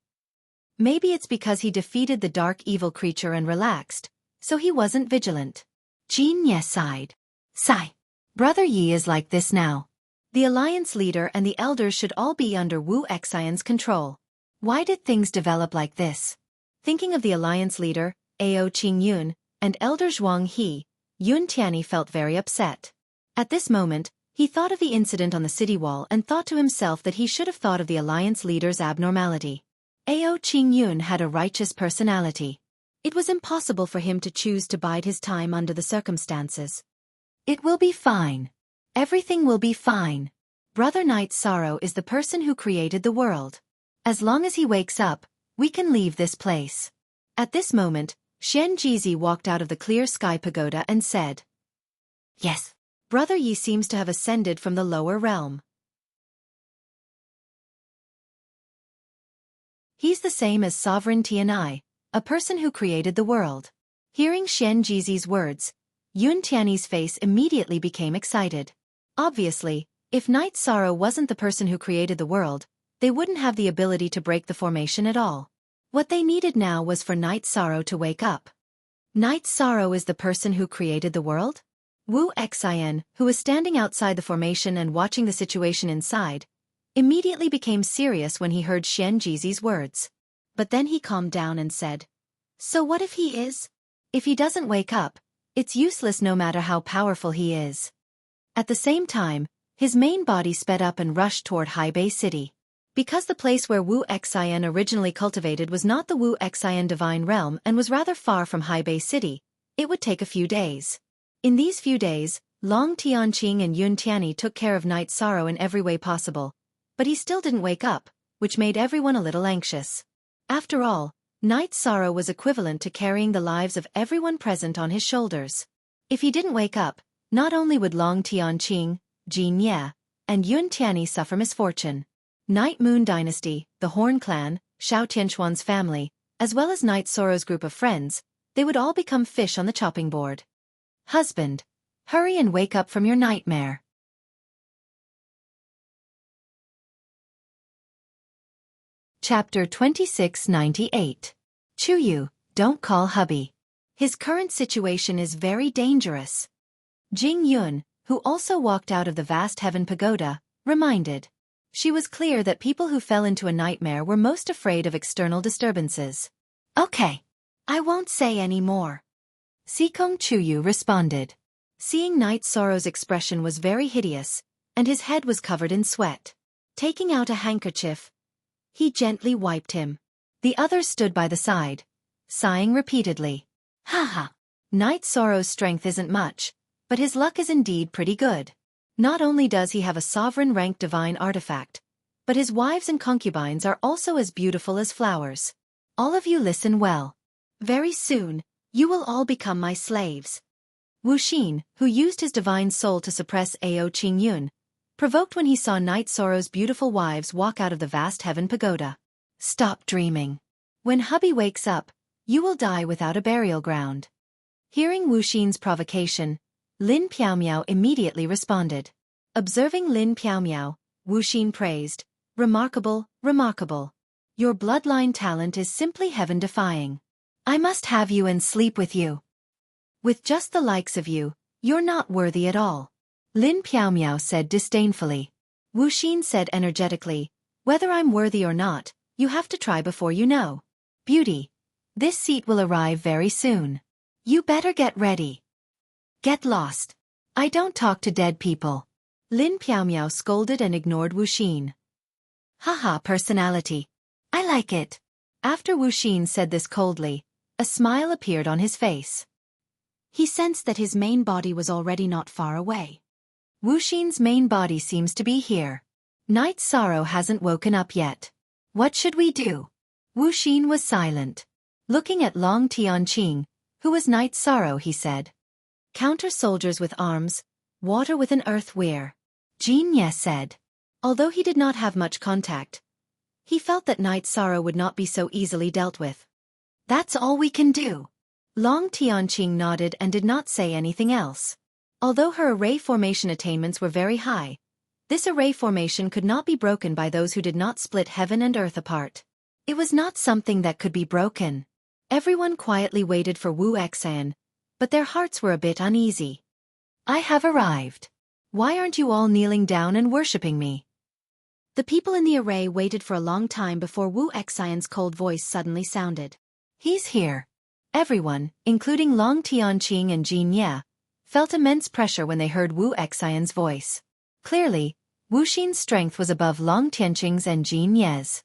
S1: Maybe it's because he defeated the dark evil creature and relaxed, so he wasn't vigilant. Jin Ye sighed. Sigh. Brother Yi is like this now. The alliance leader and the elders should all be under Wu Xian's control. Why did things develop like this? Thinking of the alliance leader, Ao Qingyun, and elder Zhuang He, Yun Tianyi felt very upset. At this moment, he thought of the incident on the city wall and thought to himself that he should have thought of the alliance leader's abnormality. Ao Qingyun had a righteous personality. It was impossible for him to choose to bide his time under the circumstances. It will be fine. Everything will be fine. Brother Night Sorrow is the person who created the world. As long as he wakes up, we can leave this place. At this moment, Shen Jizi walked out of the clear sky pagoda and said, Yes, Brother Yi seems to have ascended from the lower realm. He's the same as Sovereign Tianyi, a person who created the world. Hearing Shen Jizi's words, Yun Tianyi's face immediately became excited. Obviously, if Night Sorrow wasn't the person who created the world, they wouldn't have the ability to break the formation at all. What they needed now was for Night Sorrow to wake up. Night Sorrow is the person who created the world? Wu Xian, who was standing outside the formation and watching the situation inside, immediately became serious when he heard Shen Jizi's words. But then he calmed down and said, So what if he is? If he doesn't wake up, it's useless no matter how powerful he is. At the same time, his main body sped up and rushed toward Haibei City. Because the place where Wu Xian originally cultivated was not the Wu Xian Divine Realm and was rather far from Haibei City, it would take a few days. In these few days, Long Tianqing and Yun Tianyi took care of Night Sorrow in every way possible, but he still didn't wake up, which made everyone a little anxious. After all, Night Sorrow was equivalent to carrying the lives of everyone present on his shoulders. If he didn't wake up, not only would Long Tianqing, Jin Ye, and Yun Tianyi suffer misfortune. Night Moon Dynasty, the Horn Clan, Xiao Tianxuan's family, as well as Night Sorrow's group of friends, they would all become fish on the chopping board. Husband, hurry and wake up from your Chapter 2698. Chuyu, don't call hubby. His current situation is very dangerous. Jing Yun, who also walked out of the vast heaven pagoda, reminded. She was clear that people who fell into a nightmare were most afraid of external disturbances.
S2: Okay. I won't say any more.
S1: Sikong Chuyu responded. Seeing Night Sorrow's expression was very hideous, and his head was covered in sweat. Taking out a handkerchief, he gently wiped him. The others stood by the side, sighing repeatedly.
S2: Haha.
S1: Night Sorrow's strength isn't much, but his luck is indeed pretty good. Not only does he have a sovereign-ranked divine artifact, but his wives and concubines are also as beautiful as flowers. All of you listen well. Very soon, you will all become my slaves. Wuxia, who used his divine soul to suppress Ao Qingyun, provoked when he saw Night Sorrow's beautiful wives walk out of the vast heaven pagoda. Stop dreaming. When hubby wakes up, you will die without a burial ground. Hearing Wuxia's provocation, Lin Piaomiao immediately responded. Observing Lin Piaomiao, Wuxia praised, Remarkable, remarkable. Your bloodline talent is simply heaven-defying. I must have you and sleep with you. With just the likes of you, you're not worthy at all. Lin Piaomiao said disdainfully. Wuxia said energetically, whether I'm worthy or not, you have to try before you know. Beauty. This seat will arrive very soon. You better get ready. Get lost. I don't talk to dead people. Lin Piaomiao scolded and ignored Wuxia. Haha, personality. I like it. After Wuxia said this coldly, a smile appeared on his face. He sensed that his main body was already not far away. Wuxia's main body seems to be here. Night Sorrow hasn't woken up yet. What should we do? Wuxia was silent. Looking at Long Tianqing, who was Night Sorrow, he said. Counter soldiers with arms, water with an earth weir. Jin Ye said. Although he did not have much contact, he felt that Night Sorrow would not be so easily dealt with. That's all we can do. Long Tianqing nodded and did not say anything else. Although her array formation attainments were very high, this array formation could not be broken by those who did not split heaven and earth apart. It was not something that could be broken. Everyone quietly waited for Wu Xian, but their hearts were a bit uneasy. I have arrived. Why aren't you all kneeling down and worshipping me? The people in the array waited for a long time before Wu Xian's cold voice suddenly sounded. He's here. Everyone, including Long Tianqing and Jin Ye, felt immense pressure when they heard Wu Xian's voice. Clearly, Wuxia's strength was above Long Tianqing's and Jin Ye's.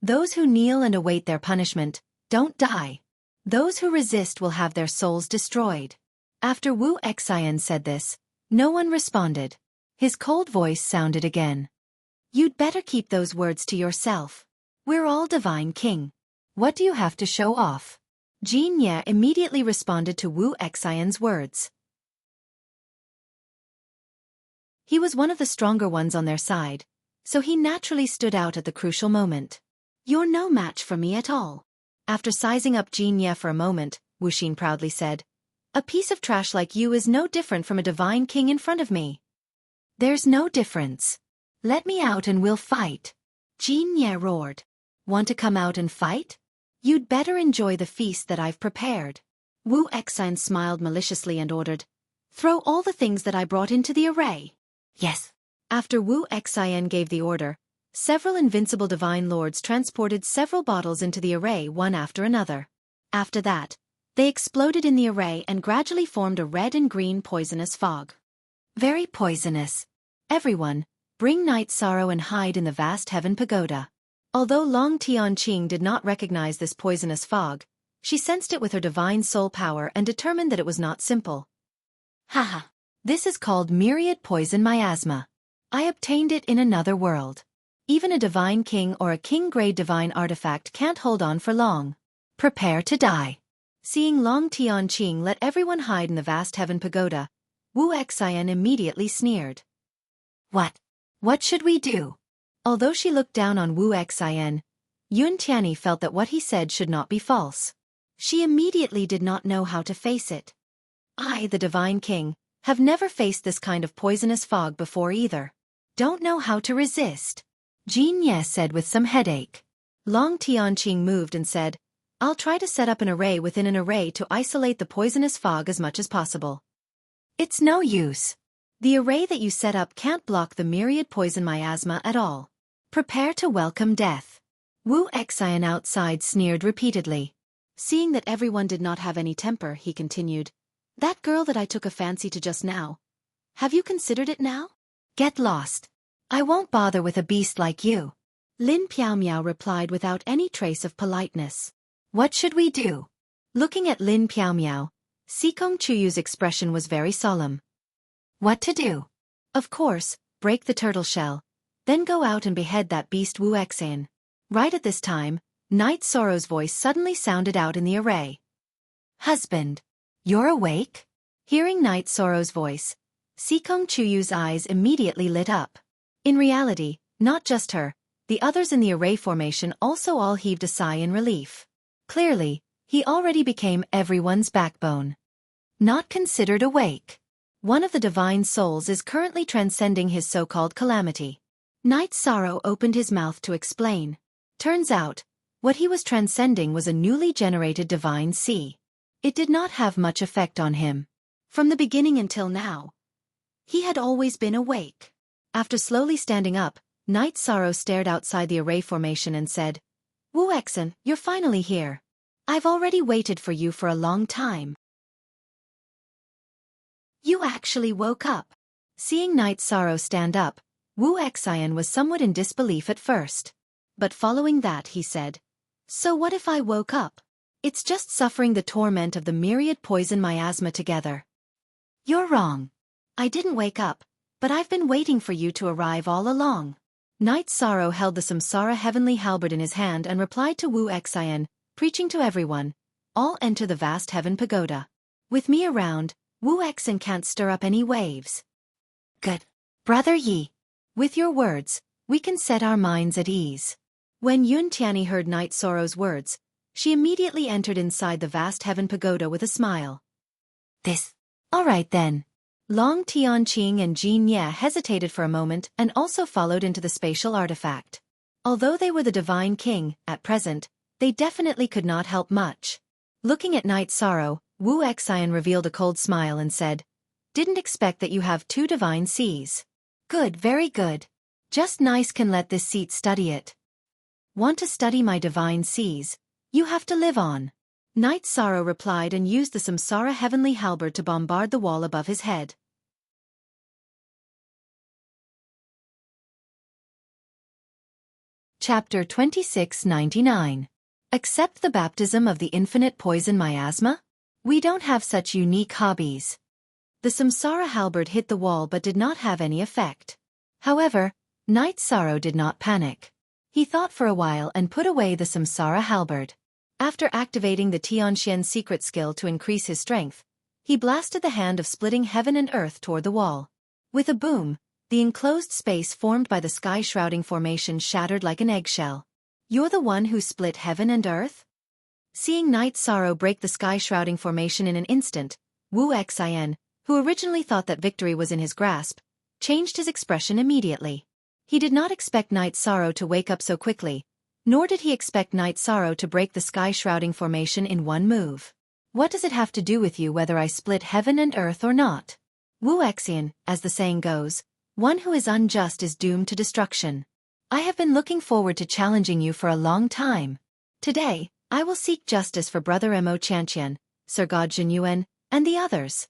S1: Those who kneel and await their punishment don't die. Those who resist will have their souls destroyed. After Wu Xian said this, no one responded. His cold voice sounded again. You'd better keep those words to yourself. We're all divine king. What do you have to show off? Jin Ye immediately responded to Wu Xian's words. He was one of the stronger ones on their side, so he naturally stood out at the crucial moment. You're no match for me at all. After sizing up Jin Ye for a moment, Wuxia proudly said, a piece of trash like you is no different from a divine king in front of me. There's no difference. Let me out and we'll fight. Jin Ye roared. Want to come out and fight? You'd better enjoy the feast that I've prepared. Wu Xian smiled maliciously and ordered, throw all the things that I brought into the array.
S2: Yes.
S1: After Wu Xian gave the order, several invincible divine lords transported several bottles into the array one after another. After that, they exploded in the array and gradually formed a red and green poisonous fog. Very poisonous. Everyone, bring Night Sorrow and hide in the vast heaven pagoda. Although Long Tianqing did not recognize this poisonous fog, she sensed it with her divine soul power and determined that it was not simple. Haha. This is called myriad poison miasma. I obtained it in another world. Even a divine king or a king-grade divine artifact can't hold on for long. Prepare to die. Seeing Long Tianqing let everyone hide in the vast heaven pagoda, Wu Xian immediately sneered. What should we do? Although she looked down on Wu Xian, Yun Tianyi felt that what he said should not be false. She immediately did not know how to face it. I, the divine king, have never faced this kind of poisonous fog before either. Don't know how to resist. Jin Ye said with some headache. Long Tianqing moved and said, I'll try to set up an array within an array to isolate the poisonous fog as much as possible.
S2: It's no use.
S1: The array that you set up can't block the myriad poison miasma at all.
S2: Prepare to welcome death.
S1: Wu Xian outside sneered repeatedly. Seeing that everyone did not have any temper, he continued, That girl that I took a fancy to just now. Have you considered it now?
S2: Get lost. I won't bother with a beast like you.
S1: Lin Piaomiao replied without any trace of politeness.
S2: What should we do?
S1: Looking at Lin Piaomiao, Sikong Chuyu's expression was very solemn.
S2: What to do?
S1: Of course, break the turtle shell. Then go out and behead that beast Wu Xian. Right at this time, Night Sorrow's voice suddenly sounded out in the array.
S2: Husband, you're awake?
S1: Hearing Night Sorrow's voice, Sikong Chuyu's eyes immediately lit up. In reality, not just her, the others in the array formation also all heaved a sigh in relief. Clearly, he already became everyone's backbone.
S2: Not considered awake.
S1: One of the divine souls is currently transcending his so-called calamity. Night Sorrow opened his mouth to explain. Turns out, what he was transcending was a newly generated divine sea. It did not have much effect on him. From the beginning until now, he had always been awake. After slowly standing up, Night Sorrow stared outside the array formation and said, Wu Xian, you're finally here. I've already waited for you for a long time.
S2: You actually woke up.
S1: Seeing Night Sorrow stand up, Wu Xian was somewhat in disbelief at first. But following that he said, So what if I woke up? It's just suffering the torment of the myriad poison miasma together.
S2: You're wrong.
S1: I didn't wake up, but I've been waiting for you to arrive all along. Night Sorrow held the Samsara heavenly halberd in his hand and replied to Wu Xian, preaching to everyone, All enter the vast heaven pagoda. With me around, Wu Xian can't stir up any waves.
S2: Good. Brother Yi.
S1: With your words, we can set our minds at ease. When Yun Tianyi heard Night Sorrow's words, she immediately entered inside the vast heaven pagoda with a smile.
S2: All right then.
S1: Long Tianqing and Jin Ye hesitated for a moment and also followed into the spatial artifact. Although they were the divine king, at present, they definitely could not help much. Looking at Night Sorrow, Wu Xian revealed a cold smile and said, Didn't expect that you have two divine seas.
S2: Good, very good.
S1: Just nice, can let this seat study it. Want to study my divine seas? You have to live on. Night Sorrow replied and used the Samsara heavenly halberd to bombard the wall above his head. Chapter 2699. Accept the baptism of the infinite poison miasma? We don't have such unique hobbies. The Samsara halberd hit the wall but did not have any effect. However, Night Sorrow did not panic. He thought for a while and put away the Samsara halberd. After activating the Tianxian secret skill to increase his strength, he blasted the hand of splitting heaven and earth toward the wall. With a boom, the enclosed space formed by the sky-shrouding formation shattered like an eggshell. You're the one who split heaven and earth? Seeing Night Sorrow break the sky-shrouding formation in an instant, Wu Xian, who originally thought that victory was in his grasp, changed his expression immediately. He did not expect Night Sorrow to wake up so quickly, nor did he expect Night Sorrow to break the sky-shrouding formation in one move. What does it have to do with you whether I split heaven and earth or not? Wu Xian, as the saying goes, one who is unjust is doomed to destruction. I have been looking forward to challenging you for a long time. Today, I will seek justice for Brother Mo Chantian, Sir God Jinyuan, and the others.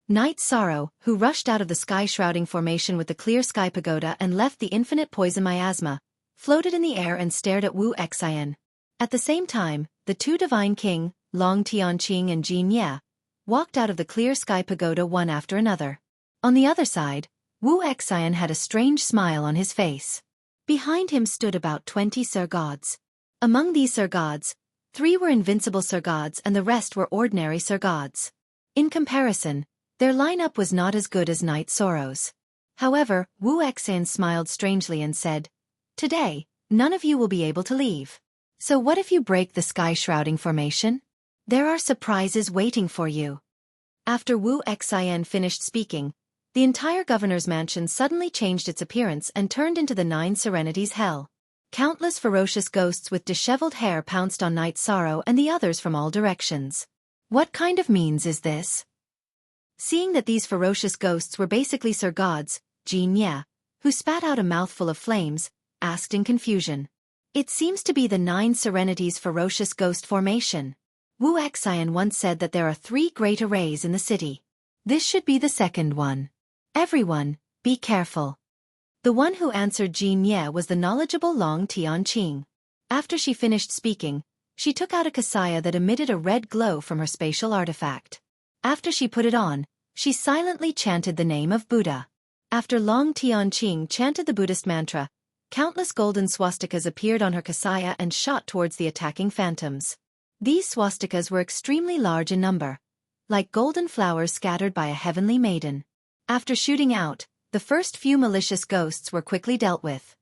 S1: Night Sorrow, who rushed out of the sky-shrouding formation with the clear sky pagoda and left the infinite poison miasma, floated in the air and stared at Wu Xian. At the same time, the two divine king, Long Tianqing and Jin Ye, walked out of the clear sky pagoda one after another. On the other side, Wu Xian had a strange smile on his face. Behind him stood about 20 Sir Gods. Among these Sir Gods, 3 were invincible Sir Gods and the rest were ordinary Sir Gods. In comparison, their lineup was not as good as Night Sorrow's. However, Wu Xian smiled strangely and said, Today, none of you will be able to leave. So what if you break the sky-shrouding formation? There are surprises waiting for you. After Wu Xian finished speaking, the entire governor's mansion suddenly changed its appearance and turned into the 9 Serenities Hell. Countless ferocious ghosts with disheveled hair pounced on Night Sorrow and the others from all directions. What kind of means is this? Seeing that these ferocious ghosts were basically Sir Gods, Jin Ye, who spat out a mouthful of flames, asked in confusion. It seems to be the 9 Serenities ferocious ghost formation. Wuxia once said that there are 3 great arrays in the city. This should be the second one. Everyone, be careful. The one who answered Jin Ye was the knowledgeable Long Tianqing. After she finished speaking, she took out a kasaya that emitted a red glow from her spatial artifact. After she put it on, she silently chanted the name of Buddha. After Long Tianqing chanted the Buddhist mantra, countless golden swastikas appeared on her kasaya and shot towards the attacking phantoms. These swastikas were extremely large in number, like golden flowers scattered by a heavenly maiden. After shooting out, the first few malicious ghosts were quickly dealt with.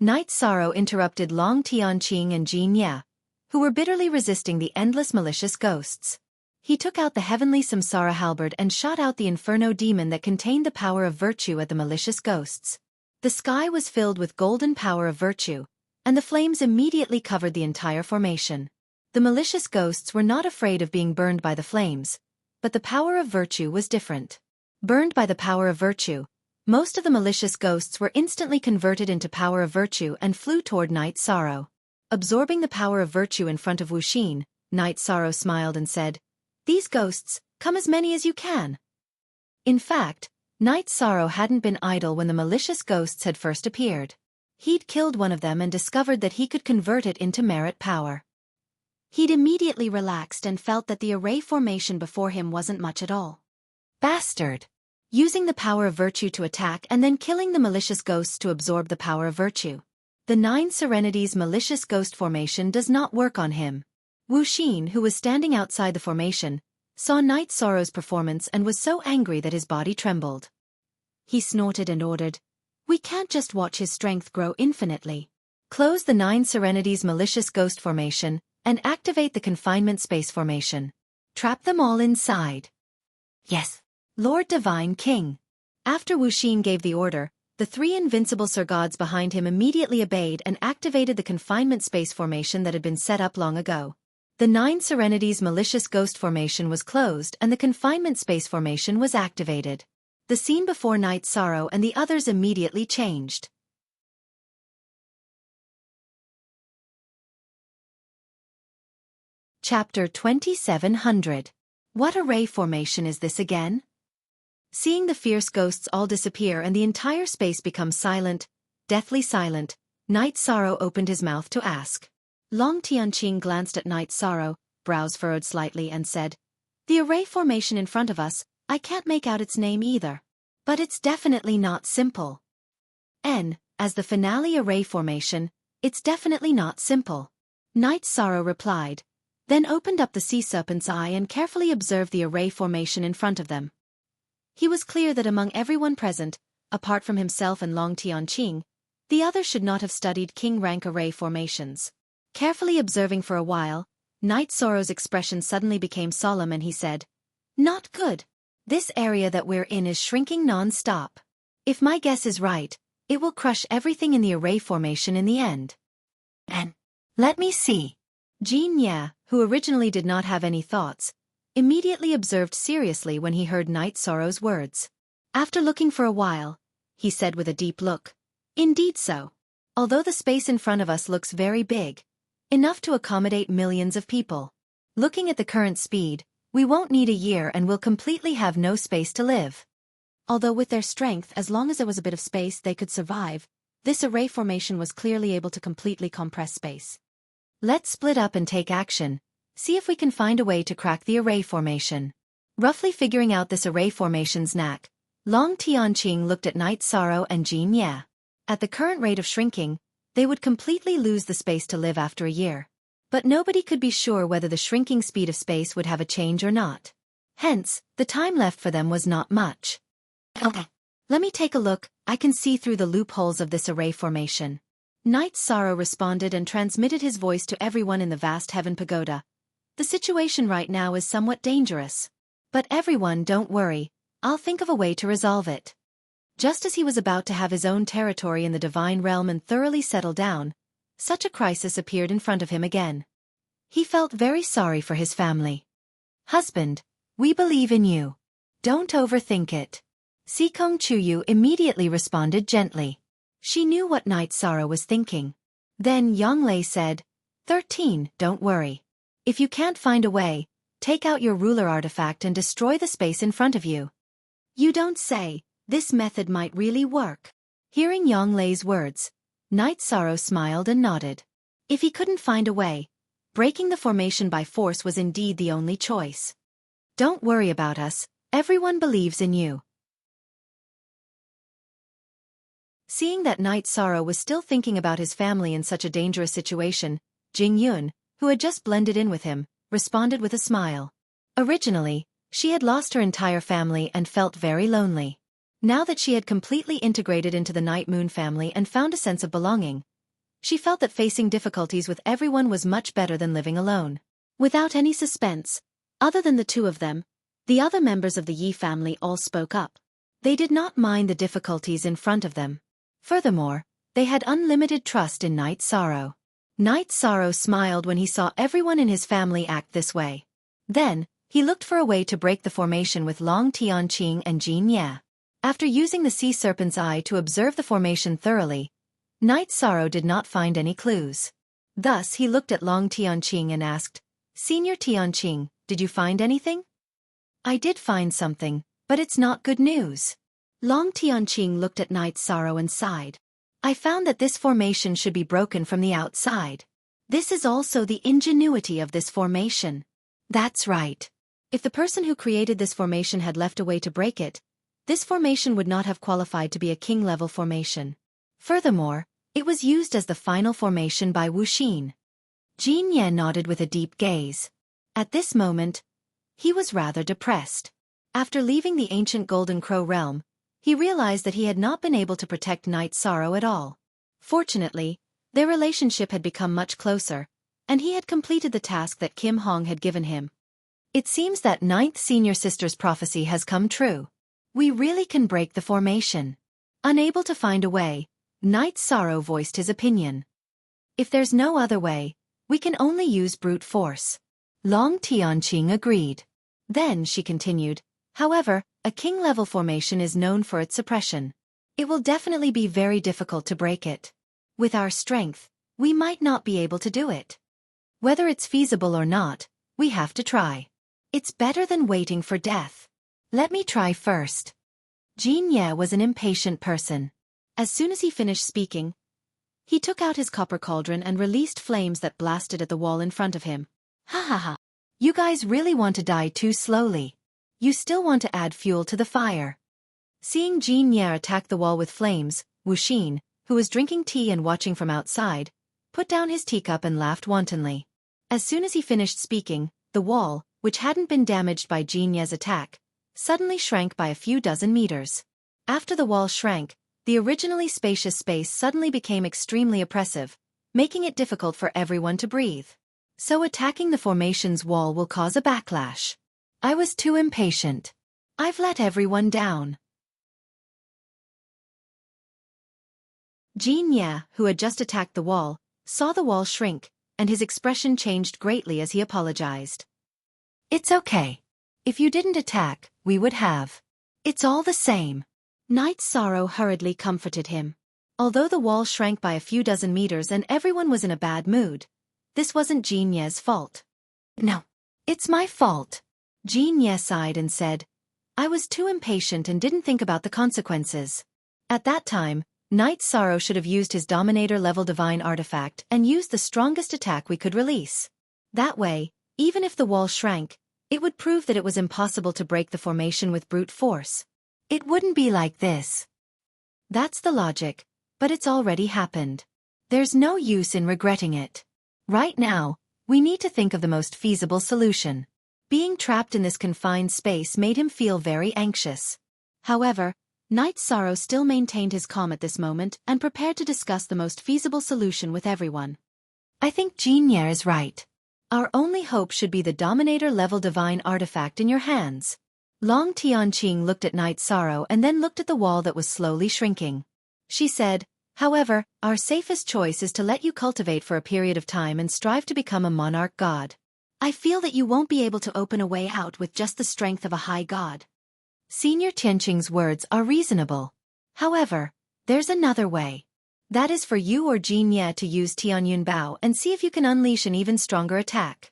S1: Night Sorrow interrupted Long Tianqing and Jin Ye, who were bitterly resisting the endless malicious ghosts. He took out the heavenly samsara halberd and shot out the inferno demon that contained the power of virtue at the malicious ghosts. The sky was filled with golden power of virtue, and the flames immediately covered the entire formation. The malicious ghosts were not afraid of being burned by the flames, but the power of virtue was different. Burned by the power of virtue, most of the malicious ghosts were instantly converted into power of virtue and flew toward Night Sorrow. Absorbing the power of virtue in front of Wuxia, Night Sorrow smiled and said, "These ghosts, come as many as you can." In fact, Night Sorrow hadn't been idle when the malicious ghosts had first appeared. He'd killed one of them and discovered that he could convert it into merit power. He'd immediately relaxed and felt that the array formation before him wasn't much at all. Bastard! Using the power of virtue to attack and then killing the malicious ghosts to absorb the power of virtue. The 9 Serenities malicious ghost formation does not work on him. Wuxia, who was standing outside the formation, saw Night Sorrow's performance and was so angry that his body trembled. He snorted and ordered, "We can't just watch his strength grow infinitely. Close the 9 Serenities malicious ghost formation and activate the confinement space formation. Trap them all inside." "Yes, Lord Divine King." After Wuxia gave the order, the 3 invincible Sir Gods behind him immediately obeyed and activated the confinement space formation that had been set up long ago. The 9 Serenities malicious ghost formation was closed and the confinement space formation was activated. The scene before Night Sorrow and the others immediately changed. Chapter 2700. What array formation is this again? Seeing the fierce ghosts all disappear and the entire space become silent, deathly silent, Night Sorrow opened his mouth to ask. Long Tianqing glanced at Night Sorrow, brows furrowed slightly and said, "The array formation in front of us, I can't make out its name either. But it's definitely not simple." As the finale array formation, it's definitely not simple. Night Sorrow replied, then opened up the sea serpent's eye and carefully observed the array formation in front of them. He was clear that among everyone present, apart from himself and Long Tianqing, the others should not have studied king rank array formations. Carefully observing for a while, Night Sorrow's expression suddenly became solemn and he said, "Not good. This area that we're in is shrinking non-stop. If my guess is right, it will crush everything in the array formation in the end." And let me see. Jin Ye, who originally did not have any thoughts, immediately observed seriously when he heard Night Sorrow's words. After looking for a while, he said with a deep look, "Indeed so. Although the space in front of us looks very big, enough to accommodate millions of people. Looking at the current speed, we won't need a year and will completely have no space to live." Although with their strength, as long as there was a bit of space, they could survive, this array formation was clearly able to completely compress space. Let's split up and take action, see if we can find a way to crack the array formation. Roughly figuring out this array formation's knack, Long Tianqing looked at Night Sorrow and Jin Ye. At the current rate of shrinking, they would completely lose the space to live after a year. But nobody could be sure whether the shrinking speed of space would have a change or not. Hence, the time left for them was not much. "Okay. Let me take a look, I can see through the loopholes of this array formation." Night Sorrow responded and transmitted his voice to everyone in the vast heaven pagoda. "The situation right now is somewhat dangerous. But everyone, don't worry, I'll think of a way to resolve it." Just as he was about to have his own territory in the divine realm and thoroughly settle down, such a crisis appeared in front of him again. He felt very sorry for his family. "Husband, we believe in you. Don't overthink it." Sikong Chuyu immediately responded gently. She knew what Night Sorrow was thinking. Then Yonglei said, 13, don't worry. If you can't find a way, take out your ruler artifact and destroy the space in front of you. You don't say. This method might really work. Hearing Yonglei's words, Night Sorrow smiled and nodded. If he couldn't find a way, breaking the formation by force was indeed the only choice. Don't worry about us, everyone believes in you. Seeing that Night Sorrow was still thinking about his family in such a dangerous situation, Jing Yun, who had just blended in with him, responded with a smile. Originally, she had lost her entire family and felt very lonely. Now that she had completely integrated into the Night Moon family and found a sense of belonging, she felt that facing difficulties with everyone was much better than living alone. Without any suspense, other than the two of them, the other members of the Yi family all spoke up. They did not mind the difficulties in front of them. Furthermore, they had unlimited trust in Night Sorrow. Night Sorrow smiled when he saw everyone in his family act this way. Then, he looked for a way to break the formation with Long Tianqing and Jin Ye. After using the Sea Serpent's Eye to observe the formation thoroughly, Night Sorrow did not find any clues. Thus he looked at Long Tianqing and asked, "Senior Tianqing, did you find anything?" "I did find something, but it's not good news." Long Tianqing looked at Night Sorrow and sighed. "I found that this formation should be broken from the outside. This is also the ingenuity of this formation." "That's right. If the person who created this formation had left a way to break it, this formation would not have qualified to be a king-level formation. Furthermore, it was used as the final formation by Wuxia." Jin Ye nodded with a deep gaze. At this moment, he was rather depressed. After leaving the ancient Golden Crow realm, he realized that he had not been able to protect Night Sorrow at all. Fortunately, their relationship had become much closer, and he had completed the task that Kim Hong had given him. It seems that ninth senior sister's prophecy has come true. We really can break the formation. Unable to find a way, Night Sorrow voiced his opinion. "If there's no other way, we can only use brute force." Long Tianqing agreed. Then she continued, "However, a king-level formation is known for its suppression. It will definitely be very difficult to break it. With our strength, we might not be able to do it. Whether it's feasible or not, we have to try. It's better than waiting for death. Let me try first." Jin Ye was an impatient person. As soon as he finished speaking, he took out his copper cauldron and released flames that blasted at the wall in front of him. "Ha ha ha. You guys really want to die too slowly. You still want to add fuel to the fire." Seeing Jin Ye attack the wall with flames, Wuxia, who was drinking tea and watching from outside, put down his teacup and laughed wantonly. As soon as he finished speaking, the wall, which hadn't been damaged by Jin Ye's attack, suddenly shrank by a few dozen meters. After the wall shrank, the originally spacious space suddenly became extremely oppressive, making it difficult for everyone to breathe. So attacking the formation's wall will cause a backlash. I was too impatient. I've let everyone down. Jin Ye, who had just attacked the wall, saw the wall shrink, and his expression changed greatly as he apologized. "It's okay. If you didn't attack, we would have. It's all the same." Night Sorrow hurriedly comforted him. Although the wall shrank by a few dozen meters and everyone was in a bad mood, this wasn't Jin Ye's fault. "No, it's my fault." Jin Ye sighed and said, "I was too impatient and didn't think about the consequences." At that time, Night Sorrow should have used his Dominator-level divine artifact and used the strongest attack we could release. That way, even if the wall shrank, it would prove that it was impossible to break the formation with brute force. It wouldn't be like this. That's the logic, but it's already happened. There's no use in regretting it. Right now, we need to think of the most feasible solution. Being trapped in this confined space made him feel very anxious. However, Night Sorrow still maintained his calm at this moment and prepared to discuss the most feasible solution with everyone. "I think Jin Ye is right. Our only hope should be the Dominator-level divine artifact in your hands. Long Tianqing looked at Night Sorrow and then looked at the wall that was slowly shrinking. She said, "However, our safest choice is to let you cultivate for a period of time and strive to become a monarch god. I feel that you won't be able to open a way out with just the strength of a high god." Senior Tianqing's words are reasonable. However, there's another way. That is for you or Jin Ye to use Tianyun Bao and see if you can unleash an even stronger attack.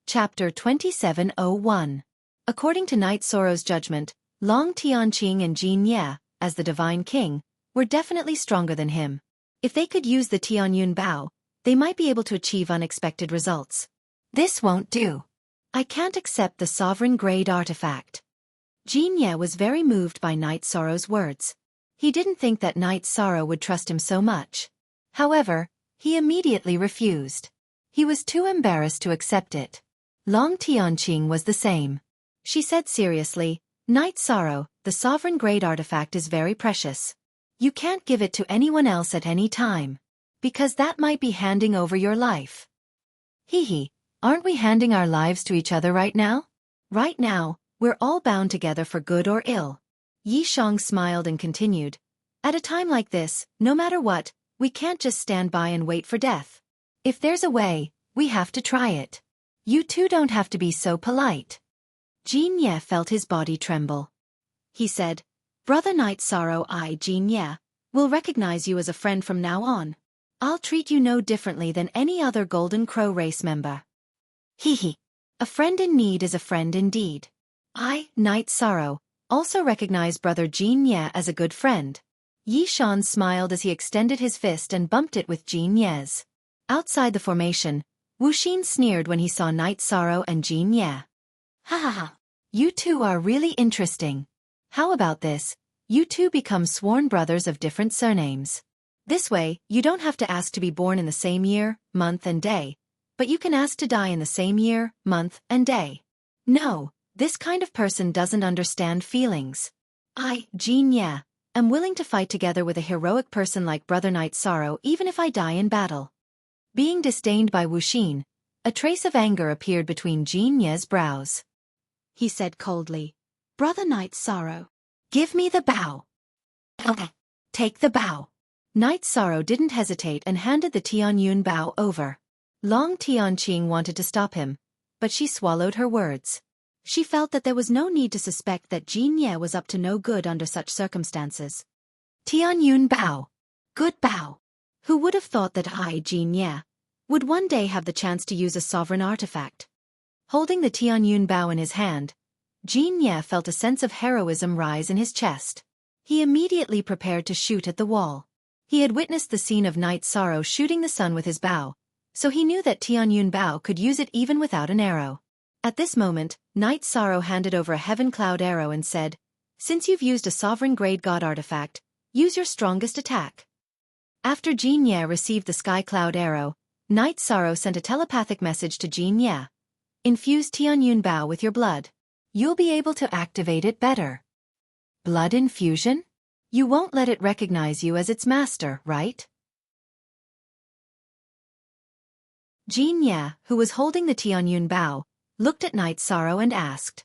S1: Chapter 2701. According to Night Sorrow's judgment, Long Tianqing and Jin Ye, as the Divine King, were definitely stronger than him. If they could use the Tianyun Bao, they might be able to achieve unexpected results. This won't do. I can't accept the sovereign-grade artifact. Jin Ye was very moved by Night Sorrow's words. He didn't think that Night Sorrow would trust him so much. However, he immediately refused. He was too embarrassed to accept it. Long Tianqing was the same. She said seriously, "Night Sorrow, the sovereign-grade artifact is very precious. You can't give it to anyone else at any time, because that might be handing over your life." Hee, aren't we handing our lives to each other right now? Right now, we're all bound together for good or ill. Yi Shang smiled and continued, "At a time like this, no matter what, we can't just stand by and wait for death. If there's a way, we have to try it. You two don't have to be so polite." Jin Ye felt his body tremble. He said, "Brother Night Sorrow, I, Jin Ye, will recognize you as a friend from now on. I'll treat you no differently than any other Golden Crow race member." Hee. A friend in need is a friend indeed. I, Night Sorrow, also recognize Brother Jin Ye as a good friend. Yi Shan smiled as he extended his fist and bumped it with Jin Ye's. Outside the formation, Wuxia sneered when he saw Night Sorrow and Jin Ye. "Ha ha ha. You two are really interesting. How about this? You two become sworn brothers of different surnames. This way, you don't have to ask to be born in the same year, month and day, but you can ask to die in the same year, month and day. No, this kind of person doesn't understand feelings. I, Jin Ye, am willing to fight together with a heroic person like Brother Night Sorrow even if I die in battle." Being disdained by Wuxia, a trace of anger appeared between Jin Ye's brows. He said coldly, "Brother Night Sorrow, give me the bao." "Okay. Take the bao." Night Sorrow didn't hesitate and handed the Tianyun Bao over. Long Tianqing wanted to stop him, but she swallowed her words. She felt that there was no need to suspect that Jin Ye was up to no good under such circumstances. Tianyun Bao. Good Bao. Who would have thought that I, Jin Ye, would one day have the chance to use a sovereign artifact? Holding the Tianyun Bao in his hand, Jin Ye felt a sense of heroism rise in his chest. He immediately prepared to shoot at the wall. He had witnessed the scene of Night Sorrow shooting the sun with his bao, so he knew that Tianyun Bao could use it even without an arrow. At this moment, Night Sorrow handed over a Heaven Cloud arrow and said, "Since you've used a sovereign-grade god artifact, use your strongest attack." After Jin Ye received the Sky Cloud arrow, Night Sorrow sent a telepathic message to Jin Ye. "Infuse Tianyun Bao with your blood. You'll be able to activate it better." Blood infusion? You won't let it recognize you as its master, right? Jin Ye, who was holding the Tianyun Bao, looked at Night Sorrow and asked,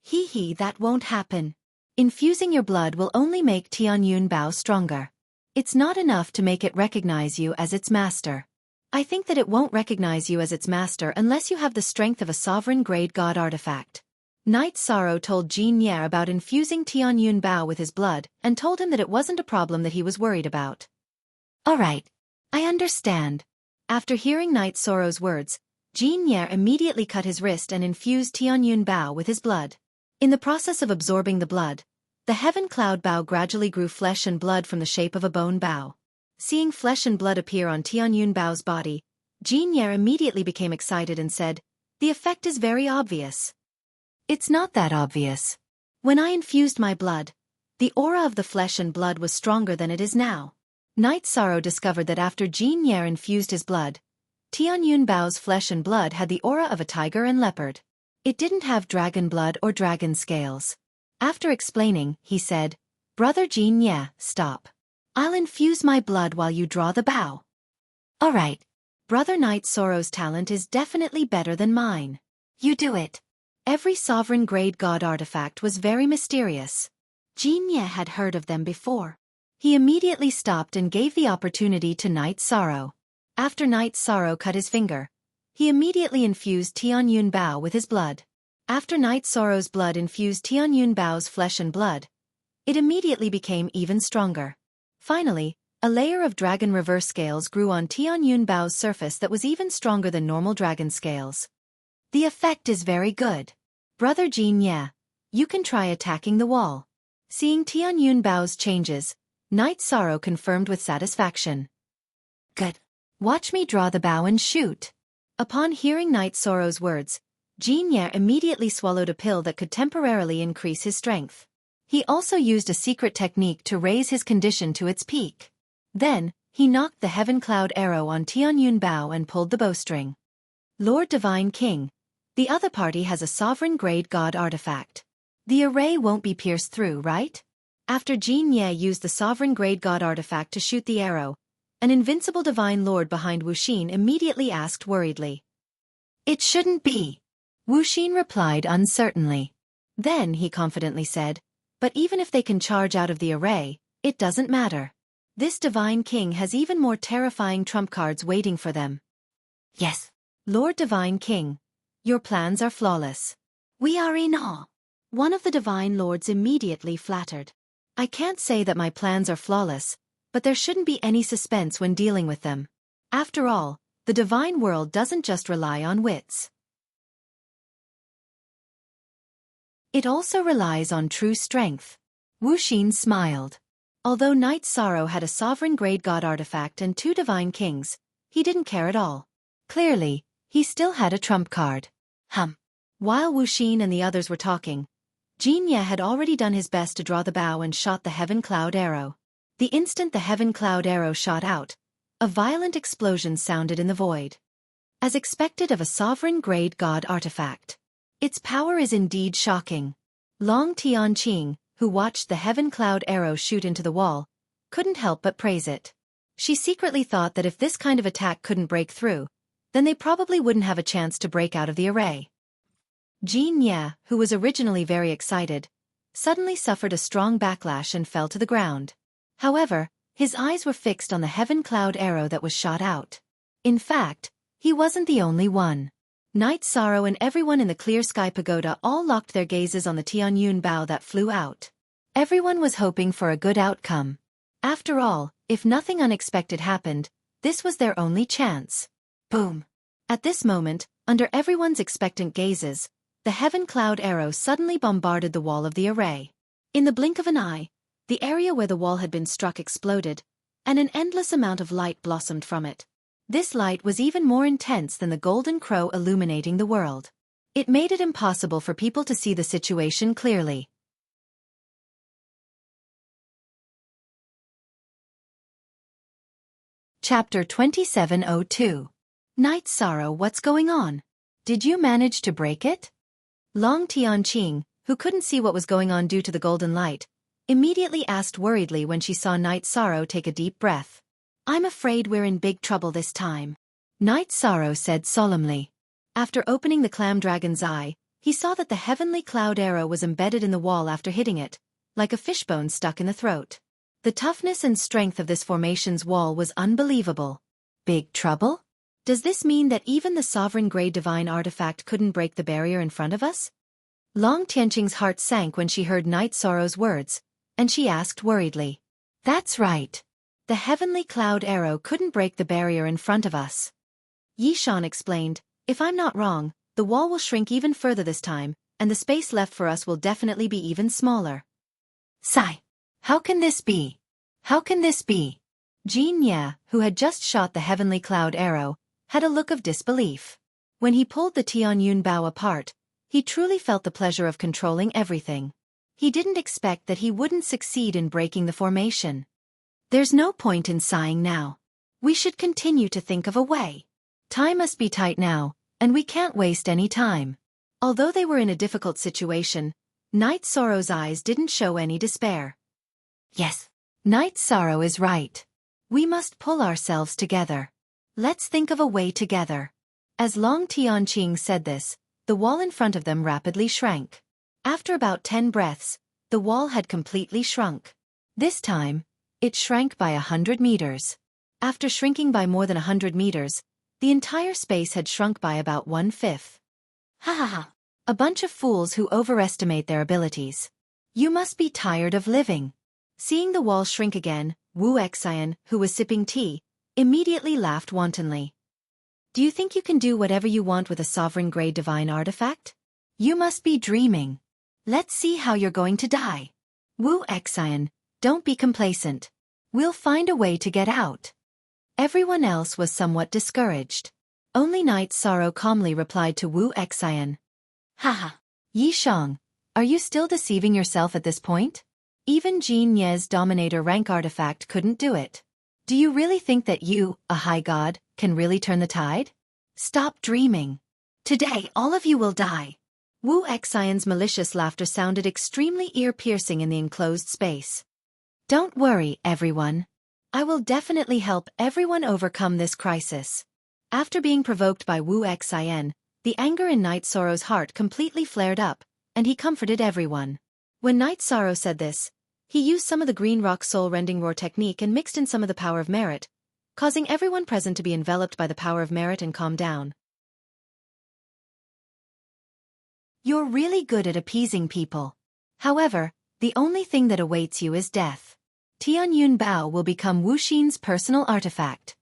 S1: Hee, that won't happen. Infusing your blood will only make Tianyun Bao stronger. It's not enough to make it recognize you as its master. I think that it won't recognize you as its master unless you have the strength of a sovereign-grade god artifact." Night Sorrow told Jin Ye about infusing Tianyun Bao with his blood and told him that it wasn't a problem that he was worried about. "All right. I understand." After hearing Night Sorrow's words, Jin Ye immediately cut his wrist and infused Tianyun Bao with his blood. In the process of absorbing the blood, the Heaven Cloud Bao gradually grew flesh and blood from the shape of a bone bao. Seeing flesh and blood appear on Tianyun Bao's body, Jin Ye immediately became excited and said, "The effect is very obvious." "It's not that obvious. When I infused my blood, the aura of the flesh and blood was stronger than it is now." Night Sorrow discovered that after Jin Ye infused his blood, Tianyun Bao's flesh and blood had the aura of a tiger and leopard. It didn't have dragon blood or dragon scales. After explaining, he said, "Brother Jin Ye, stop. I'll infuse my blood while you draw the bao." "All right. Brother Knight Sorrow's talent is definitely better than mine.
S2: You do it.
S1: Every sovereign-grade god artifact was very mysterious. Jinya had heard of them before. He immediately stopped and gave the opportunity to Knight Sorrow. After Knight Sorrow cut his finger, he immediately infused Tianyun Bao with his blood. After Knight Sorrow's blood infused Tianyun Bao's flesh and blood, it immediately became even stronger. Finally, a layer of dragon reverse scales grew on Tianyun Bao's surface that was even stronger than normal dragon scales. The effect is very good. Brother Jinya, you can try attacking the wall. Seeing Tianyun Bao's changes, Knight Sorrow confirmed with satisfaction.
S2: Good.
S1: Watch me draw the bow and shoot. Upon hearing Knight Sorrow's words, Jinya immediately swallowed a pill that could temporarily increase his strength. He also used a secret technique to raise his condition to its peak. Then, he knocked the Heaven Cloud arrow on Tianyun Bao and pulled the bowstring. Lord Divine King, the other party has a sovereign-grade god artifact. The array won't be pierced through, right? After Jinya used the sovereign-grade god artifact to shoot the arrow, an invincible divine lord behind Wuxia immediately asked worriedly.
S2: It shouldn't be.
S1: Wuxia replied uncertainly. Then he confidently said, but even if they can charge out of the array, it doesn't matter. This Divine King has even more terrifying trump cards waiting for them.
S2: Yes.
S1: Lord Divine King, your plans are flawless.
S2: We are in awe.
S1: One of the Divine Lords immediately flattered. I can't say that my plans are flawless, but there shouldn't be any suspense when dealing with them. After all, the divine world doesn't just rely on wits. It also relies on true strength. Wuxia smiled. Although Knight Sorrow had a sovereign-grade god artifact and 2 divine kings, he didn't care at all. Clearly, he still had a trump card. While Wuxia and the others were talking, Jinya had already done his best to draw the bow and shot the Heaven Cloud arrow. The instant the Heaven Cloud arrow shot out, a violent explosion sounded in the void. As expected of a sovereign-grade god artifact, its power is indeed shocking. Long Tianqing, who watched the Heaven Cloud arrow shoot into the wall, couldn't help but praise it. She secretly thought that if this kind of attack couldn't break through, then they probably wouldn't have a chance to break out of the array. Jinya, who was originally very excited, suddenly suffered a strong backlash and fell to the ground. However, his eyes were fixed on the Heaven Cloud arrow that was shot out. In fact, he wasn't the only one. Knight Sorrow and everyone in the Clear Sky Pagoda all locked their gazes on the Tianyun Bao that flew out. Everyone was hoping for a good outcome. After all, if nothing unexpected happened, this was their only chance. Boom! At this moment, under everyone's expectant gazes, the Heaven Cloud arrow suddenly bombarded the wall of the array. In the blink of an eye, the area where the wall had been struck exploded, and an endless amount of light blossomed from it. This light was even more intense than the golden crow illuminating the world. It made it impossible for people to see the situation clearly. Chapter 2702. Knight Sorrow, what's going on? Did you manage to break it? Long Tianqing, who couldn't see what was going on due to the golden light, immediately asked worriedly when she saw Knight Sorrow take a deep breath. I'm afraid we're in big trouble this time, Knight Sorrow said solemnly. After opening the clam dragon's eye, he saw that the heavenly cloud arrow was embedded in the wall after hitting it, like a fishbone stuck in the throat. The toughness and strength of this formation's wall was unbelievable. Big trouble? Does this mean that even the sovereign-grade divine artifact couldn't break the barrier in front of us? Long Tianqing's heart sank when she heard Knight Sorrow's words, and she asked worriedly. That's right. The heavenly cloud arrow couldn't break the barrier in front of us. Yishan explained, if I'm not wrong, the wall will shrink even further this time, and the space left for us will definitely be even smaller. Sigh. How can this be? How can this be? Jinya, who had just shot the heavenly cloud arrow, had a look of disbelief. When he pulled the Tianyun Bao apart, he truly felt the pleasure of controlling everything. He didn't expect that he wouldn't succeed in breaking the formation. There's no point in sighing now. We should continue to think of a way. Time must be tight now, and we can't waste any time. Although they were in a difficult situation, Knight Sorrow's eyes didn't show any despair. Yes, Knight Sorrow is right. We must pull ourselves together. Let's think of a way together. As Long Tianqing said this, the wall in front of them rapidly shrank. After about 10 breaths, the wall had completely shrunk. This time, it shrank by 100 meters. After shrinking by more than 100 meters, the entire space had shrunk by about 1/5. Ha ha ha. A bunch of fools who overestimate their abilities. You must be tired of living. Seeing the wall shrink again, Wuxian, who was sipping tea, immediately laughed wantonly. Do you think you can do whatever you want with a sovereign-grade divine artifact? You must be dreaming. Let's see how you're going to die. Wuxian, don't be complacent. We'll find a way to get out. Everyone else was somewhat discouraged. Only Night Sorrow calmly replied to Wuxian. Haha. Yishang, are you still deceiving yourself at this point? Even Jin Ye's Dominator rank artifact couldn't do it. Do you really think that you, a high god, can really turn the tide? Stop dreaming. Today all of you will die. Wuxian's malicious laughter sounded extremely ear-piercing in the enclosed space. Don't worry, everyone. I will definitely help everyone overcome this crisis. After being provoked by Wuxian, the anger in Night Sorrow's heart completely flared up, and he comforted everyone. When Night Sorrow said this, he used some of the Green Rock soul-rending roar technique and mixed in some of the power of merit, causing everyone present to be enveloped by the power of merit and calm down. You're really good at appeasing people. However, the only thing that awaits you is death. Tianyun Bao will become Wuxin's personal artifact.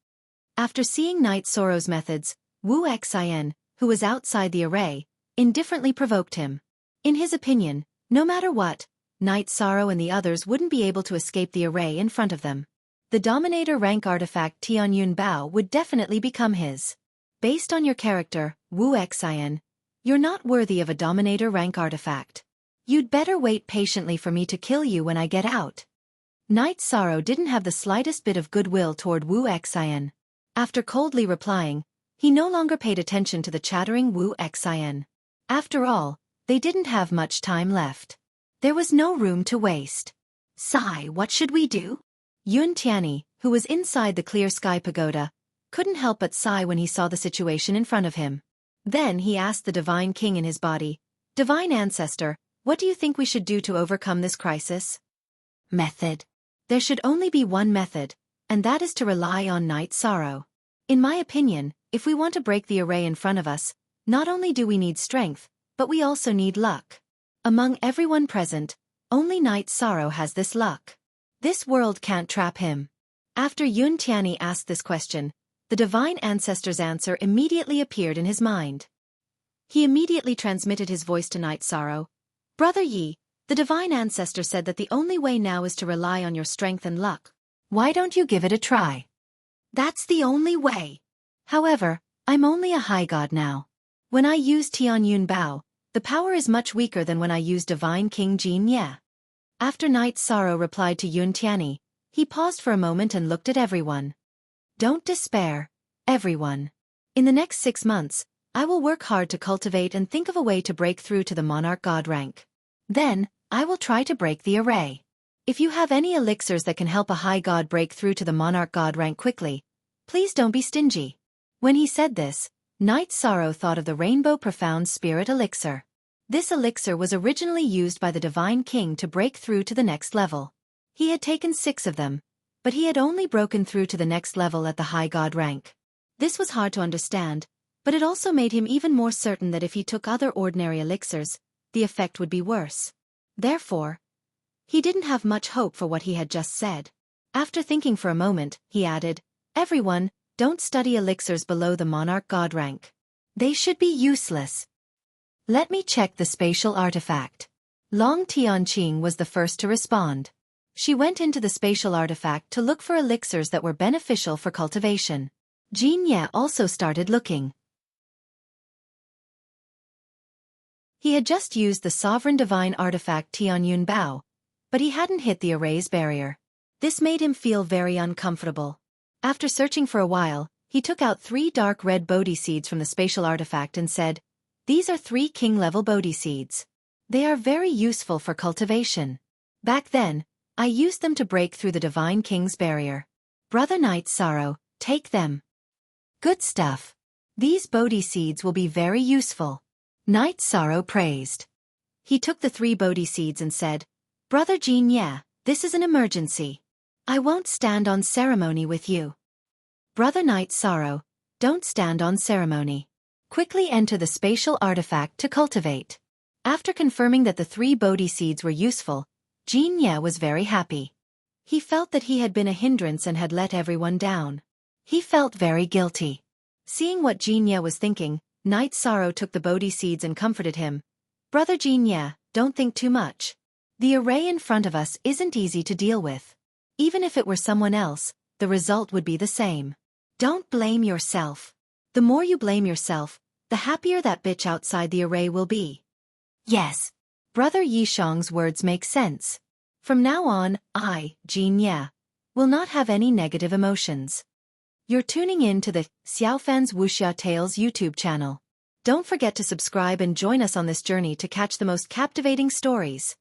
S1: After seeing Night Sorrow's methods, Wuxian, who was outside the array, indifferently provoked him. In his opinion, no matter what, Night Sorrow and the others wouldn't be able to escape the array in front of them. The Dominator rank artifact Tianyun Bao would definitely become his. Based on your character, Wuxian, you're not worthy of a Dominator rank artifact. You'd better wait patiently for me to kill you when I get out. Night Sorrow didn't have the slightest bit of goodwill toward Wuxian. After coldly replying, he no longer paid attention to the chattering Wuxian. After all, they didn't have much time left. There was no room to waste. Sigh, what should we do? Yun Tianyi, who was inside the clear sky pagoda, couldn't help but sigh when he saw the situation in front of him. Then he asked the Divine King in his body, Divine Ancestor, what do you think we should do to overcome this crisis? Method. There should only be one method, and that is to rely on Night Sorrow. In my opinion, if we want to break the array in front of us, not only do we need strength, but we also need luck. Among everyone present, only Night Sorrow has this luck. This world can't trap him. After Yun Tianyi asked this question, the Divine Ancestor's answer immediately appeared in his mind. He immediately transmitted his voice to Night Sorrow. Brother Yi, the Divine Ancestor said that the only way now is to rely on your strength and luck. Why don't you give it a try? That's the only way. However, I'm only a high god now. When I use Tianyun Bao, the power is much weaker than when I use Divine King Jin Ye. After Night Sorrow replied to Yun Tianyi, he paused for a moment and looked at everyone. Don't despair, everyone. In the next 6 months, I will work hard to cultivate and think of a way to break through to the Monarch God rank. Then, I will try to break the array. If you have any elixirs that can help a high god break through to the Monarch God rank quickly, please don't be stingy. When he said this, Night Sorrow thought of the Rainbow Profound Spirit Elixir. This elixir was originally used by the Divine King to break through to the next level. He had taken 6 of them, but he had only broken through to the next level at the High God rank. This was hard to understand, but it also made him even more certain that if he took other ordinary elixirs, the effect would be worse. Therefore, he didn't have much hope for what he had just said. After thinking for a moment, he added, Everyone, don't study elixirs below the Monarch God rank. They should be useless. Let me check the spatial artifact. Long Tianqing was the first to respond. She went into the spatial artifact to look for elixirs that were beneficial for cultivation. Jin Ye also started looking. He had just used the sovereign divine artifact Tianyun Bao, but he hadn't hit the array's barrier. This made him feel very uncomfortable. After searching for a while, he took out 3 dark red Bodhi seeds from the spatial artifact and said, These are 3 king-level Bodhi seeds. They are very useful for cultivation. Back then, I used them to break through the Divine King's barrier. Brother Night Sorrow, take them. Good stuff. These Bodhi seeds will be very useful. Knight Sorrow praised. He took the 3 Bodhi seeds and said, Brother Jianye, this is an emergency. I won't stand on ceremony with you. Brother Knight Sorrow, don't stand on ceremony. Quickly enter the spatial artifact to cultivate. After confirming that the 3 Bodhi seeds were useful, Jianye was very happy. He felt that he had been a hindrance and had let everyone down. He felt very guilty. Seeing what Jianye was thinking, Knight Sorrow took the Bodhi seeds and comforted him. Brother Jianye, don't think too much. The array in front of us isn't easy to deal with. Even if it were someone else, the result would be the same. Don't blame yourself. The more you blame yourself, the happier that bitch outside the array will be. Yes. Brother Yishang's words make sense. From now on, I, Jianye, will not have any negative emotions. You're tuning in to the Xiaofan's Wuxia Tales YouTube channel. Don't forget to subscribe and join us on this journey to catch the most captivating stories.